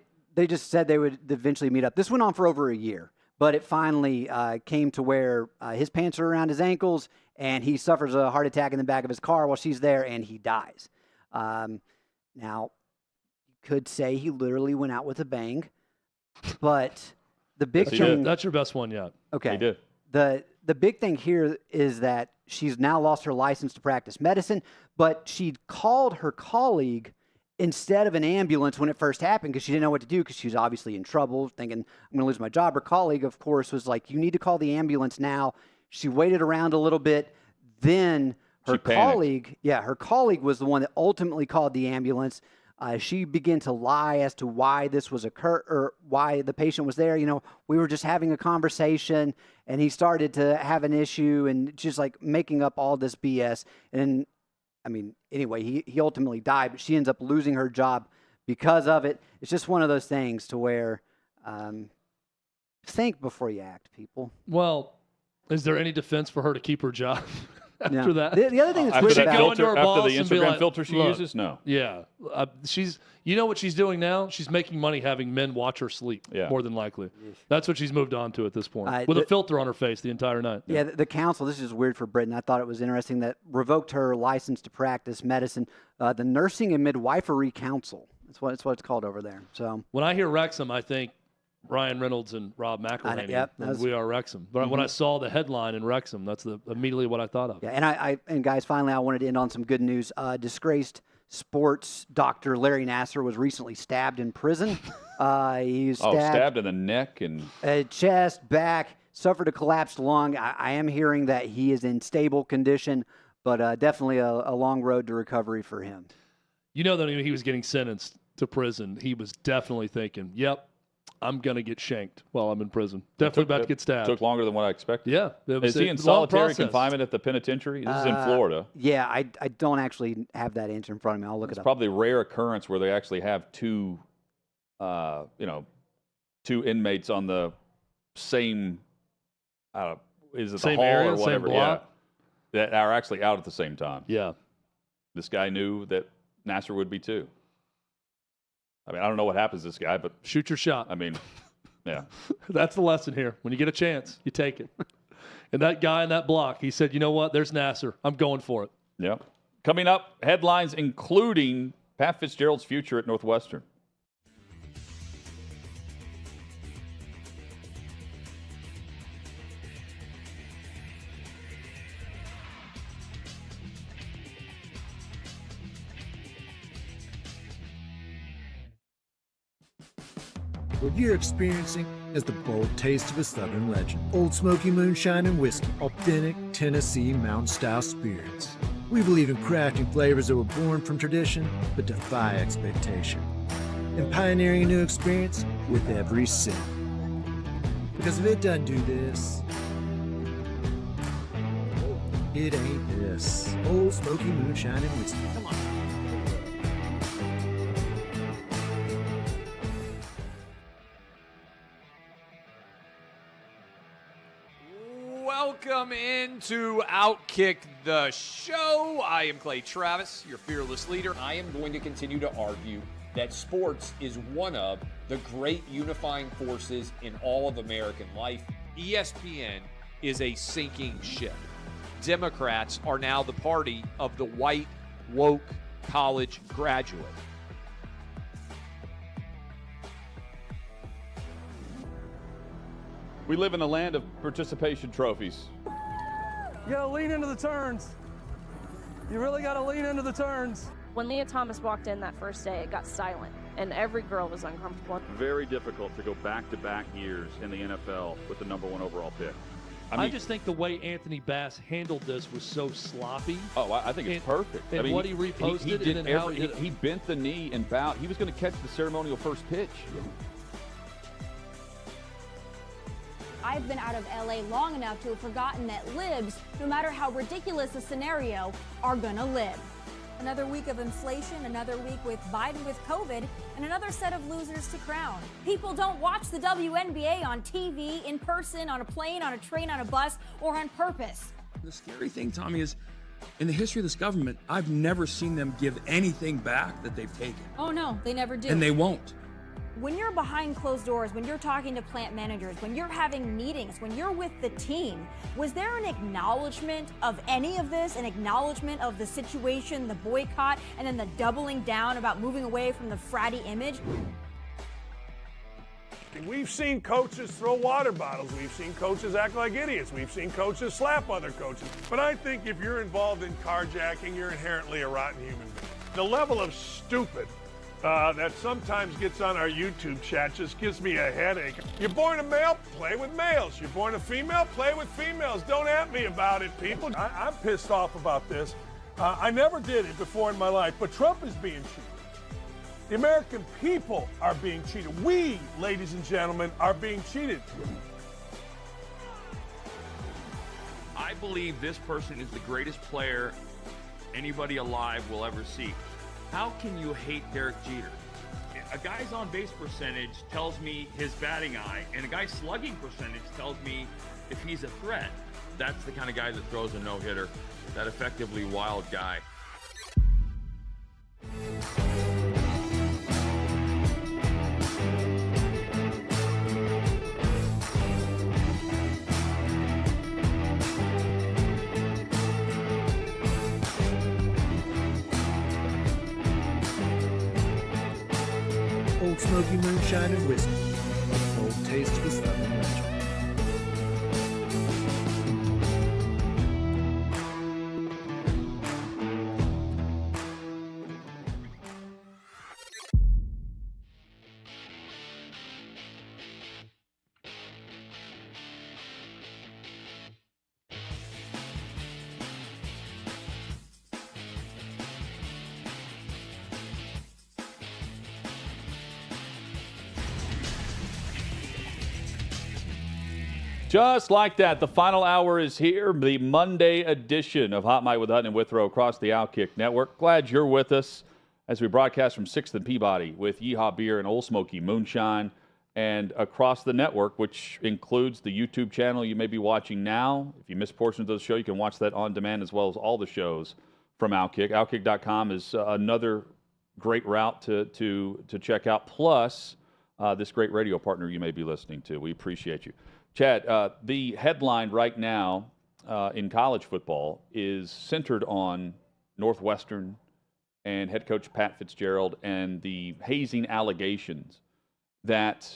just said they would eventually meet up. This went on for over a year, but it finally came to where his pants are around his ankles, and he suffers a heart attack in the back of his car while she's there, and he dies. Now, you could say he literally went out with a bang, but the big thing... That's your best one yet. Okay. He did. The big thing here is that she's now lost her license to practice medicine, but she called her colleague instead of an ambulance when it first happened because she didn't know what to do because she was obviously in trouble, thinking, I'm going to lose my job. Her colleague, of course, was like, you need to call the ambulance now. She waited around a little bit. Then her colleague was the one that ultimately called the ambulance. She began to lie as to why this was or why the patient was there. You know, we were just having a conversation, and he started to have an issue, and just like making up all this BS. And I mean, anyway, he ultimately died, but she ends up losing her job because of it. It's just one of those things to where think before you act, people. Well, is there any defense for her to keep her job? After that, the other thing that's after weird that about filter, after the Instagram filter she uses, no. Yeah, you know what she's doing now? She's making money having men watch her sleep. Yeah. More than likely, that's what she's moved on to at this point, with a filter on her face the entire night. Yeah, the council. This is weird for Britain. I thought it was interesting that revoked her license to practice medicine. The Nursing and Midwifery Council. That's what it's called over there. So when I hear Wrexham, I think Ryan Reynolds and Rob McElhenney. We Are Wrexham. But when I saw the headline in Wrexham, that's immediately what I thought of. Yeah, and guys, finally, I wanted to end on some good news. Disgraced sports doctor Larry Nassar was recently stabbed in prison. He was stabbed in the neck and chest, back, suffered a collapsed lung. I am hearing that he is in stable condition, but definitely a long road to recovery for him. You know that when he was getting sentenced to prison, he was definitely thinking, yep, I'm going to get shanked while I'm in prison. Definitely about to get stabbed. Took longer than what I expected. Yeah. Is he in solitary confinement at the penitentiary? This is in Florida. Yeah, I don't actually have that answer in front of me. I'll look it up. It's probably a rare occurrence where they actually have two inmates on the same, is it same the hall area, or whatever? same block? Yeah, that are actually out at the same time. Yeah. This guy knew that Nassar would be too. I mean, I don't know what happens to this guy, but shoot your shot. I mean, yeah. That's the lesson here. When you get a chance, you take it. And that guy in that block, he said, you know what? There's Nassar. I'm going for it. Yep. Coming up, headlines including Pat Fitzgerald's future at Northwestern. What you're experiencing is the bold taste of a Southern legend. Old Smokey Moonshine and Whiskey, authentic Tennessee mountain-style spirits. We believe in crafting flavors that were born from tradition but defy expectation, and pioneering a new experience with every sip. Because if it doesn't do this, it ain't this. Old Smokey Moonshine and Whiskey. Come on. Welcome into OutKick the show. I am Clay Travis, your fearless leader. I am going to continue to argue that sports is one of the great unifying forces in all of American life. ESPN is a sinking ship. Democrats are now the party of the white, woke college graduate. We live in a land of participation trophies. You gotta lean into the turns. You really gotta lean into the turns. When Leah Thomas walked in that first day, it got silent, and every girl was uncomfortable. Very difficult to go back-to-back years in the NFL with the #1 overall pick. I just think the way Anthony Bass handled this was so sloppy. Oh, I think it's perfect. And I mean, what he reposted, he and then how he bent the knee and bowed. He was going to catch the ceremonial first pitch. I've been out of LA long enough to have forgotten that libs, no matter how ridiculous the scenario, are gonna live. Another week of inflation, another week with Biden with COVID, and another set of losers to crown. People don't watch the WNBA on TV, in person, on a plane, on a train, on a bus, or on purpose. The scary thing, Tommy, is in the history of this government, I've never seen them give anything back that they've taken. Oh no, they never do. And they won't. When you're behind closed doors, when you're talking to plant managers, when you're having meetings, when you're with the team, was there an acknowledgement of any of this, an acknowledgement of the situation, the boycott, and then the doubling down about moving away from the fratty image? We've seen coaches throw water bottles. We've seen coaches act like idiots. We've seen coaches slap other coaches. But I think if you're involved in carjacking, you're inherently a rotten human being. The level of stupid that sometimes gets on our YouTube chat just gives me a headache. You're born a male, play with males. You're born a female, play with females. Don't at me about it, people. I'm pissed off about this. I never did it before in my life, but Trump is being cheated. The American people are being cheated. We, ladies and gentlemen, are being cheated. I believe this person is the greatest player anybody alive will ever see. How can you hate Derek Jeter? A guy's on-base percentage tells me his batting eye, and a guy's slugging percentage tells me if he's a threat. That's the kind of guy that throws a no-hitter, that effectively wild guy. Old Smoky Moonshine and Whiskey, a bold taste of a Southern legend. Just like that, the final hour is here, the Monday edition of Hot Mic with Hutton and Withrow across the OutKick Network. Glad you're with us as we broadcast from 6th and Peabody with Yeehaw Beer and Old Smoky Moonshine, and across the network, which includes the YouTube channel you may be watching now. If you missed portions of the show, you can watch that on demand, as well as all the shows from OutKick. OutKick.com is another great route to check out, plus this great radio partner you may be listening to. We appreciate you. Chad, the headline right now in college football is centered on Northwestern and head coach Pat Fitzgerald and the hazing allegations that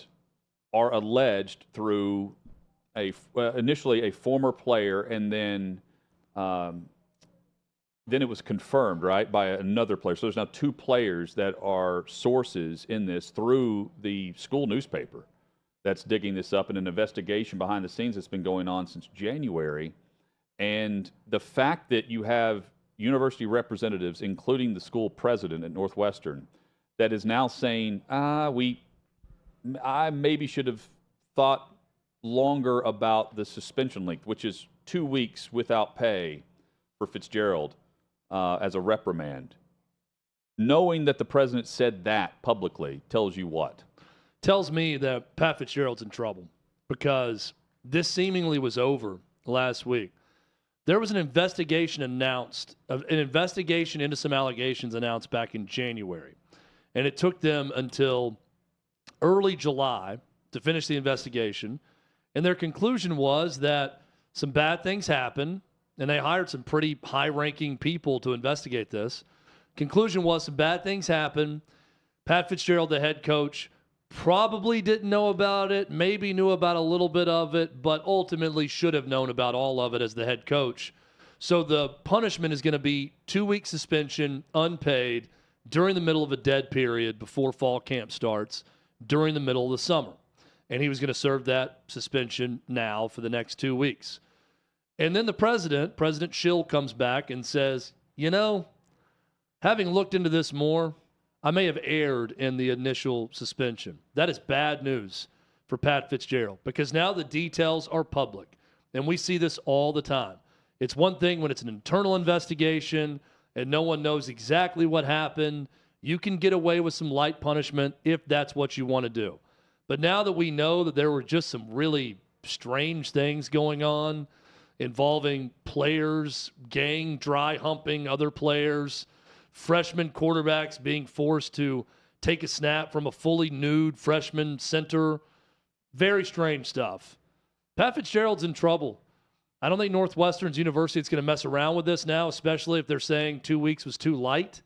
are alleged through initially a former player, and then it was confirmed, right, by another player. So there's now two players that are sources in this through the school newspaper that's digging this up in an investigation behind the scenes that's been going on since January. And the fact that you have university representatives, including the school president at Northwestern, that is now saying, I maybe should have thought longer about the suspension length, which is 2 weeks without pay for Fitzgerald as a reprimand. Knowing that the president said that publicly tells you what? Tells me that Pat Fitzgerald's in trouble, because this seemingly was over last week. There was an investigation into some allegations announced back in January, and it took them until early July to finish the investigation, and their conclusion was that some bad things happened, and they hired some pretty high-ranking people to investigate this. Conclusion was some bad things happened. Pat Fitzgerald, the head coach, probably didn't know about it, maybe knew about a little bit of it, but ultimately should have known about all of it as the head coach. So the punishment is going to be 2-week suspension, unpaid, during the middle of a dead period before fall camp starts, during the middle of the summer. And he was going to serve that suspension now for the next 2 weeks. And then the President Schill, comes back and says, having looked into this more, I may have erred in the initial suspension. That is bad news for Pat Fitzgerald, because now the details are public, and we see this all the time. It's one thing when it's an internal investigation and no one knows exactly what happened. You can get away with some light punishment if that's what you want to do. But now that we know that there were just some really strange things going on involving players, gang dry humping other players, freshman quarterbacks being forced to take a snap from a fully nude freshman center. Very strange stuff. Pat Fitzgerald's in trouble. I don't think Northwestern's university is going to mess around with this now, especially if they're saying 2 weeks was too light.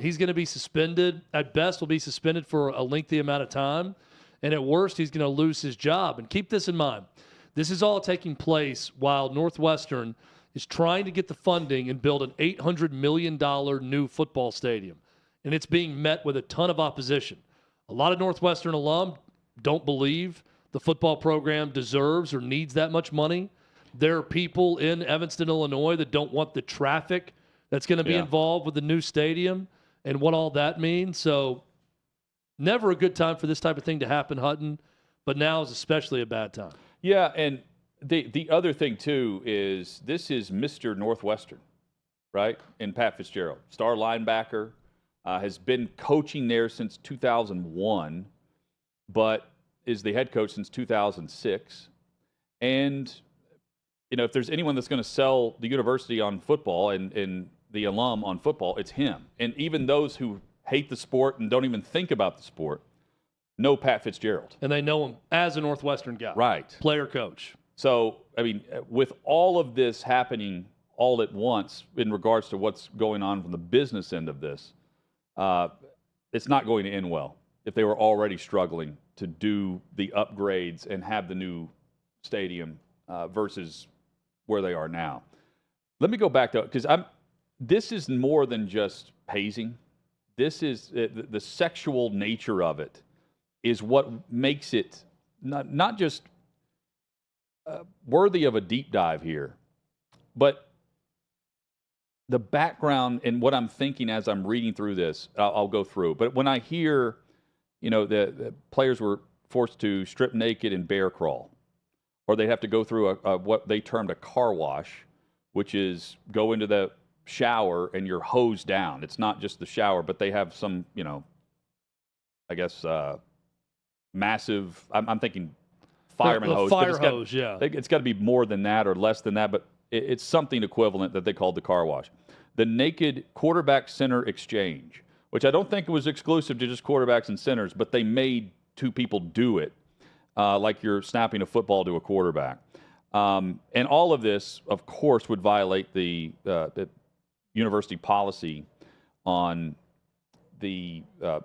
He's going to be suspended. At best, will be suspended for a lengthy amount of time. And at worst, he's going to lose his job. And keep this in mind. This is all taking place while Northwestern is trying to get the funding and build an $800 million new football stadium. And it's being met with a ton of opposition. A lot of Northwestern alum don't believe the football program deserves or needs that much money. There are people in Evanston, Illinois that don't want the traffic that's going to be involved with the new stadium and what all that means. So never a good time for this type of thing to happen, Hutton, but now is especially a bad time. Yeah, and the other thing, too, is this is Mr. Northwestern, right, in Pat Fitzgerald. Star linebacker, has been coaching there since 2001, but is the head coach since 2006. And, if there's anyone that's going to sell the university on football and the alum on football, it's him. And even those who hate the sport and don't even think about the sport know Pat Fitzgerald. And they know him as a Northwestern guy. Right. Player coach. So, with all of this happening all at once in regards to what's going on from the business end of this, it's not going to end well if they were already struggling to do the upgrades and have the new stadium versus where they are now. Let me go back to, because this is more than just hazing. This is the sexual nature of it is what makes it not just worthy of a deep dive here, but the background and what I'm thinking as I'm reading through this, I'll go through. But when I hear, the players were forced to strip naked and bear crawl, or they have to go through what they termed a car wash, which is go into the shower and you're hosed down. It's not just the shower, but they have some, I guess, massive, I'm thinking fireman hose. Fire hose, yeah. It's got to be more than that or less than that, but it's something equivalent that they called the car wash. The naked quarterback center exchange, which I don't think was exclusive to just quarterbacks and centers, but they made two people do it, like you're snapping a football to a quarterback. And all of this, of course, would violate the university policy on the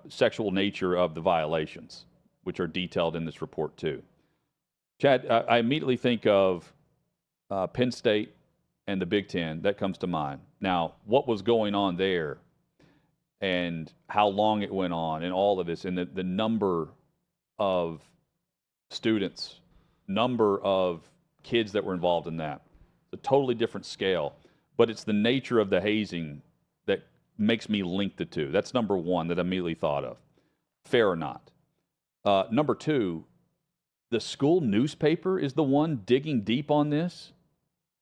sexual nature of the violations, which are detailed in this report too. Chad, I immediately think of Penn State and the Big Ten. That comes to mind. Now, what was going on there and how long it went on and all of this and the number of students, number of kids that were involved in that. It's a totally different scale, but it's the nature of the hazing that makes me link the two. That's number one that I immediately thought of. Fair or not. Number two, the school newspaper is the one digging deep on this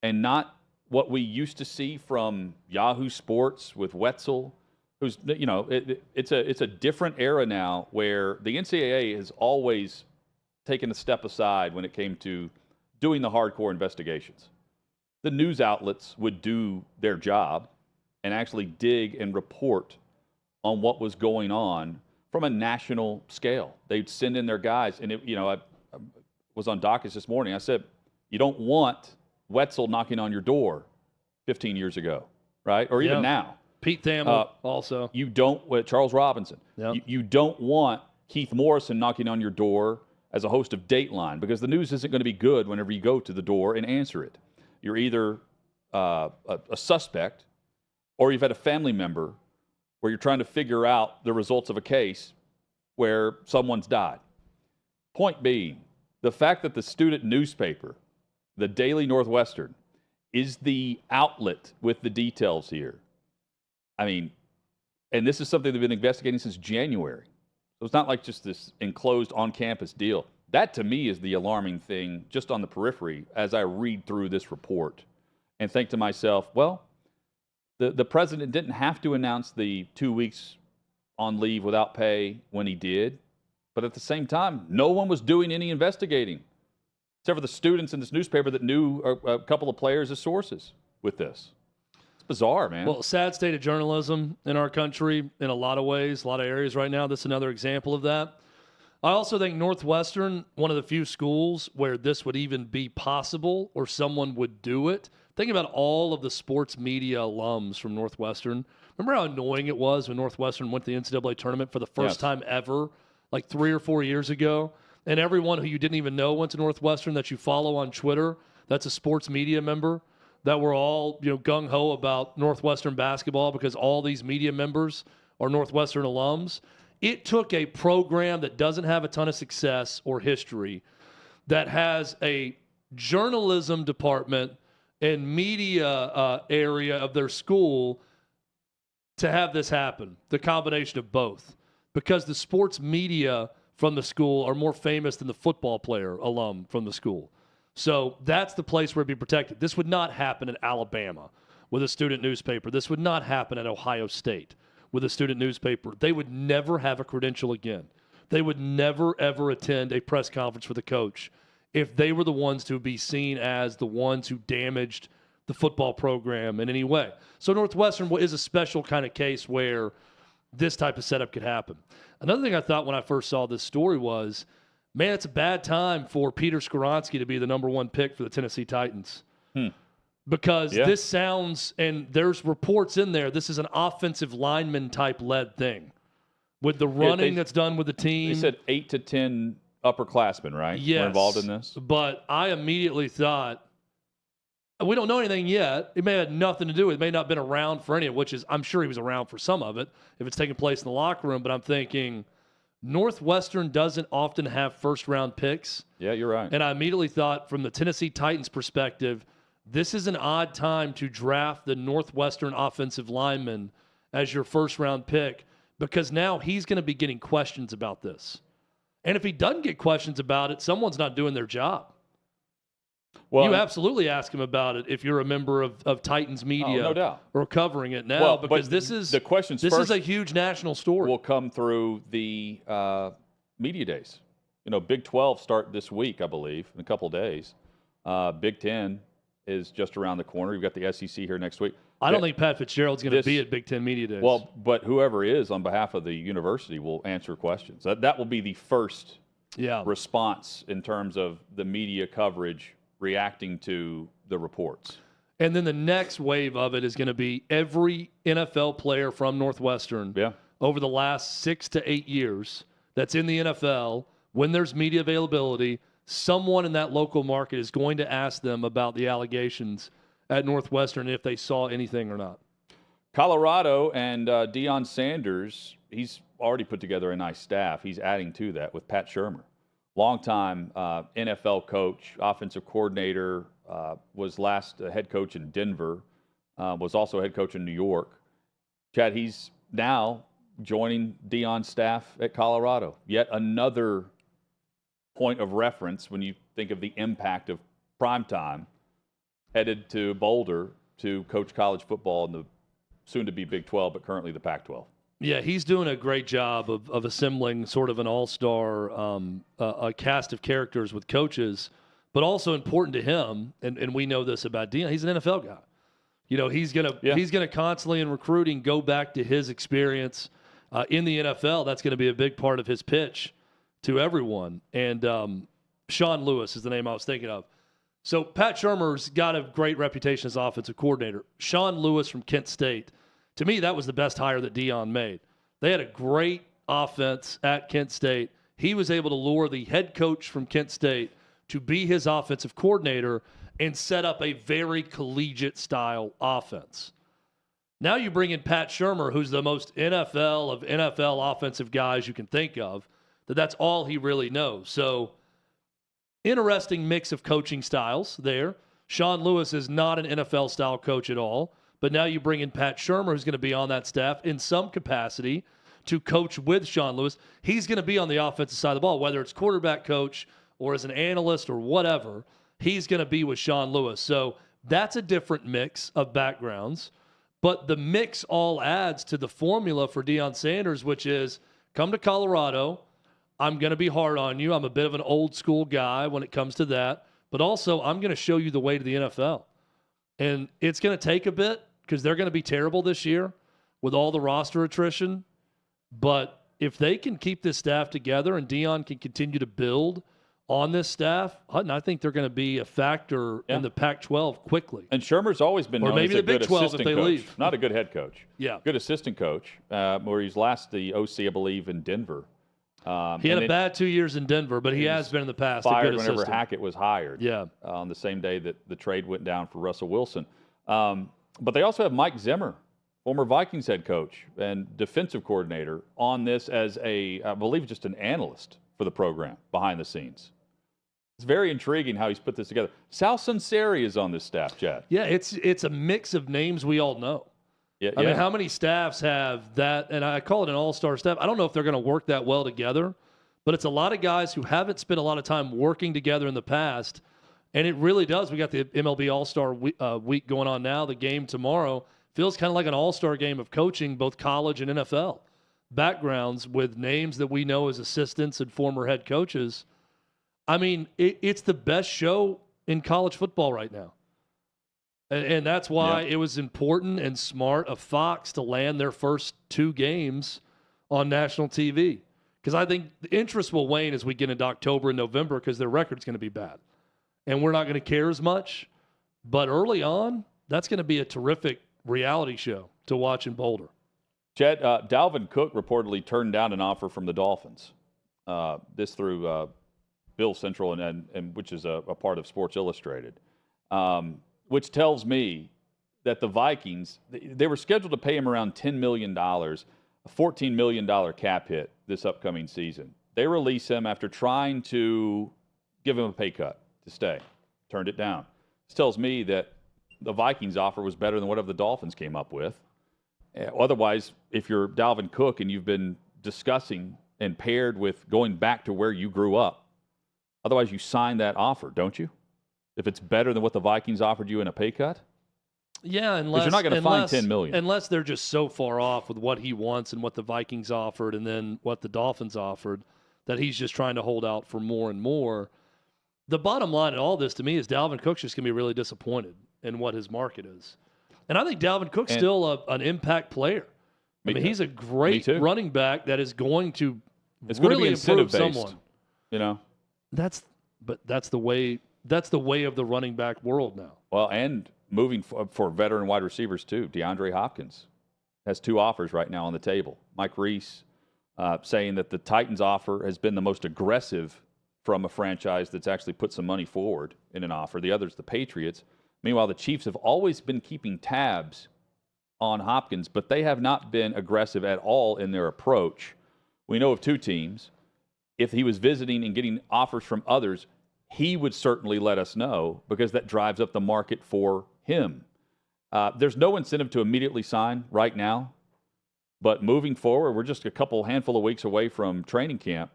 and not what we used to see from Yahoo Sports with Wetzel, who's, it's a different era now where the NCAA has always taken a step aside when it came to doing the hardcore investigations. The news outlets would do their job and actually dig and report on what was going on from a national scale. They'd send in their guys, and I was on Dawkins this morning. I said, you don't want Wetzel knocking on your door 15 years ago, right? Or even now. Pete Thamel also. You don't, Charles Robinson. Yep. You don't want Keith Morrison knocking on your door as a host of Dateline, because the news isn't going to be good whenever you go to the door and answer it. You're either a suspect or you've had a family member where you're trying to figure out the results of a case where someone's died. Point being, the fact that the student newspaper, the Daily Northwestern, is the outlet with the details here. I mean, and this is something they've been investigating since January. So it's not like just this enclosed on-campus deal. That, to me, is the alarming thing just on the periphery as I read through this report and think to myself, well, the president didn't have to announce the 2 weeks on leave without pay when he did. But at the same time, no one was doing any investigating, except for the students in this newspaper that knew a couple of players as sources with this. It's bizarre, man. Well, sad state of journalism in our country in a lot of ways, a lot of areas right now. This is another example of that. I also think Northwestern, one of the few schools where this would even be possible or someone would do it. Think about all of the sports media alums from Northwestern. Remember how annoying it was when Northwestern went to the NCAA tournament for the first time ever, like 3 or 4 years ago? And everyone who you didn't even know went to Northwestern that you follow on Twitter, that's a sports media member, that were all gung-ho about Northwestern basketball because all these media members are Northwestern alums. It took a program that doesn't have a ton of success or history, that has a journalism department and media area of their school, to have this happen, the combination of both. Because the sports media from the school are more famous than the football player alum from the school. So that's the place where it'd be protected. This would not happen in Alabama with a student newspaper. This would not happen at Ohio State with a student newspaper. They would never have a credential again. They would never, ever attend a press conference for the coach if they were the ones to be seen as the ones who damaged the football program in any way. So Northwestern is a special kind of case where this type of setup could happen. Another thing I thought when I first saw this story was, man, it's a bad time for Peter Skoronski to be the number 1 pick for the Tennessee Titans. Because this sounds, and there's reports in there, this is an offensive lineman type led thing. With the running that's done with the team. They said 8 to 10 upperclassmen, right? Yes. Were involved in this? But I immediately thought, we don't know anything yet. It may have had nothing to do with it. It may not have been around for any of it, which is, I'm sure he was around for some of it, if it's taking place in the locker room. But I'm thinking, Northwestern doesn't often have first-round picks. Yeah, you're right. And I immediately thought, from the Tennessee Titans perspective, this is an odd time to draft the Northwestern offensive lineman as your first-round pick, because now he's going to be getting questions about this. And if he doesn't get questions about it, someone's not doing their job. You absolutely ask him about it if you're a member of Titans media no doubt. or covering it now, because this is a huge national story. Will come through the media days. Big 12 start this week, I believe, in a couple of days. Big 10 is just around the corner. You've got the SEC here next week. I don't think Pat Fitzgerald's going to be at Big Ten Media Days. Well, but whoever is on behalf of the university will answer questions. That will be the first response in terms of the media coverage reacting to the reports. And then the next wave of it is going to be every NFL player from Northwestern over the last 6 to 8 years that's in the NFL, when there's media availability, someone in that local market is going to ask them about the allegations at Northwestern, if they saw anything or not. Colorado and Deion Sanders, he's already put together a nice staff. He's adding to that with Pat Shermer, longtime NFL coach, offensive coordinator, was last head coach in Denver, was also head coach in New York. Chad, he's now joining Deion's staff at Colorado. Yet another point of reference when you think of the impact of primetime, headed to Boulder to coach college football in the soon-to-be Big 12, but currently the Pac-12. Yeah, he's doing a great job of assembling sort of an all-star a cast of characters with coaches, but also important to him, and we know this about Deion, he's an NFL guy. He's gonna constantly in recruiting go back to his experience in the NFL. That's going to be a big part of his pitch to everyone. And Sean Lewis is the name I was thinking of. So Pat Shermer's got a great reputation as offensive coordinator. Sean Lewis from Kent State, to me, that was the best hire that Deion made. They had a great offense at Kent State. He was able to lure the head coach from Kent State to be his offensive coordinator and set up a very collegiate-style offense. Now you bring in Pat Shermer, who's the most NFL of NFL offensive guys you can think of, that's all he really knows. So interesting mix of coaching styles there. Sean Lewis is not an NFL-style coach at all, but now you bring in Pat Shermer, who's going to be on that staff in some capacity to coach with Sean Lewis. He's going to be on the offensive side of the ball, whether it's quarterback coach or as an analyst or whatever. He's going to be with Sean Lewis. So that's a different mix of backgrounds, but the mix all adds to the formula for Deion Sanders, which is come to Colorado. I'm going to be hard on you. I'm a bit of an old school guy when it comes to that. But also, I'm going to show you the way to the NFL. And it's going to take a bit because they're going to be terrible this year with all the roster attrition. But if they can keep this staff together and Deion can continue to build on this staff, Hutton, I think they're going to be a factor in the Pac-12 quickly. And Shermer's always been known as a good assistant coach. Leave. Not a good head coach. Yeah. Good assistant coach, where he's last the OC, I believe, in Denver. He had a bad 2 years in Denver, but he has been in the past fired a good whenever assistant. Hackett was hired. Yeah. On the same day that the trade went down for Russell Wilson. But they also have Mike Zimmer, former Vikings head coach and defensive coordinator, on this as I believe, just an analyst for the program behind the scenes. It's very intriguing how he's put this together. Sal Sunseri is on this staff, Chad. Yeah, it's a mix of names we all know. Yeah, I mean, how many staffs have that? And I call it an all-star staff. I don't know if they're going to work that well together, but it's a lot of guys who haven't spent a lot of time working together in the past, and it really does. We got the MLB All-Star week going on now. The game tomorrow feels kind of like an all-star game of coaching, both college and NFL backgrounds with names that we know as assistants and former head coaches. I mean, it's the best show in college football right now. And that's why it was important and smart of Fox to land their first 2 games on national TV. Because I think the interest will wane as we get into October and November because their record's going to be bad. And we're not going to care as much. But early on, that's going to be a terrific reality show to watch in Boulder. Chad, Dalvin Cook reportedly turned down an offer from the Dolphins. This through Bill Central, and which is a part of Sports Illustrated. Which tells me that the Vikings, they were scheduled to pay him around $10 million, a $14 million cap hit this upcoming season. They release him after trying to give him a pay cut to stay. Turned it down. This tells me that the Vikings offer was better than whatever the Dolphins came up with. Otherwise, if you're Dalvin Cook and you've been discussing and paired with going back to where you grew up, otherwise you sign that offer, don't you? If it's better than what the Vikings offered you in a pay cut? Yeah, unless you're not going to find $10 million. Unless they're just so far off with what he wants and what the Vikings offered and then what the Dolphins offered that he's just trying to hold out for more and more. The bottom line in all this to me is Dalvin Cook's just going to be really disappointed in what his market is. And I think Dalvin Cook's still an impact player. I mean, he's a great running back that is going to really improve someone. You know? That's the way of the running back world now. Well, and moving for veteran wide receivers too. DeAndre Hopkins has 2 offers right now on the table. Mike Reese saying that the Titans offer has been the most aggressive from a franchise that's actually put some money forward in an offer. The other's the Patriots. Meanwhile, the Chiefs have always been keeping tabs on Hopkins, but they have not been aggressive at all in their approach. We know of 2 teams. If he was visiting and getting offers from others, he would certainly let us know because that drives up the market for him. There's no incentive to immediately sign right now, but moving forward, we're just a handful of weeks away from training camp.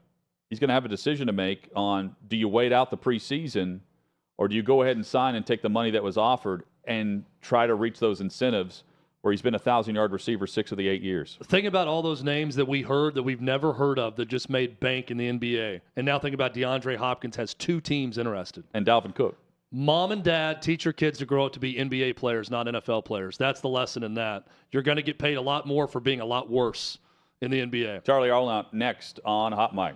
He's going to have a decision to make on, do you wait out the preseason or do you go ahead and sign and take the money that was offered and try to reach those incentives where he's been a 1,000-yard receiver 6 of the 8 years? Think about all those names that we heard that we've never heard of that just made bank in the NBA. And now think about DeAndre Hopkins has 2 teams interested. And Dalvin Cook. Mom and dad teach your kids to grow up to be NBA players, not NFL players. That's the lesson in that. You're going to get paid a lot more for being a lot worse in the NBA. Charly Arnolt next on Hot Mic.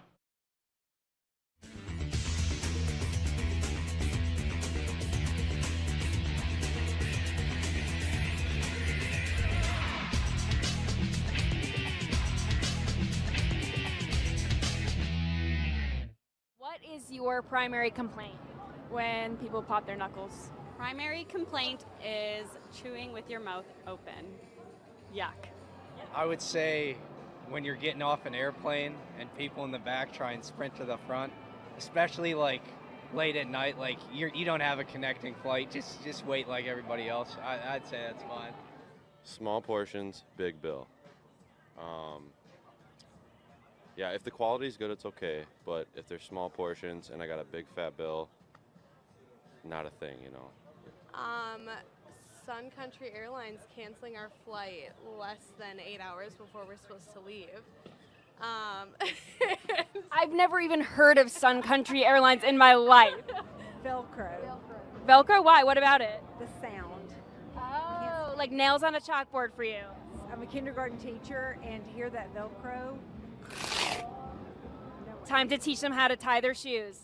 What is your primary complaint when people pop their knuckles? Primary complaint is chewing with your mouth open. Yuck. I would say when you're getting off an airplane and people in the back try and sprint to the front, especially like late at night, like you don't have a connecting flight, just wait like everybody else. I'd say that's fine. Small portions, big bill. Yeah, if the quality's good, it's okay. But if there's small portions and I got a big fat bill, not a thing, you know. Sun Country Airlines canceling our flight less than 8 hours before we're supposed to leave. I've never even heard of Sun Country Airlines in my life. Velcro. Velcro? Why? What about it? The sound. Oh, like nails on a chalkboard for you. I'm a kindergarten teacher, and to hear that Velcro. Time to teach them how to tie their shoes.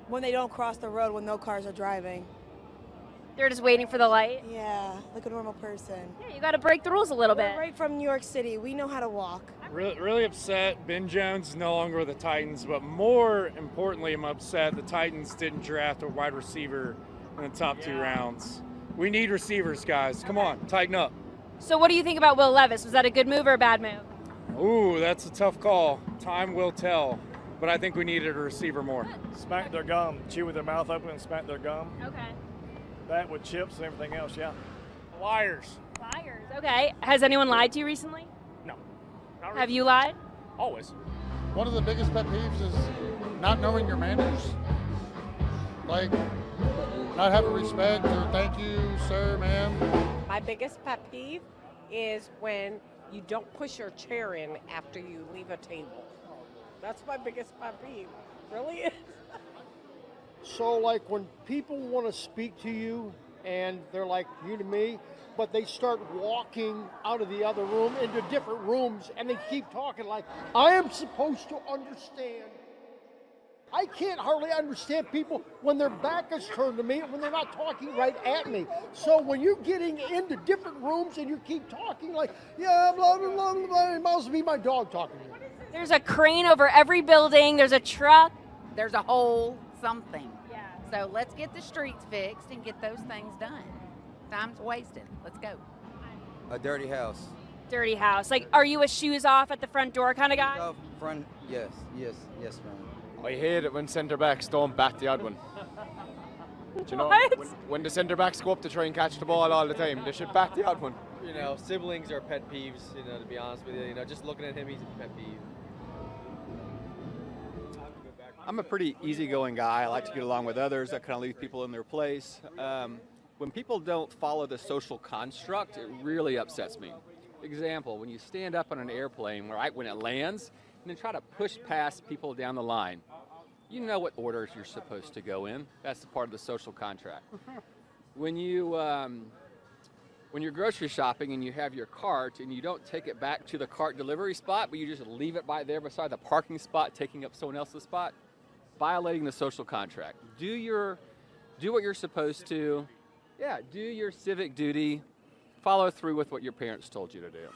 When they don't cross the road when no cars are driving. They're just waiting for the light? Yeah, like a normal person. Yeah, you got to break the rules a little bit. We're right from New York City. We know how to walk. Really upset. Ben Jones is no longer with the Titans, but more importantly, I'm upset the Titans didn't draft a wide receiver in the top 2 rounds. We need receivers, guys. Come on, tighten up. So what do you think about Will Levis? Was that a good move or a bad move? Ooh, that's a tough call. Time will tell. But I think we needed a receiver more. Smack their gum, chew with their mouth open and smack their gum. Okay. That with chips and everything else, yeah. Liars. Liars, okay. Has anyone lied to you recently? No. Have you lied? Always. One of the biggest pet peeves is not knowing your manners. Like, not having respect or thank you, sir, ma'am. My biggest pet peeve is when you don't push your chair in after you leave a table. That's my biggest pet peeve. Really is. So like when people want to speak to you and they're like you to me, but they start walking out of the other room into different rooms and they keep talking like, I am supposed to understand. I can't hardly understand people when their back is turned to me and when they're not talking right at me. So when you're getting into different rooms and you keep talking like, yeah, blah, blah, blah, blah, it must be my dog talking to me. There's a crane over every building. There's a truck. There's a hole, something. Yeah. So let's get the streets fixed and get those things done. Time's wasted. Let's go. A dirty house. Dirty house. Like, are you a shoes off at the front door kind of guy? Front, yes, ma'am. I hate it when centre backs don't bat the odd one. Do you know, when the centre backs go up to try and catch the ball all the time, they should bat the odd one. You know, siblings are pet peeves, you know, to be honest with you. You know, just looking at him, he's a pet peeve. I'm a pretty easygoing guy. I like to get along with others. I kind of leave people in their place. When people don't follow the social construct, it really upsets me. Example, when you stand up on an airplane, right when it lands, and then try to push past people down the line. You know what orders you're supposed to go in. That's the part of the social contract. When you're grocery shopping and you have your cart and you don't take it back to the cart delivery spot, but you just leave it by there beside the parking spot, taking up someone else's spot, violating the social contract. Do what you're supposed to. Yeah, do your civic duty. Follow through with what your parents told you to do.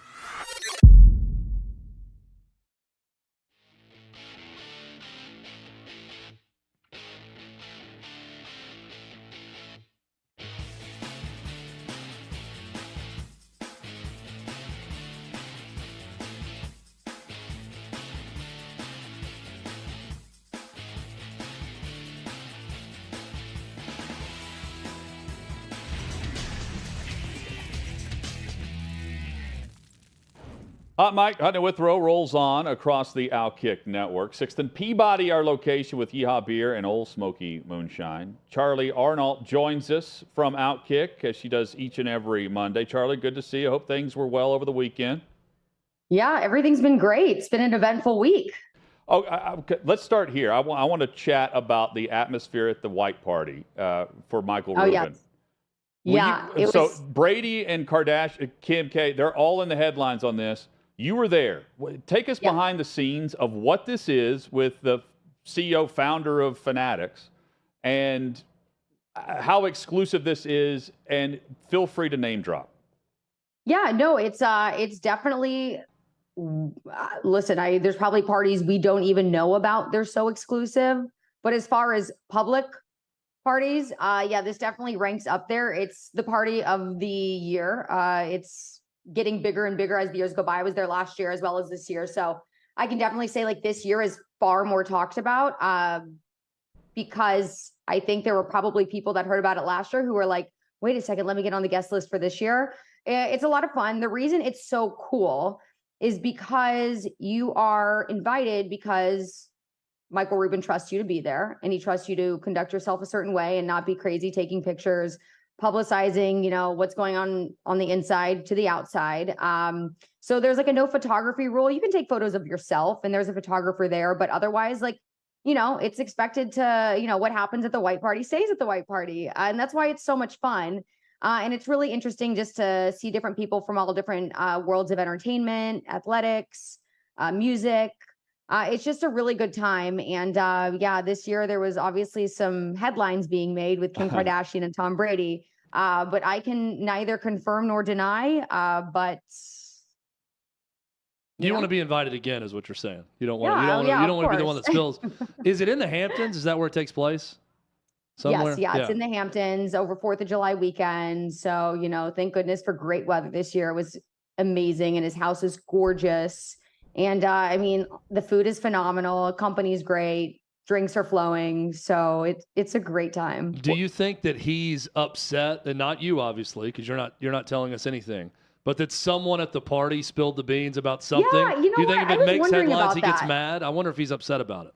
Hot Mike, Hunting with Row rolls on across the OutKick network. 6th and Peabody, our location with Yeehaw Beer and Old Smokey Moonshine. Charly Arnolt joins us from OutKick as she does each and every Monday. Charly, good to see you. Hope things were well over the weekend. Yeah, everything's been great. It's been an eventful week. Oh, let's start here. I want to chat about the atmosphere at the white party for Michael Rubin. Yes. So Brady and Kardashian, Kim K, they're all in the headlines on this. You were there. Take us behind the scenes of what this is with the CEO, founder of Fanatics, and how exclusive this is, and feel free to name drop. Yeah, no, it's definitely, listen, there's probably parties we don't even know about. They're so exclusive. But as far as public parties, yeah, this definitely ranks up there. It's the party of the year. It's getting bigger and bigger as the years go by. I was there last year as well as this year. So I can definitely say like this year is far more talked about because I think there were probably people that heard about it last year who were like, wait a second, let me get on the guest list for this year. It's a lot of fun. The reason it's so cool is because you are invited because Michael Rubin trusts you to be there and he trusts you to conduct yourself a certain way and not be crazy taking pictures, publicizing, what's going on the inside to the outside. So there's like a no photography rule. You can take photos of yourself and there's a photographer there, but otherwise it's expected to, what happens at the white party stays at the white party. And that's why it's so much fun. And it's really interesting just to see different people from all different worlds of entertainment, athletics, music. It's just a really good time. And this year there was obviously some headlines being made with Kim Kardashian and Tom Brady. But I can neither confirm nor deny. But you want to be invited again, is what you're saying. You don't want. You don't want to be the one that spills. Is it in the Hamptons? Is that where it takes place? Somewhere? Yes, it's in the Hamptons over 4th of July weekend. So thank goodness for great weather this year. It was amazing, and his house is gorgeous. And the food is phenomenal. Company's great. Drinks are flowing. So it's a great time. Do you think that he's upset, and not you, obviously, because you're not telling us anything, but that someone at the party spilled the beans about something? Yeah, do you think if it makes headlines, he gets mad? I wonder if he's upset about it.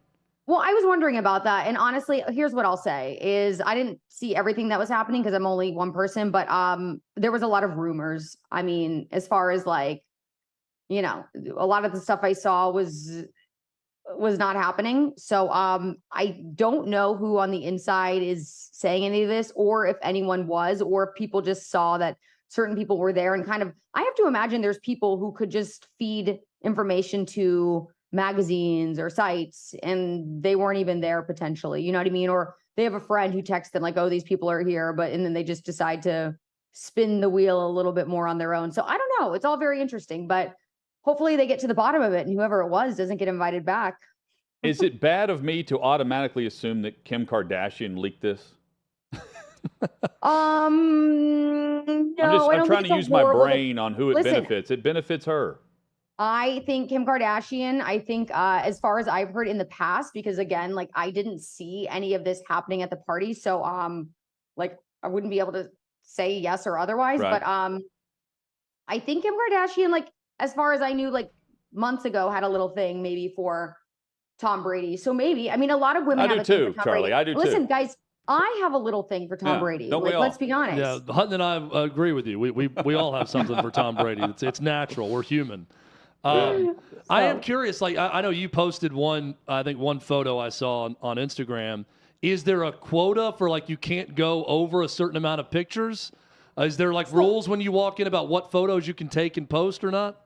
Well, I was wondering about that. And honestly, here's what I'll say is I didn't see everything that was happening because I'm only one person, but there was a lot of rumors. As far as a lot of the stuff I saw was not happening. So I don't know who on the inside is saying any of this, or if anyone was, or if people just saw that certain people were there and I have to imagine there's people who could just feed information to magazines or sites and they weren't even there potentially, you know what I mean? Or they have a friend who texts them like, oh, these people are here, and then they just decide to spin the wheel a little bit more on their own. So I don't know. It's all very interesting, but hopefully they get to the bottom of it and whoever it was doesn't get invited back. Is it bad of me to automatically assume that Kim Kardashian leaked this? No, I'm trying to use my brain on who it benefits. It benefits her. I think Kim Kardashian, as far as I've heard in the past, because again, I didn't see any of this happening at the party. So, I wouldn't be able to say yes or otherwise, right. But, I think Kim Kardashian, as far as I knew, months ago had a little thing maybe for Tom Brady. So maybe, I mean, a lot of women I have do a thing too, for Tom Charlie. Brady. I do too. Listen, guys, I have a little thing for Tom Yeah, Brady. don't we Like, all? let's be honest. Yeah, Hutton and I agree with you. We all have something for Tom Brady. It's natural. We're human. I am curious. Like I know you posted one photo I saw on Instagram. Is there a quota for like you can't go over a certain amount of pictures? Is there like rules when you walk in about what photos you can take and post or not?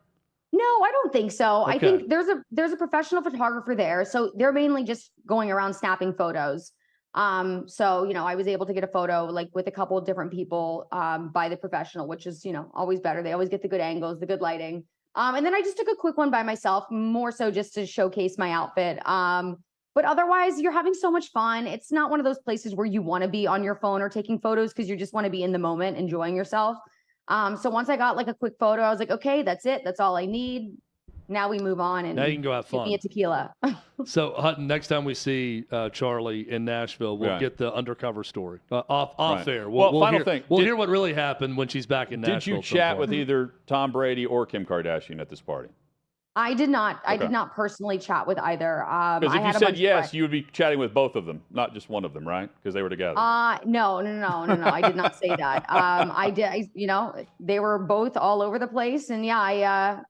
No, I don't think so. Okay. I think there's a professional photographer there. So they're mainly just going around snapping photos. So, I was able to get a photo like with a couple of different people by the professional, which is, always better. They always get the good angles, the good lighting. And then I just took a quick one by myself, more so just to showcase my outfit. But otherwise, you're having so much fun. It's not one of those places where you want to be on your phone or taking photos because you just want to be in the moment, enjoying yourself. So once I got like a quick photo, I was like, okay, that's it. That's all I need. Now we move on and Now you can go have give fun. me a tequila. So Hutton, next time we see Charlie in Nashville, we'll get the undercover story off air. We'll final hear, thing. We'll hear what really happened when she's back in Nashville. Did you chat with either Tom Brady or Kim Kardashian at this party? I did not. Okay. I did not personally chat with either. Because if I had you a said bunch of yes, you would be chatting with both of them, not just one of them, right? Because they were together. No. I did not say that. I did. They were both all over the place, and yeah,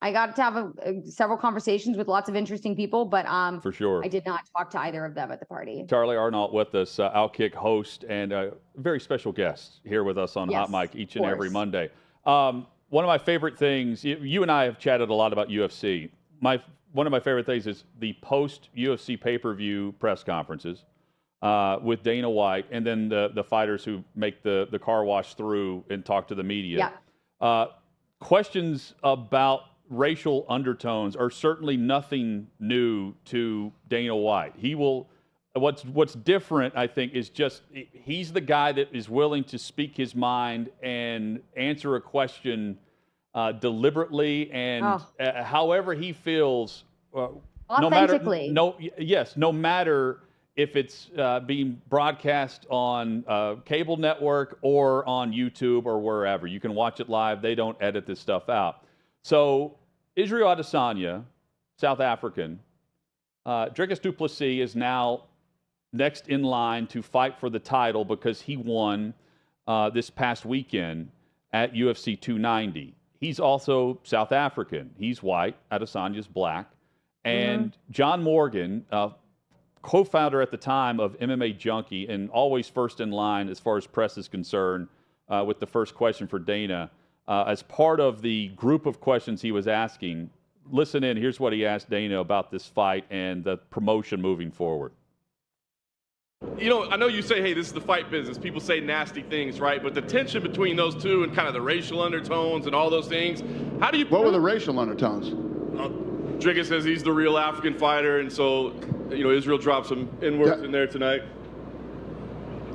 I got to have several conversations with lots of interesting people, but for sure, I did not talk to either of them at the party. Charly Arnolt with us, OutKick host and a very special guest here with us on Hot Mic each and every Monday. One of my favorite things, you and I have chatted a lot about UFC. One of my favorite things is the post-UFC pay-per-view press conferences with Dana White and then the fighters who make the car wash through and talk to the media. Yeah. Questions about racial undertones are certainly nothing new to Dana White. He will. What's different, I think, is just he's the guy that is willing to speak his mind and answer a question deliberately and however he feels. Authentically. No matter if it's being broadcast on cable network or on YouTube or wherever. You can watch it live. They don't edit this stuff out. So Israel Adesanya, South African, Dricus du Plessis is now next in line to fight for the title because he won this past weekend at UFC 290. He's also South African. He's white. Adesanya's black. And John Morgan, co-founder at the time of MMA Junkie and always first in line as far as press is concerned with the first question for Dana, as part of the group of questions he was asking, listen in. Here's what he asked Dana about this fight and the promotion moving forward. I know you say, hey, this is the fight business. People say nasty things, right? But the tension between those two and kind of the racial undertones and all those things, how do you... What were the racial undertones? Dricus says he's the real African fighter, and so, Israel dropped some N-words in there tonight.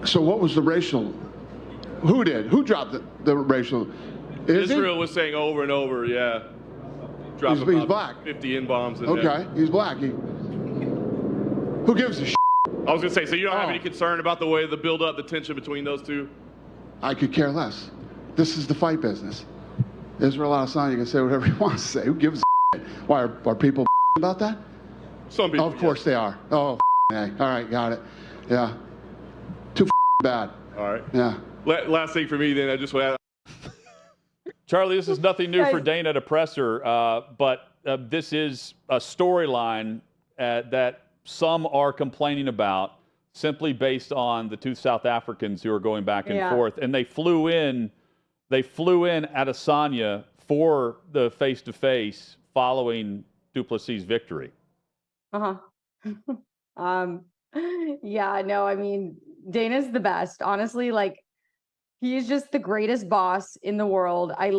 So what was the racial... Who did? Who dropped the racial... Israel was saying over and over, yeah. Dropping he's black. 50 N-bombs in there. Okay, he's black. Who gives a shit? I was going to say, so you don't have any concern about the way the build-up, the tension between those two? I could care less. This is the fight business. Israel Adesanya can say whatever he wants to say. Who gives a shit? Why, are people about that? Some people, of course they are. Oh, hey. All right, got it. Yeah. Too bad. All right. Yeah. Last thing for me, then, I just want to... Charlie, this is nothing new for Dana to press her, but this is a storyline that some are complaining about simply based on the two South Africans who are going back and forth. And they flew in Adesanya for the face-to-face following du Plessis' victory. Yeah, no, I mean, Dana's the best. Honestly, he's just the greatest boss in the world. I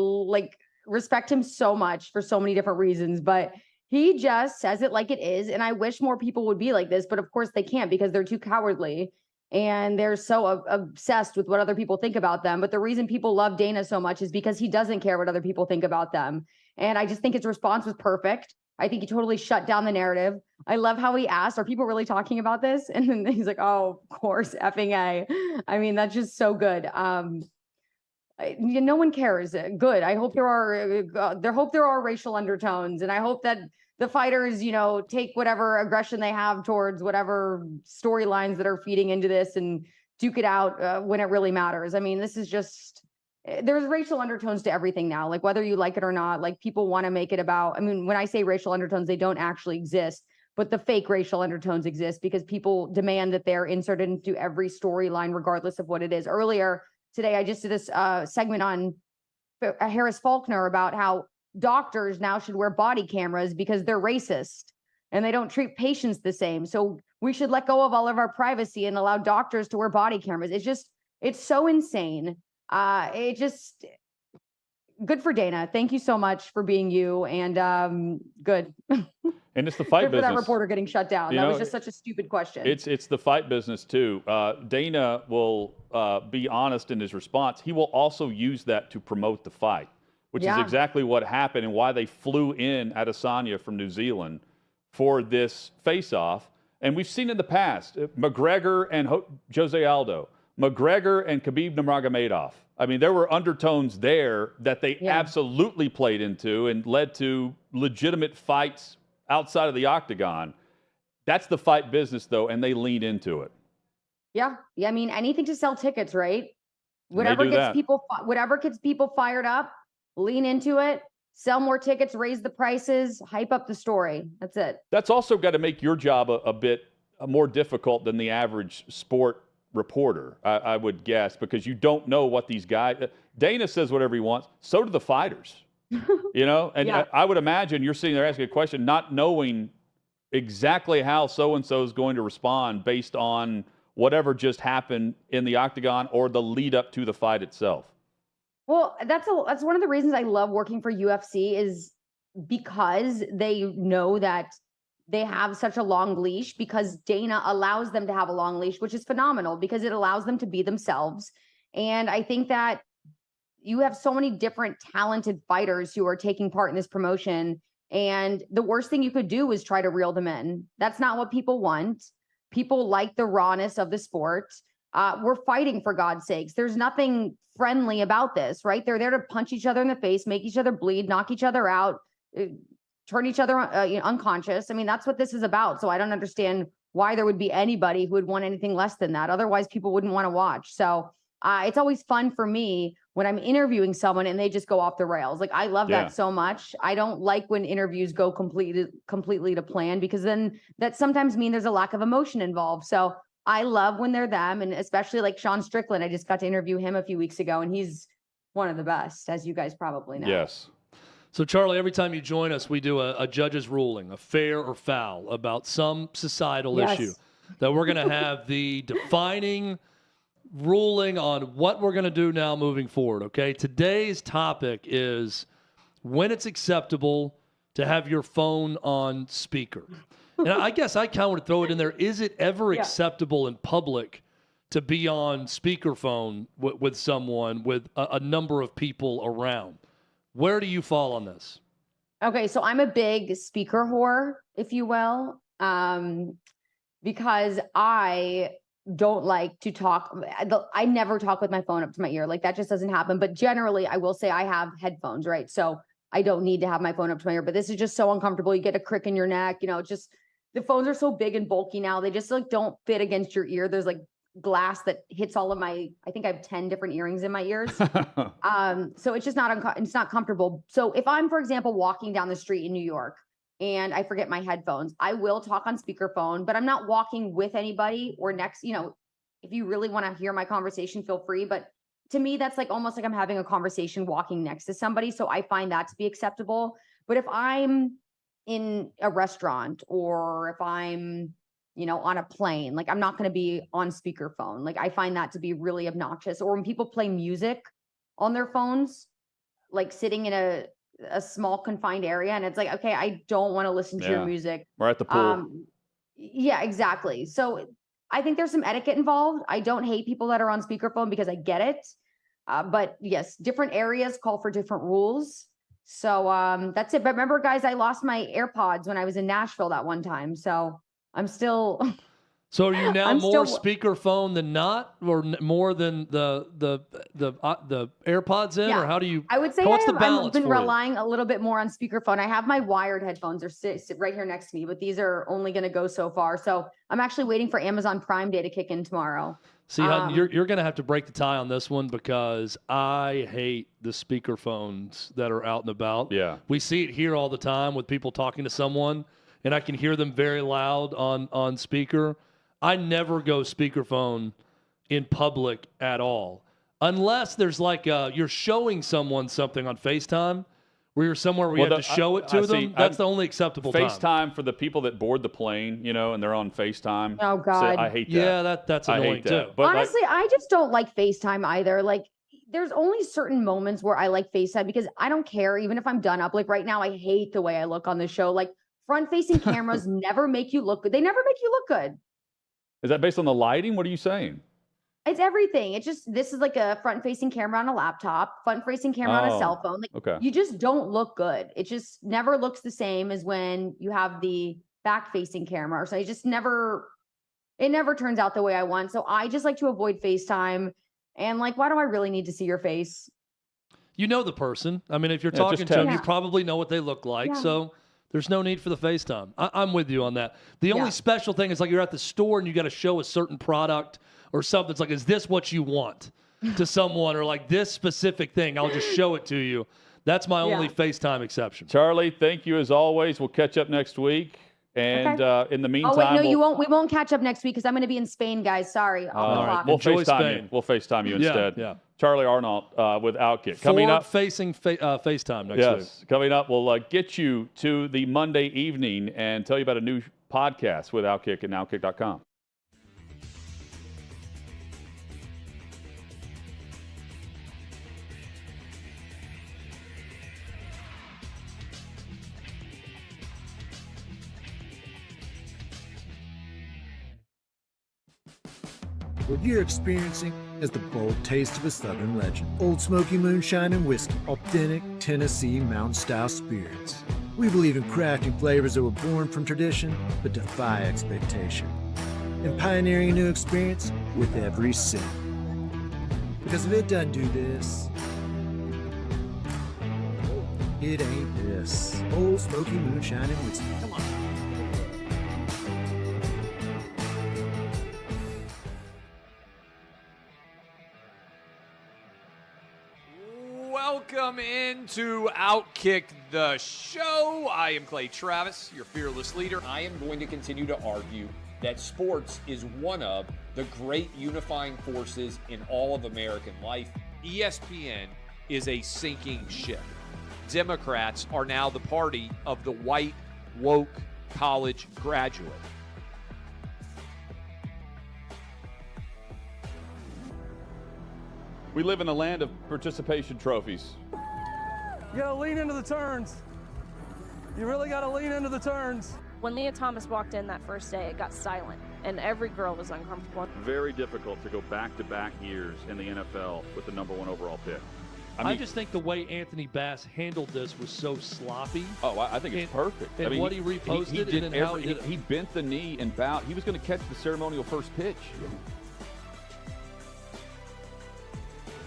respect him so much for so many different reasons, but he just says it like it is. And I wish more people would be like this, but of course they can't because they're too cowardly and they're so obsessed with what other people think about them. But the reason people love Dana so much is because he doesn't care what other people think about them. And I just think his response was perfect. I think he totally shut down the narrative. I love how he asked, are people really talking about this? And then he's like, oh, of course, effing A. I mean, that's just so good. No one cares. Good. I hope there are racial undertones, and I hope that the fighters, take whatever aggression they have towards whatever storylines that are feeding into this and duke it out when it really matters. I mean, this is just, there's racial undertones to everything now. Like whether you like it or not, like people want to make it about, I mean, when I say racial undertones, they don't actually exist, but the fake racial undertones exist because people demand that they're inserted into every storyline, regardless of what it is. Earlier today, I just did this segment on Harris Faulkner about how doctors now should wear body cameras because they're racist and they don't treat patients the same. So we should let go of all of our privacy and allow doctors to wear body cameras. It's so insane. Good for Dana. Thank you so much for being you, and good. And it's the fight Good for business. that reporter getting shut down. That was just such a stupid question. It's the fight business too. Dana will be honest in his response. He will also use that to promote the fight, which is exactly what happened and why they flew in Adesanya from New Zealand for this face-off. And we've seen in the past, McGregor and Jose Aldo, McGregor and Khabib Nurmagomedov. I mean, there were undertones there that they absolutely played into and led to legitimate fights outside of the octagon. That's the fight business, though, and they lean into it. Yeah. I mean, anything to sell tickets, right? Whatever gets people fired up, lean into it, sell more tickets, raise the prices, hype up the story. That's it. That's also got to make your job a bit more difficult than the average sport reporter, I would guess, because you don't know what these guys. Dana says whatever he wants. So do the fighters. And I would imagine you're sitting there asking a question, not knowing exactly how so-and-so is going to respond based on whatever just happened in the octagon or the lead up to the fight itself. Well, that's one of the reasons I love working for UFC is because they know that they have such a long leash, because Dana allows them to have a long leash, which is phenomenal because it allows them to be themselves. And I think that you have so many different talented fighters who are taking part in this promotion. And the worst thing you could do is try to reel them in. That's not what people want. People like the rawness of the sport. We're fighting, for God's sakes. There's nothing friendly about this, right? They're there to punch each other in the face, make each other bleed, knock each other out, turn each other unconscious. I mean, that's what this is about. So I don't understand why there would be anybody who would want anything less than that. Otherwise, people wouldn't want to watch. So it's always fun for me when I'm interviewing someone and they just go off the rails. Like, I love that so much. I don't like when interviews go completely to plan, because then that sometimes means there's a lack of emotion involved. So I love when they're them, and especially like Sean Strickland. I just got to interview him a few weeks ago, and he's one of the best, as you guys probably know. Yes. So, Charly, every time you join us, we do a judge's ruling, a fair or foul, about some societal issue that we're going to have the defining ruling on what we're going to do now moving forward, okay? Today's topic is when it's acceptable to have your phone on speaker. And I guess I kind of want to throw it in there. Is it ever acceptable in public to be on speakerphone with someone with a number of people around? Where do you fall on this? Okay, so I'm a big speaker whore, if you will, because I don't like to talk. I never talk with my phone up to my ear. Like, that just doesn't happen. But generally, I will say I have headphones, right? So I don't need to have my phone up to my ear. But this is just so uncomfortable. You get a crick in your neck. Just the phones are so big and bulky now. They just like don't fit against your ear. There's like glass that hits all of my, I think I have 10 different earrings in my ears. So it's just it's not comfortable. So if I'm, for example, walking down the street in New York and I forget my headphones, I will talk on speakerphone, but I'm not walking with anybody or next, if you really want to hear my conversation, feel free. But to me, that's like almost like I'm having a conversation walking next to somebody. So I find that to be acceptable. But if I'm in a restaurant or if I'm on a plane, like, I'm not going to be on speakerphone. Like, I find that to be really obnoxious. Or when people play music on their phones, like sitting in a small confined area, and it's like, okay, I don't want to listen to your music. We're at the pool. Yeah, exactly. So I think there's some etiquette involved. I don't hate people that are on speakerphone because I get it. But yes, different areas call for different rules. So that's it. But remember, guys, I lost my AirPods when I was in Nashville that one time. So I'm still So are you now I'm more still- speakerphone than not, or more than the AirPods in, Yeah. or how do you? I would say what's the I've balance been for you? relying a little bit more on speakerphone. I have my wired headphones, they're sit right here next to me, but these are only going to go so far. So I'm actually waiting for Amazon Prime Day to kick in tomorrow. See, Hutton, you're going to have to break the tie on this one because I hate the speakerphones that are out and about. Yeah. We see it here all the time with people talking to someone, and I can hear them very loud on speaker. I never go speakerphone in public at all, unless there's like you're showing someone something on FaceTime where you're somewhere where you have to show it to them. That's the only acceptable time. FaceTime for the people that board the plane, and they're on FaceTime. Oh, God. I hate that. Yeah, that's annoying I hate that. too. But Honestly, I just don't like FaceTime either. Like, there's only certain moments where I like FaceTime because I don't care, even if I'm done up. Like right now, I hate the way I look on the show. Like front-facing cameras never make you look good. They never make you look good. is that based on the lighting? What are you saying? It's everything. It's just, this is like a front-facing camera on a laptop, front-facing camera on a cell phone. Like, okay. you just don't look good. It just never looks the same as when you have the back-facing camera. So it never turns out the way I want. So I just like to avoid FaceTime. And like, why do I really need to see your face? You know the person. I mean, if you're Yeah, talking just to them, text. you probably know what they look like. Yeah. So there's no need for the FaceTime. I'm with you on that. The only special thing is like you're at the store and you got to show a certain product or something. It's like, is this what you want to someone, or like this specific thing? I'll just show it to you. That's my only FaceTime exception. Charlie, thank you as always. We'll catch up next week. And in the meantime, Oh wait, no, you won't. We won't catch up next week because I'm going to be in Spain, guys. Sorry. Off the clock. We'll Enjoy FaceTime Spain. you. We'll FaceTime you instead. Yeah. Charly Arnolt with OutKick. Coming up. Forward-facing FaceTime next week. Yes. Coming up, we'll get you to the Monday evening and tell you about a new podcast with OutKick and OutKick.com. What you're experiencing is the bold taste of a Southern legend. Old Smoky Moonshine and Whiskey, authentic Tennessee mountain-style spirits. We believe in crafting flavors that were born from tradition but defy expectation, and pioneering a new experience with every sip. Because if it doesn't do this, it ain't this. Old Smoky Moonshine and Whiskey. Come on. Welcome into OutKick the show. I am Clay Travis, your fearless leader. I am going to continue to argue that sports is one of the great unifying forces in all of American life. ESPN is a sinking ship. Democrats are now the party of the white, woke college graduate. We live in a land of participation trophies. You gotta lean into the turns. You really gotta lean into the turns. When Leah Thomas walked in that first day, it got silent, and every girl was uncomfortable. Very difficult to go back-to-back years in the NFL with the number 1 overall pick. I just think the way Anthony Bass handled this was so sloppy. Oh, I think it's perfect. And I mean, what he reposted and then how he did it. He bent the knee and bowed. He was going to catch the ceremonial first pitch.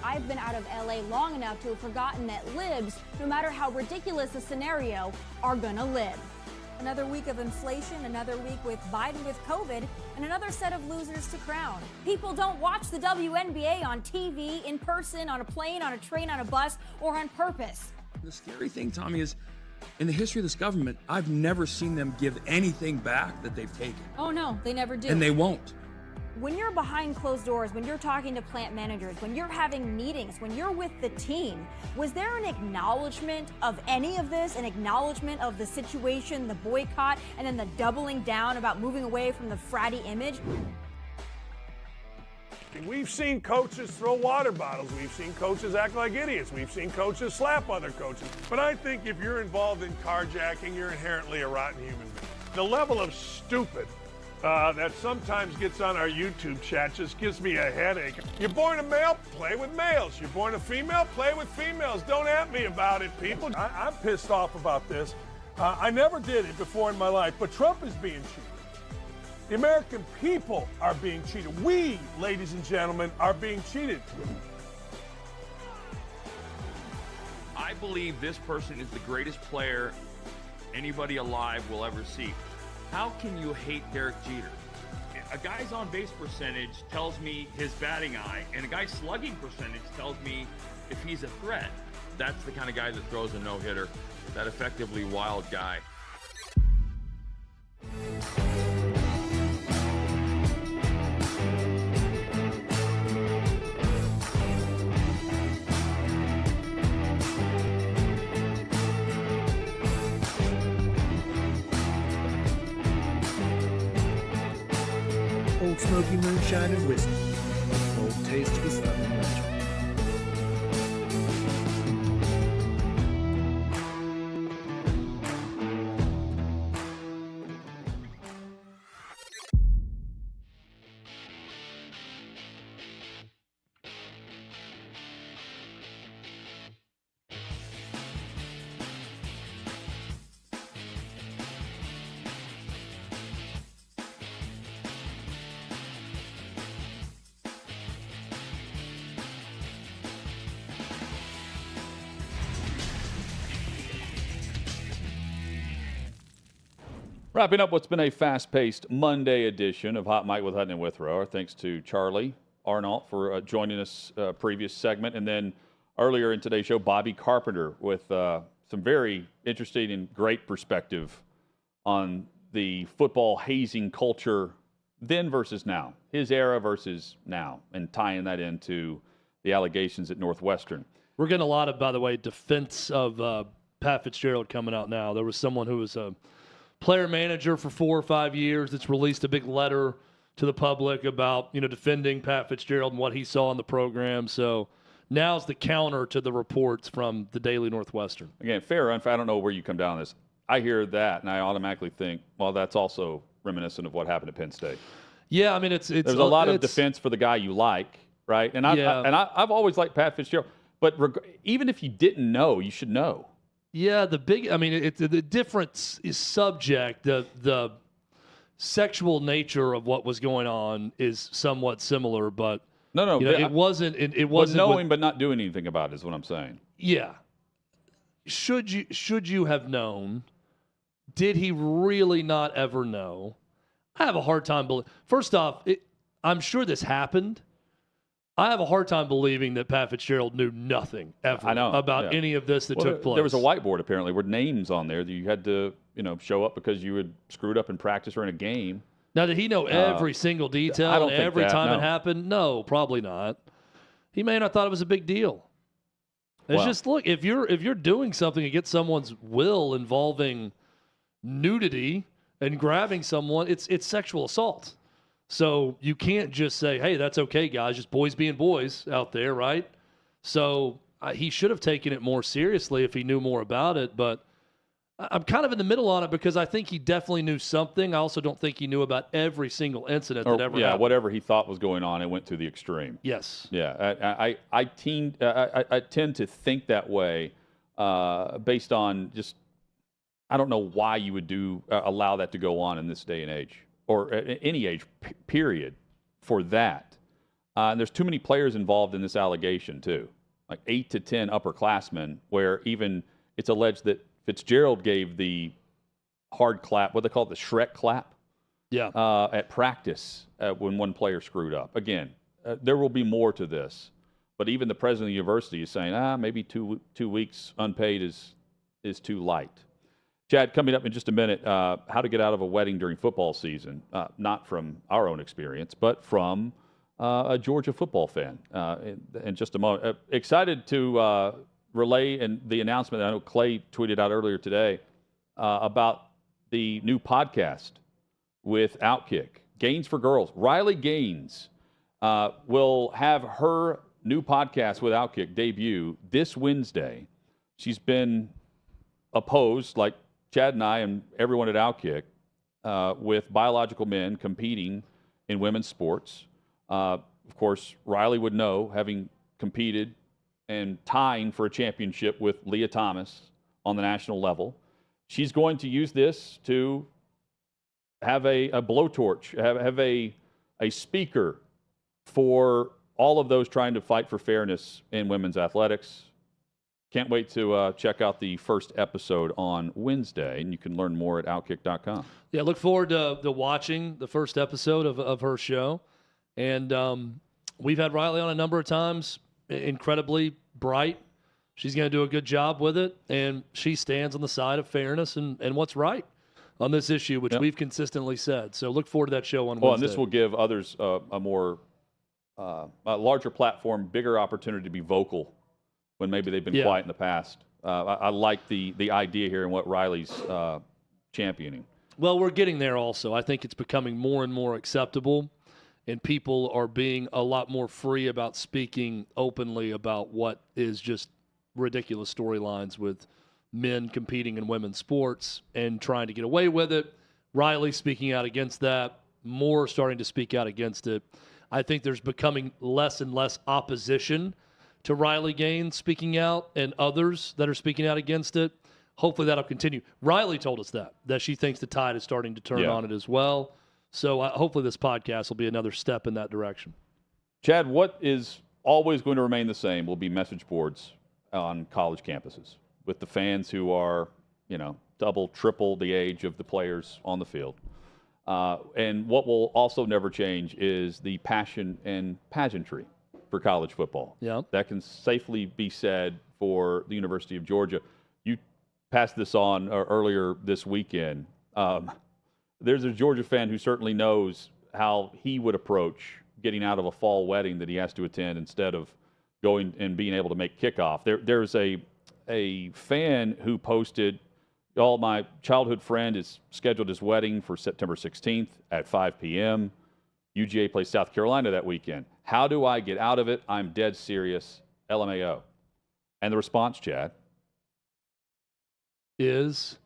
I've been out of LA long enough to have forgotten that libs, no matter how ridiculous the scenario, are gonna live. Another week of inflation, another week with Biden with COVID, and another set of losers to crown. People don't watch the WNBA on TV, in person, on a plane, on a train, on a bus, or on purpose. The scary thing, Tommy, is in the history of this government, I've never seen them give anything back that they've taken. Oh no, they never do. And they won't. When you're behind closed doors, when you're talking to plant managers, when you're having meetings, when you're with the team, was there an acknowledgement of any of this, an acknowledgement of the situation, the boycott, and then the doubling down about moving away from the fratty image? We've seen coaches throw water bottles. We've seen coaches act like idiots. We've seen coaches slap other coaches. But I think if you're involved in carjacking, you're inherently a rotten human being. The level of stupid that sometimes gets on our YouTube chat just gives me a headache. You're born a male, play with males. You're born a female, play with females. Don't at me about it, people. I'm pissed off about this. I never did it before in my life, but Trump is being cheated. The American people are being cheated. We, ladies and gentlemen, are being cheated. I believe this person is the greatest player anybody alive will ever see. How can you hate Derek Jeter? A guy's on-base percentage tells me his batting eye, and a guy's slugging percentage tells me if he's a threat. That's the kind of guy that throws a no-hitter, that effectively wild guy. Old Smoky Moonshine and Whiskey. Bold taste of a Southern legend. Wrapping up what's been a fast-paced Monday edition of Hot Mic with Hutton and Withrow. Our thanks to Charly Arnolt for joining us previous segment. And then earlier in today's show, Bobby Carpenter with some very interesting and great perspective on the football hazing culture then versus now, his era versus now, and tying that into the allegations at Northwestern. We're getting a lot of, by the way, defense of Pat Fitzgerald coming out now. There was someone who was a player manager for 4 or 5 years that's released a big letter to the public about, defending Pat Fitzgerald and what he saw in the program. So now's the counter to the reports from the Daily Northwestern. Again, fair or unfair, I don't know where you come down on this. I hear that, and I automatically think, well, that's also reminiscent of what happened at Penn State. Yeah, I mean, there's a lot of defense for the guy you like, right? And I've always liked Pat Fitzgerald, but even if you didn't know, you should know. Yeah, the difference is subject. The sexual nature of what was going on is somewhat similar, but it wasn't. It wasn't knowing but not doing anything about it is what I'm saying. Yeah. Should you have known? Did he really not ever know? I have a hard time believing. First off, I'm sure this happened. I have a hard time believing that Pat Fitzgerald knew nothing ever about any of this that took place. There was a whiteboard apparently with names on there that you had to, show up because you had screwed up in practice or in a game. Now, did he know every single detail and every time it happened? No, probably not. He may not thought it was a big deal. It's just, look, if you're doing something against someone's will involving nudity and grabbing someone, it's sexual assault. So you can't just say, hey, that's okay, guys, just boys being boys out there, right? So he should have taken it more seriously if he knew more about it. But I'm kind of in the middle on it because I think he definitely knew something. I also don't think he knew about every single incident that ever happened. Whatever he thought was going on, it went to the extreme. Yes. Yeah, I tend to think that way based on just, I don't know why you would allow that to go on in this day and age. Or any age period for that. And there's too many players involved in this allegation, too. Like 8 to 10 upperclassmen, where even it's alleged that Fitzgerald gave the hard clap, what they call it, the Shrek clap, at practice when one player screwed up. Again, there will be more to this. But even the president of the university is saying, maybe 2 weeks unpaid is too light. Chad, coming up in just a minute, how to get out of a wedding during football season, not from our own experience, but from a Georgia football fan in just a moment. Excited to relay the announcement that I know Clay tweeted out earlier today about the new podcast with OutKick, Gaines for Girls. Riley Gaines will have her new podcast with OutKick debut this Wednesday. She's been opposed, like Chad and I and everyone at OutKick, with biological men competing in women's sports. Of course, Riley would know, having competed and tying for a championship with Leah Thomas on the national level. She's going to use this to have a blowtorch, have a speaker for all of those trying to fight for fairness in women's athletics. Can't wait to check out the first episode on Wednesday, and you can learn more at OutKick.com. Yeah, look forward to watching the first episode of her show. And we've had Riley on a number of times, incredibly bright. She's going to do a good job with it, and she stands on the side of fairness and what's right on this issue, which we've consistently said. So look forward to that show on Wednesday. And this will give others a larger platform, bigger opportunity to be vocal when maybe they've been quiet in the past. I like the idea here and what Riley's championing. Well, we're getting there also. I think it's becoming more and more acceptable, and people are being a lot more free about speaking openly about what is just ridiculous storylines with men competing in women's sports and trying to get away with it. Riley speaking out against that, more starting to speak out against it. I think there's becoming less and less opposition to Riley Gaines speaking out and others that are speaking out against it. Hopefully that'll continue. Riley told us that she thinks the tide is starting to turn on it as well. So hopefully this podcast will be another step in that direction. Chad, what is always going to remain the same will be message boards on college campuses with the fans who are, double, triple the age of the players on the field. And what will also never change is the passion and pageantry for college football. Yeah. That can safely be said for the University of Georgia. You passed this on earlier this weekend. There's a Georgia fan who certainly knows how he would approach getting out of a fall wedding that he has to attend instead of going and being able to make kickoff. There's a fan who posted, my childhood friend is scheduled his wedding for September 16th at 5 p.m. UGA plays South Carolina that weekend. How do I get out of it? I'm dead serious. LMAO. And the response, Chad, is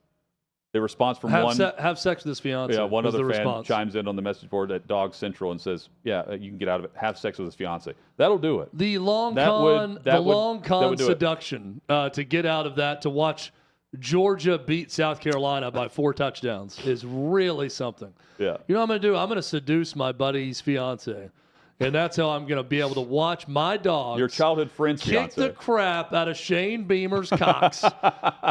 the response from have sex with his fiance. Yeah, one other fan response. chimes in on the message board at Dog Central and says, "Yeah, you can get out of it. Have sex with his fiance. That'll do it." The long con seduction to get out of that, to watch Georgia beat South Carolina by 4 touchdowns is really something. Yeah. You know what I'm going to do? I'm going to seduce my buddy's fiance. And that's how I'm going to be able to watch my dogs. Your childhood friend's kick fiance. the crap out of Shane Beamer's cocks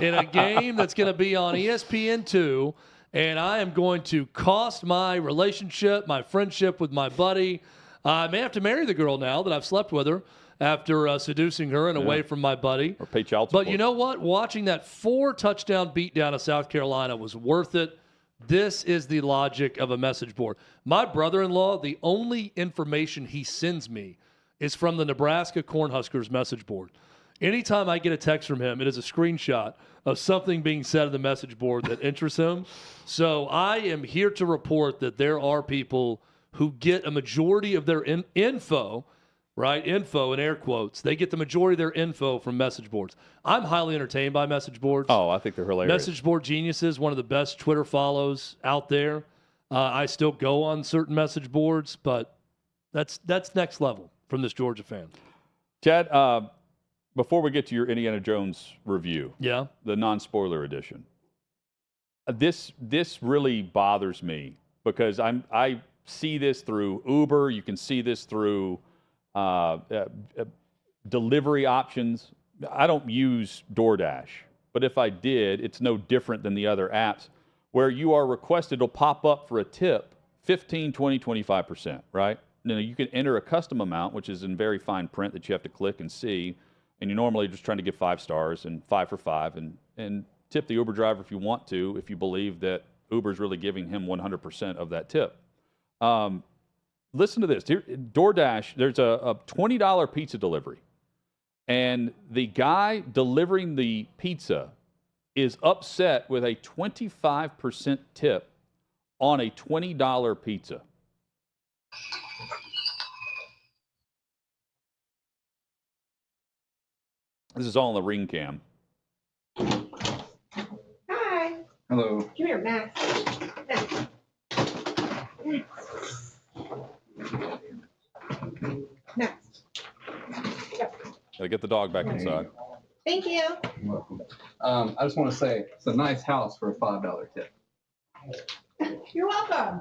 in a game that's going to be on ESPN2. And I am going to cost my relationship, my friendship with my buddy. I may have to marry the girl now that I've slept with her after seducing her and away from my buddy. Or pay child support. But you know what? Watching that 4-touchdown beatdown of South Carolina was worth it. This is the logic of a message board. My brother-in-law, the only information he sends me is from the Nebraska Cornhuskers message board. Anytime I get a text from him, it is a screenshot of something being said on the message board that interests him. So I am here to report that there are people who get a majority of their info, right? Info in air quotes. They get the majority of their info from message boards. I'm highly entertained by message boards. Oh, I think they're hilarious. Message Board Geniuses, one of the best Twitter follows out there. I still go on certain message boards, but that's next level from this Georgia fan. Chad, before we get to your Indiana Jones review, the non-spoiler edition, this really bothers me because I see this through Uber. You can see this through delivery options. I don't use DoorDash, but if I did, it's no different than the other apps where you are requested to pop up for a tip 15, 20, 25%, right? Now, you can enter a custom amount, which is in very fine print that you have to click and see, and you're normally just trying to get 5 stars and 5 for 5 and tip the Uber driver if you want to, if you believe that Uber is really giving him 100% of that tip. Listen to this. Here, DoorDash, there's a $20 pizza delivery. And the guy delivering the pizza is upset with a 25% tip on a $20 pizza. This is all on the Ring Cam. Hi. Hello. Come here, Max. Max. Gotta get the dog back inside. Thank you. You're welcome. I just want to say it's a nice house for a $5 tip. You're welcome.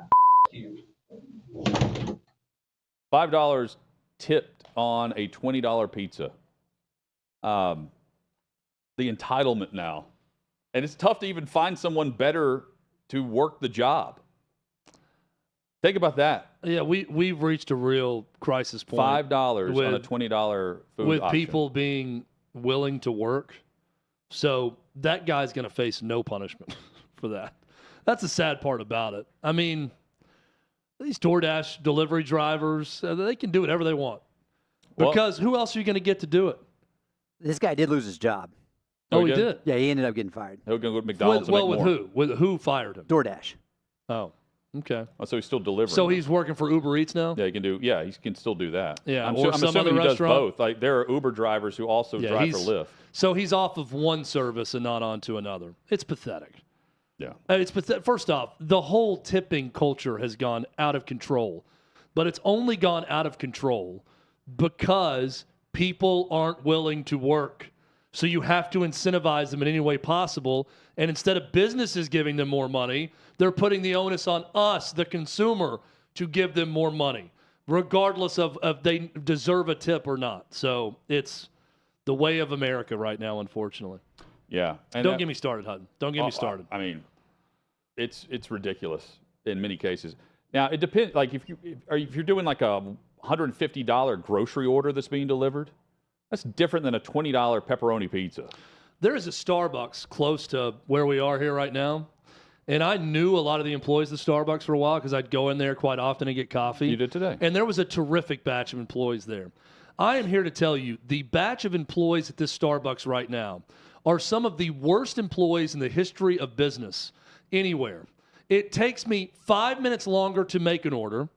$5 tipped on a $20 pizza. The entitlement now. And it's tough to even find someone better to work the job. Think about that. Yeah, we've reached a real crisis point. $5 on a $20 food with option. people being willing to work. So that guy's going to face no punishment for that. That's the sad part about it. I mean, these DoorDash delivery drivers, they can do whatever they want. Because who else are you going to get to do it? This guy did lose his job. Oh, he did? Yeah, he ended up getting fired. He'll go to McDonald's and make with more. who? With who fired him? DoorDash. Oh, okay. Oh, so he's still delivering. So he's working for Uber Eats now? Yeah, he can do. Yeah, he can still do that. Yeah, I'm, or I'm some assuming other he restaurant? does both. Like there are Uber drivers who also drive for Lyft. So he's off of one service and not onto another. It's pathetic. Yeah. It's pathetic. First off, the whole tipping culture has gone out of control, but it's only gone out of control because people aren't willing to work. So you have to incentivize them in any way possible. And instead of businesses giving them more money, they're putting the onus on us, the consumer, to give them more money, regardless of if they deserve a tip or not. So it's the way of America right now, unfortunately. Yeah. And Don't get me started, Hutton. Don't get me started. I mean, it's ridiculous in many cases. Now, it depends. Like if you're doing like a $150 grocery order that's being delivered, that's different than a $20 pepperoni pizza. There is a Starbucks close to where we are here right now. And I knew a lot of the employees at Starbucks for a while because I'd go in there quite often and get coffee. You did today. And there was a terrific batch of employees there. I am here to tell you, the batch of employees at this Starbucks right now are some of the worst employees in the history of business anywhere. It takes me 5 minutes longer to make an order.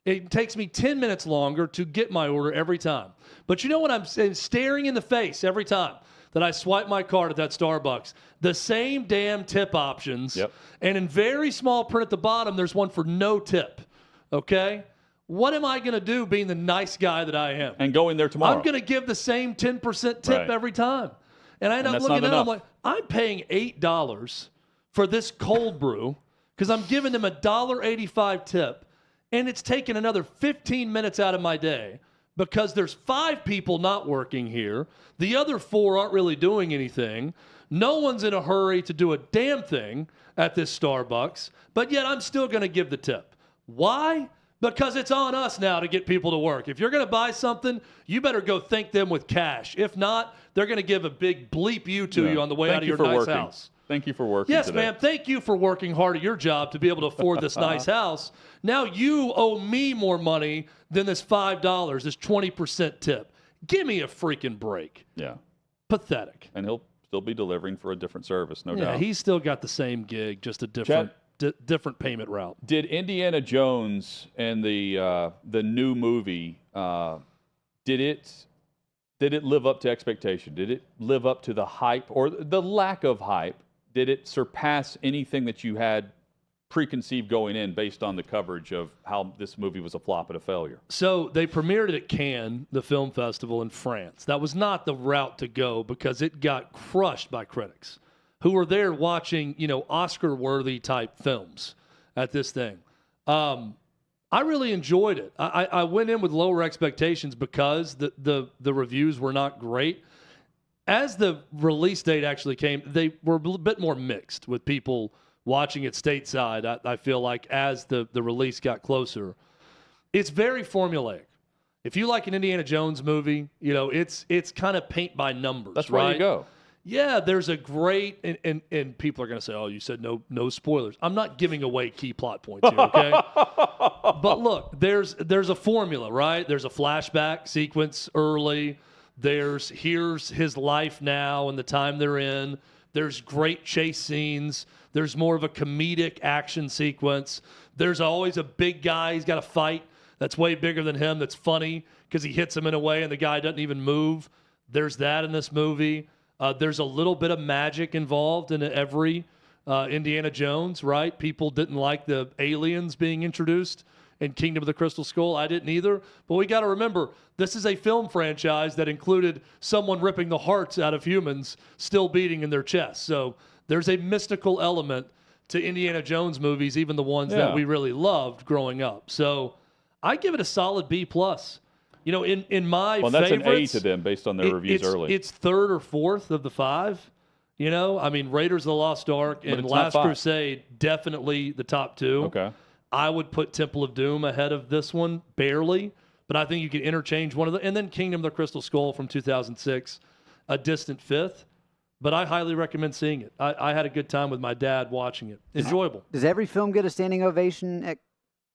It takes me 10 minutes longer to get my order every time. But you know what I'm saying? Staring in the face every time that I swipe my card at that Starbucks, the same damn tip options. Yep. And in very small print at the bottom, there's one for no tip. Okay? What am I going to do being the nice guy that I am? And go in there tomorrow. I'm going to give the same 10% tip Right. every time. And I end up looking at it, I'm like, I'm paying $8 for this cold brew because I'm giving them a $1.85 tip. And it's taken another 15 minutes out of my day because there's 5 people not working here. The other 4 aren't really doing anything. No one's in a hurry to do a damn thing at this Starbucks, but yet I'm still going to give the tip. Why? Because it's on us now to get people to work. If you're going to buy something, you better go thank them with cash. If not, they're going to give a big bleep you on the way out of your nice house. Thank you for working Yes, today. ma'am. Thank you for working hard at your job to be able to afford this nice house. Now you owe me more money than this $5, this 20% tip. Give me a freaking break. Yeah. Pathetic. And he'll still be delivering for a different service, no Yeah, doubt. he's still got the same gig, just a different different payment route. Did Indiana Jones and the new movie did it live up to expectation? Did it live up to the hype or the lack of hype? Did it surpass anything that you had preconceived going in based on the coverage of how this movie was a flop and a failure? So they premiered it at Cannes, the film festival in France. That was not the route to go because it got crushed by critics who were there watching, Oscar-worthy type films at this thing. I really enjoyed it. I went in with lower expectations because the reviews were not great. As the release date actually came, they were a bit more mixed with people watching it stateside. I feel like as the release got closer, it's very formulaic. If you like an Indiana Jones movie, it's kind of paint by numbers. That's where right? you go. Yeah, there's a great and people are going to say, "Oh, you said no spoilers." I'm not giving away key plot points here, okay? But look, there's a formula, right? There's a flashback sequence early. Here's his life now and the time they're in. There's great chase scenes. There's more of a comedic action sequence. There's always a big guy. He's got a fight that's way bigger than him. That's funny because he hits him in a way and the guy doesn't even move. There's that in this movie. There's a little bit of magic involved in every Indiana Jones, right? People didn't like the aliens being introduced in Kingdom of the Crystal Skull. I didn't either. But we got to remember, this is a film franchise that included someone ripping the hearts out of humans still beating in their chests. So there's a mystical element to Indiana Jones movies, even the ones that we really loved growing up. So I give it a solid B+. You know, in my well, that's favorites, an A to them based on their reviews early. It's third or fourth of the 5. You know, I mean, Raiders of the Lost Ark and Last Crusade, definitely the top 2. Okay. I would put Temple of Doom ahead of this one, barely. But I think you could interchange one of them. And then Kingdom of the Crystal Skull from 2006, a distant 5th. But I highly recommend seeing it. I had a good time with my dad watching it. Enjoyable. Does every film get a standing ovation at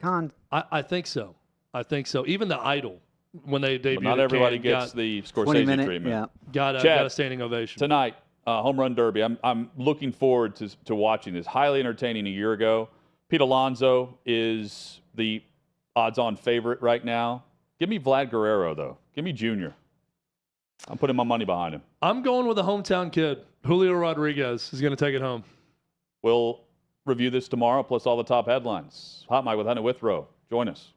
Cannes? I think so. I think so. Even The Idol, when they debuted, not everybody gets the Scorsese treatment. Yeah. Got a standing ovation tonight. Home Run Derby. I'm looking forward to watching this. Highly entertaining a year ago. Pete Alonso is the odds-on favorite right now. Give me Vlad Guerrero though. Give me Junior. I'm putting my money behind him. I'm going with a hometown kid. Julio Rodriguez is going to take it home. We'll review this tomorrow, plus all the top headlines. Hot Mike with Hunter Withrow. Join us.